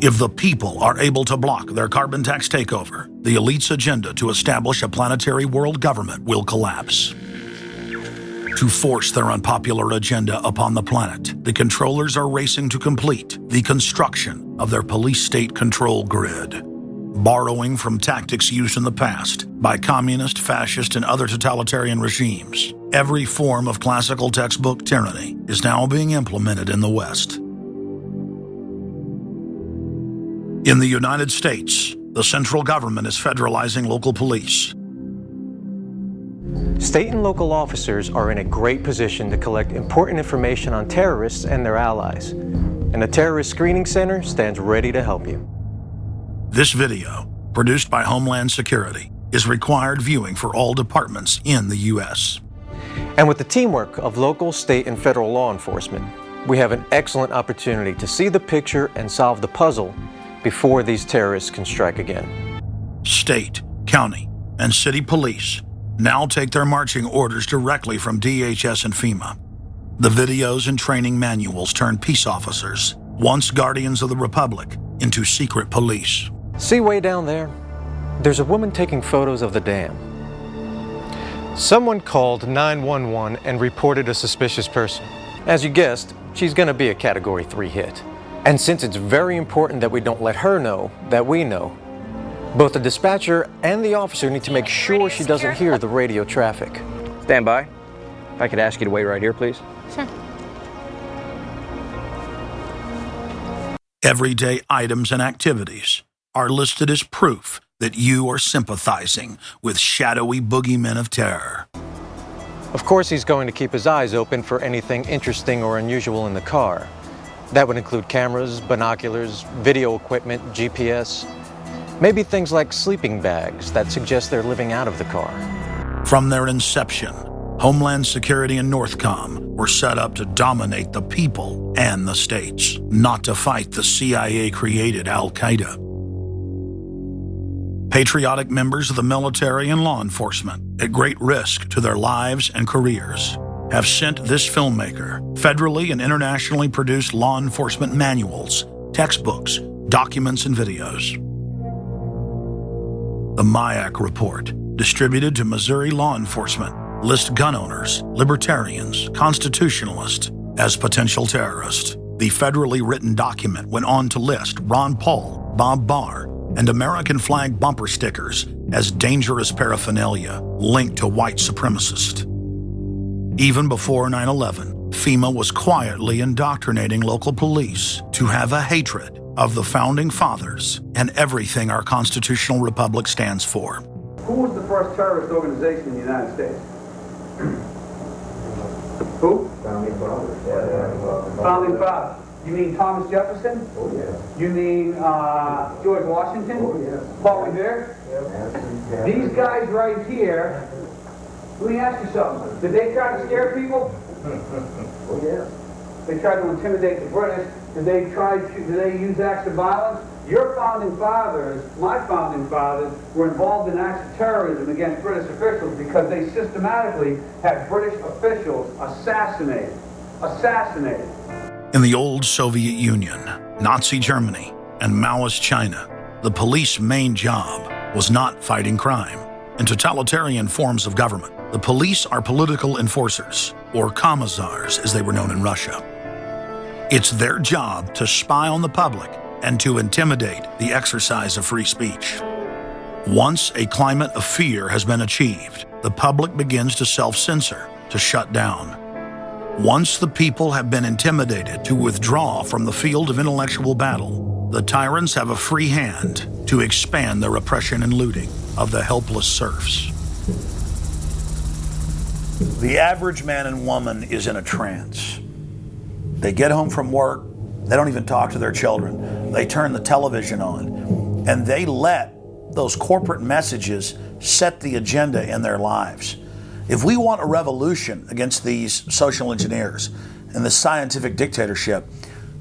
If the people are able to block their carbon tax takeover, the elite's agenda to establish a planetary world government will collapse. To force their unpopular agenda upon the planet, the controllers are racing to complete the construction of their police state control grid. Borrowing from tactics used in the past by communist, fascist, and other totalitarian regimes, every form of classical textbook tyranny is now being implemented in the West. In the United States, the central government is federalizing local police. State and local officers are in a great position to collect important information on terrorists and their allies, and the Terrorist Screening Center stands ready to help you. This video, produced by Homeland Security, is required viewing for all departments in the U.S. And with the teamwork of local, state, and federal law enforcement, we have an excellent opportunity to see the picture and solve the puzzle before these terrorists can strike again. State, county, and city police now take their marching orders directly from DHS and FEMA. The videos and training manuals turn peace officers, once guardians of the Republic, into secret police. See way down there? There's a woman taking photos of the dam. Someone called 911 and reported a suspicious person. As you guessed, she's going to be a Category 3 hit. And since it's very important that we don't let her know that we know, both the dispatcher and the officer need to make sure she doesn't hear the radio traffic. Stand by. If I could ask you to wait right here, please. Sure. Everyday items and activities are listed as proof that you are sympathizing with shadowy boogeymen of terror. Of course, he's going to keep his eyes open for anything interesting or unusual in the car. That would include cameras, binoculars, video equipment, GPS, maybe things like sleeping bags that suggest they're living out of the car. From their inception, Homeland Security and Northcom were set up to dominate the people and the states, not to fight the CIA-created Al-Qaeda. Patriotic members of the military and law enforcement, at great risk to their lives and careers, have sent this filmmaker federally and internationally produced law enforcement manuals, textbooks, documents, and videos. The MIAC report, distributed to Missouri law enforcement, lists gun owners, libertarians, constitutionalists as potential terrorists. The federally written document went on to list Ron Paul, Bob Barr, and American flag bumper stickers as dangerous paraphernalia linked to white supremacists. Even before 9/11, FEMA was quietly indoctrinating local police to have a hatred of the Founding Fathers and everything our constitutional republic stands for. Who was the first terrorist organization in the United States? Who? Founding Fathers. Founding Fathers. You mean Thomas Jefferson? Oh, yeah. You mean George Washington? Oh, yeah. Paul Revere? Yeah. These guys right here, let me ask you something. Did they try to scare people? Oh, yeah. They tried to intimidate the British. Did they use acts of violence? Your founding fathers, my founding fathers, were involved in acts of terrorism against British officials because they systematically had British officials assassinated. In the old Soviet Union, Nazi Germany, and Maoist China, the police's main job was not fighting crime. In totalitarian forms of government, the police are political enforcers, or commissars as they were known in Russia. It's their job to spy on the public and to intimidate the exercise of free speech. Once a climate of fear has been achieved, the public begins to self-censor, to shut down. Once the people have been intimidated to withdraw from the field of intellectual battle, the tyrants have a free hand to expand their oppression and looting of the helpless serfs. The average man and woman is in a trance. They get home from work, they don't even talk to their children. They turn the television on, and they let those corporate messages set the agenda in their lives. If we want a revolution against these social engineers and the scientific dictatorship,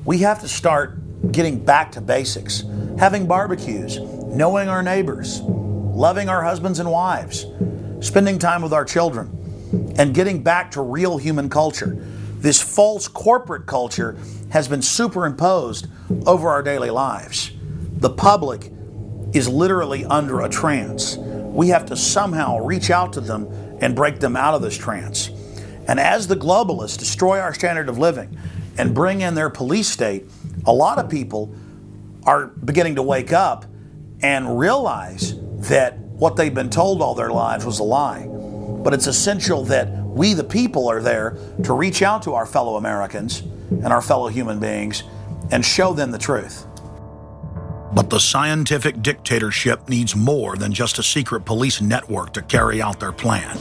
we have to start getting back to basics, having barbecues, knowing our neighbors, loving our husbands and wives, spending time with our children, and getting back to real human culture. This false corporate culture has been superimposed over our daily lives. The public is literally under a trance. We have to somehow reach out to them and break them out of this trance. And as the globalists destroy our standard of living and bring in their police state, a lot of people are beginning to wake up and realize that what they've been told all their lives was a lie. But it's essential that we, the people, are there to reach out to our fellow Americans and our fellow human beings and show them the truth. But the scientific dictatorship needs more than just a secret police network to carry out their plan.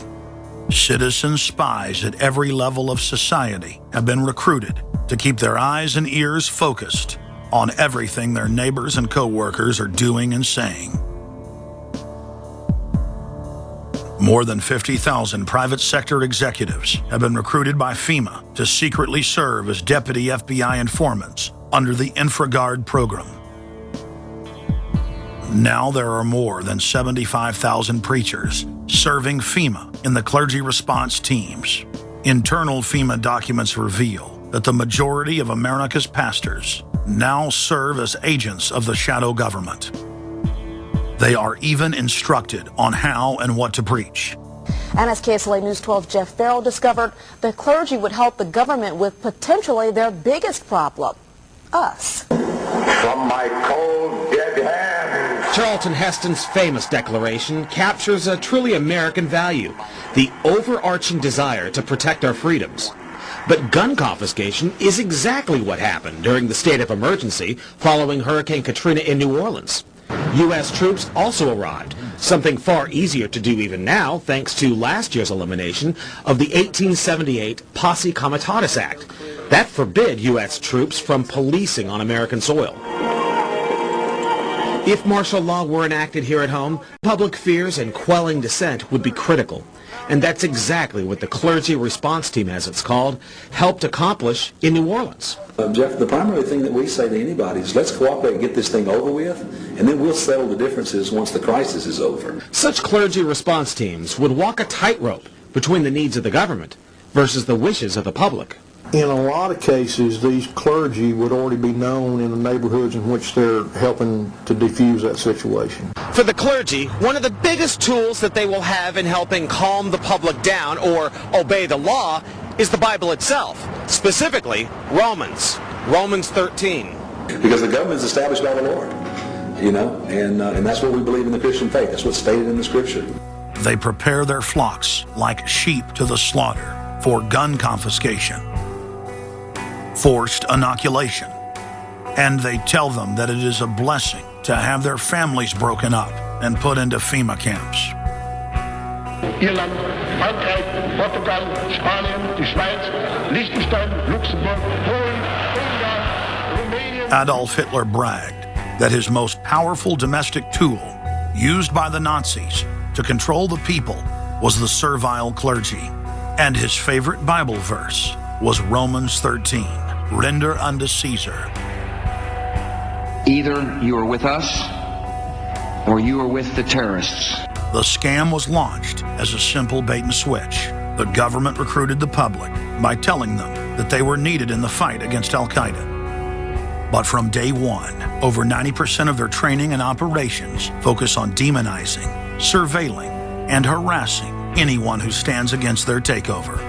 Citizen spies at every level of society have been recruited to keep their eyes and ears focused on everything their neighbors and co-workers are doing and saying. More than 50,000 private sector executives have been recruited by FEMA to secretly serve as deputy FBI informants under the InfraGard program. Now there are more than 75,000 preachers serving FEMA in the clergy response teams. Internal FEMA documents reveal that the majority of America's pastors now serve as agents of the shadow government. They are even instructed on how and what to preach. And as KSLA News 12 Jeff Farrell discovered, the clergy would help the government with potentially their biggest problem, us. From my cold, dead hands. Charlton Heston's famous declaration captures a truly American value, the overarching desire to protect our freedoms. But gun confiscation is exactly what happened during the state of emergency following Hurricane Katrina in New Orleans. U.S. troops also arrived, something far easier to do even now thanks to last year's elimination of the 1878 Posse Comitatus Act. That forbid U.S. troops from policing on American soil. If martial law were enacted here at home, public fears and quelling dissent would be critical. And that's exactly what the clergy response team, as it's called, helped accomplish in New Orleans. Jeff, the primary thing that we say to anybody is let's cooperate and get this thing over with, and then we'll settle the differences once the crisis is over. Such clergy response teams would walk a tightrope between the needs of the government versus the wishes of the public. In a lot of cases, these clergy would already be known in the neighborhoods in which they're helping to defuse that situation. For the clergy, one of the biggest tools that they will have in helping calm the public down or obey the law is the Bible itself, specifically Romans 13. Because the government is established by the Lord, and that's what we believe in the Christian faith. That's what's stated in the Scripture. They prepare their flocks like sheep to the slaughter for gun confiscation, forced inoculation, and they tell them that it is a blessing to have their families broken up and put into FEMA camps. Irland, Frankreich, Portugal, Spanien, die Schweiz, Liechtenstein, Luxembourg, Polen, Ungarn, Romania. Adolf Hitler bragged that his most powerful domestic tool, used by the Nazis to control the people, was the servile clergy. And his favorite Bible verse was Romans 13, render unto Caesar. Either you are with us or you are with the terrorists. The scam was launched as a simple bait and switch. The government recruited the public by telling them that they were needed in the fight against Al-Qaeda. But from day one, over 90% of their training and operations focus on demonizing, surveilling, and harassing anyone who stands against their takeover.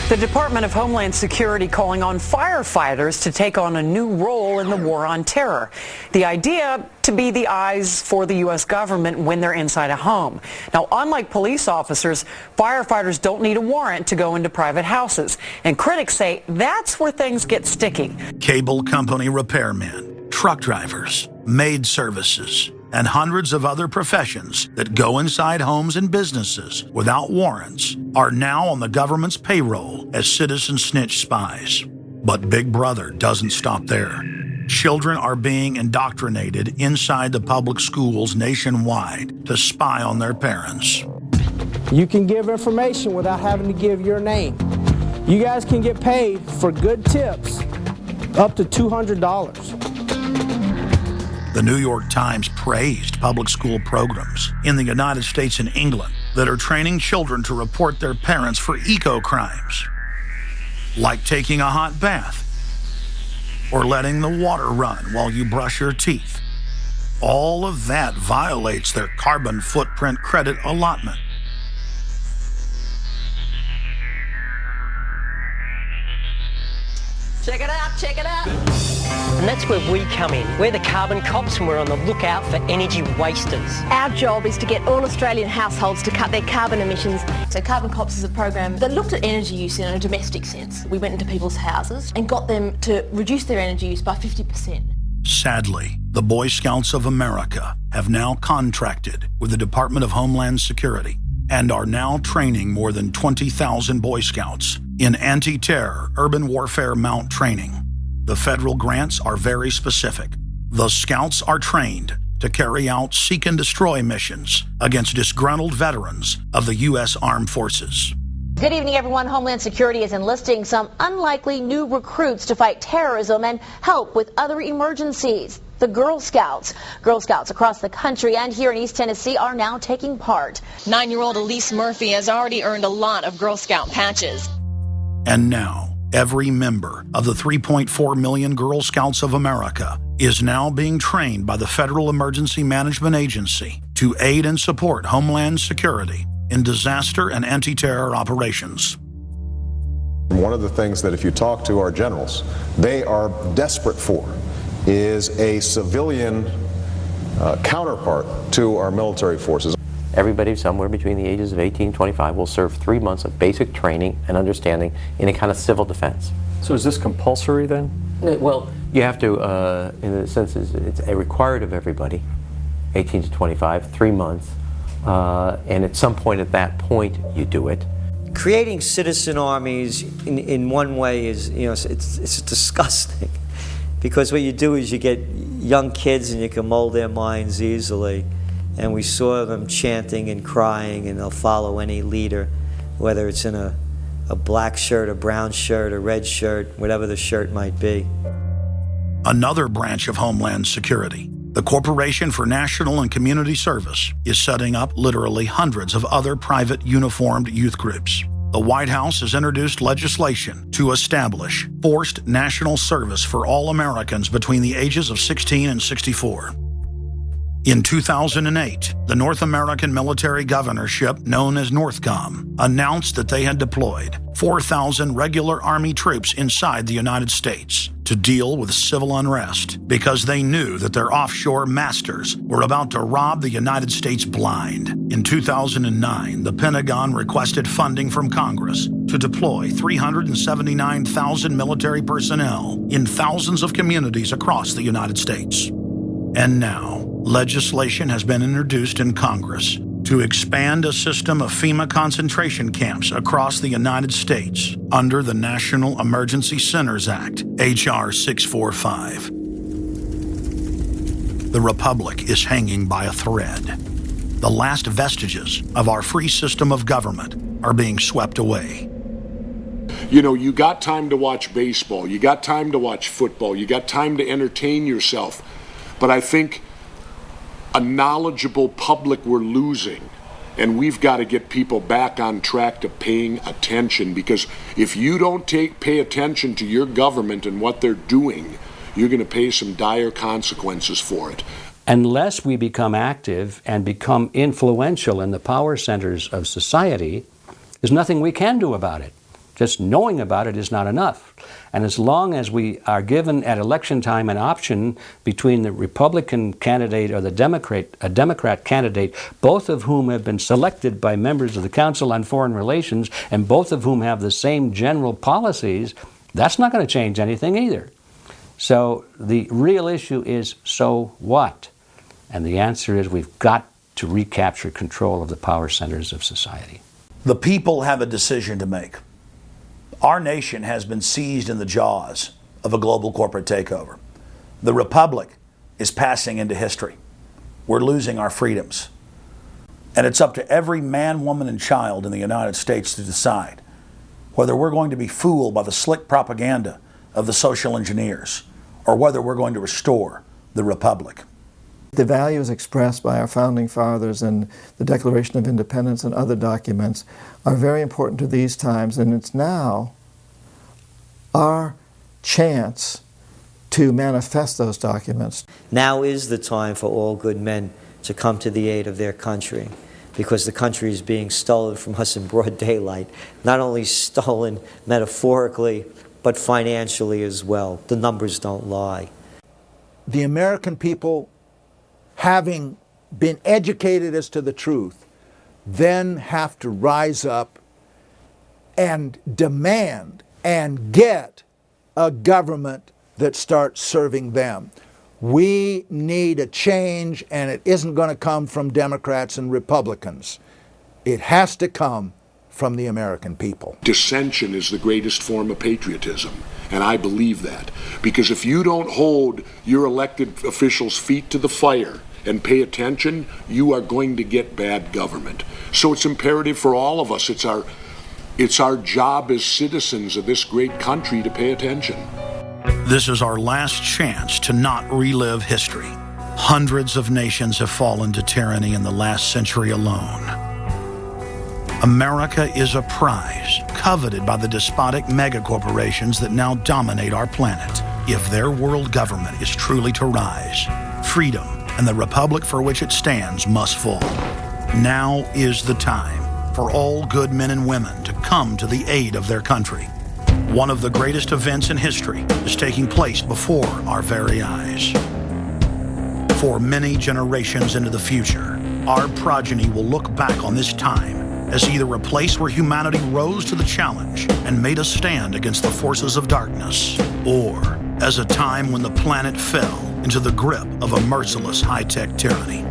The Department of Homeland Security calling on firefighters to take on a new role in the war on terror. The idea to be the eyes for the U.S. government when they're inside a home. Now, unlike police officers, firefighters don't need a warrant to go into private houses. And critics say that's where things get sticky. Cable company repairmen, truck drivers, maid services, and hundreds of other professions that go inside homes and businesses without warrants are now on the government's payroll as citizen snitch spies. But Big Brother doesn't stop there. Children are being indoctrinated inside the public schools nationwide to spy on their parents. You can give information without having to give your name. You guys can get paid for good tips up to $200. The New York Times praised public school programs in the United States and England that are training children to report their parents for eco-crimes, like taking a hot bath or letting the water run while you brush your teeth. All of that violates their carbon footprint credit allotment. Check it out, check it out. And that's where we come in. We're the carbon cops and we're on the lookout for energy wasters. Our job is to get all Australian households to cut their carbon emissions. So Carbon Cops is a program that looked at energy use in a domestic sense. We went into people's houses and got them to reduce their energy use by 50%. Sadly, the Boy Scouts of America have now contracted with the Department of Homeland Security and are now training more than 20,000 Boy Scouts in anti-terror urban warfare mount training. The federal grants are very specific. The Scouts are trained to carry out seek and destroy missions against disgruntled veterans of the U.S. Armed Forces. Good evening, everyone. Homeland Security is enlisting some unlikely new recruits to fight terrorism and help with other emergencies. The Girl Scouts. Girl Scouts across the country and here in East Tennessee are now taking part. 9-year-old Elise Murphy has already earned a lot of Girl Scout patches. And now, every member of the 3.4 million Girl Scouts of America is now being trained by the Federal Emergency Management Agency to aid and support Homeland Security in disaster and anti-terror operations. One of the things that if you talk to our generals, they are desperate for is a civilian counterpart to our military forces. Everybody somewhere between the ages of 18 and 25 will serve 3 months of basic training and understanding in a kind of civil defense. So is this compulsory then? Well, you have to, in a sense, it's a required of everybody, 18 to 25, 3 months, and at some point at that point you do it. Creating citizen armies in one way is, it's disgusting. Because what you do is you get young kids and you can mold their minds easily. And we saw them chanting and crying, and they'll follow any leader, whether it's in a black shirt, a brown shirt, a red shirt, whatever the shirt might be. Another branch of Homeland Security, the Corporation for National and Community Service, is setting up literally hundreds of other private uniformed youth groups. The White House has introduced legislation to establish forced national service for all Americans between the ages of 16 and 64. In 2008, the North American military governorship, known as NORTHCOM, announced that they had deployed 4,000 regular Army troops inside the United States to deal with civil unrest because they knew that their offshore masters were about to rob the United States blind. In 2009, the Pentagon requested funding from Congress to deploy 379,000 military personnel in thousands of communities across the United States. And now, legislation has been introduced in Congress to expand a system of FEMA concentration camps across the United States under the National Emergency Centers Act, H.R. 645. The Republic is hanging by a thread. The last vestiges of our free system of government are being swept away. You got time to watch baseball, you got time to watch football, you got time to entertain yourself. But I think a knowledgeable public we're losing And we've got to get people back on track to paying attention, because if you don't pay attention to your government and what they're doing, you're going to pay some dire consequences for it. Unless we become active and become influential in the power centers of society, there's nothing we can do about it. Just knowing about it is not enough. And as long as we are given at election time an option between the Republican candidate or the Democrat candidate, both of whom have been selected by members of the Council on Foreign Relations and both of whom have the same general policies, that's not going to change anything either. So the real issue is, so what? And the answer is, we've got to recapture control of the power centers of society. The people have a decision to make. Our nation has been seized in the jaws of a global corporate takeover. The republic is passing into history. We're losing our freedoms. And it's up to every man, woman, and child in the United States to decide whether we're going to be fooled by the slick propaganda of the social engineers or whether we're going to restore the republic. The values expressed by our founding fathers and the Declaration of Independence and other documents are very important to these times, and it's now our chance to manifest those documents. Now is the time for all good men to come to the aid of their country, because the country is being stolen from us in broad daylight. Not only stolen metaphorically, but financially as well. The numbers don't lie. The American people, having been educated as to the truth, then have to rise up and demand and get a government that starts serving them. We need a change, and it isn't going to come from Democrats and Republicans. It has to come from the American people. Dissension is the greatest form of patriotism, and I believe that. Because if you don't hold your elected officials' feet to the fire and pay attention, you are going to get bad government. So it's imperative for all of us. It's our job as citizens of this great country to pay attention. This is our last chance to not relive history. Hundreds of nations have fallen to tyranny in the last century alone. America is a prize coveted by the despotic megacorporations that now dominate our planet. If their world government is truly to rise, freedom and the republic for which it stands must fall. Now is the time for all good men and women to come to the aid of their country. One of the greatest events in history is taking place before our very eyes. For many generations into the future, our progeny will look back on this time as either a place where humanity rose to the challenge and made a stand against the forces of darkness, or as a time when the planet fell into the grip of a merciless high-tech tyranny.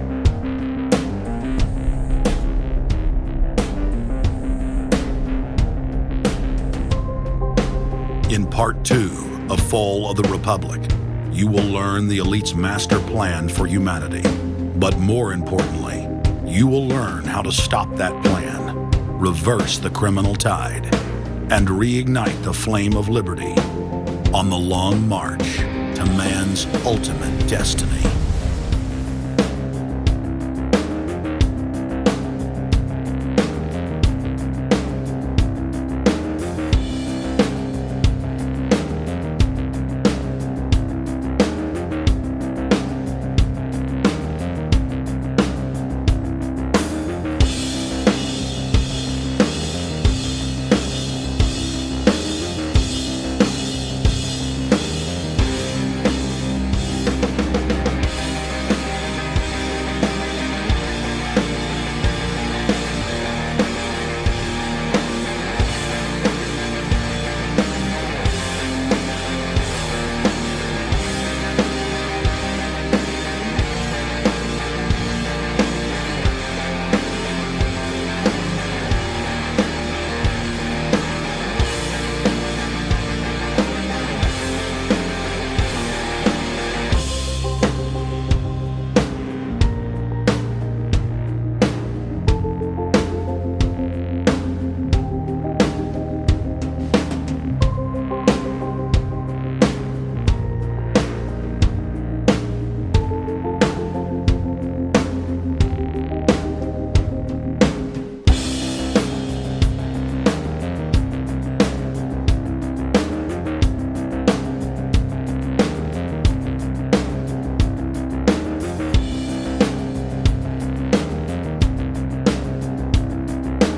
In Part 2 of Fall of the Republic, you will learn the elite's master plan for humanity. But more importantly, you will learn how to stop that plan, reverse the criminal tide, and reignite the flame of liberty on the long march to man's ultimate destiny.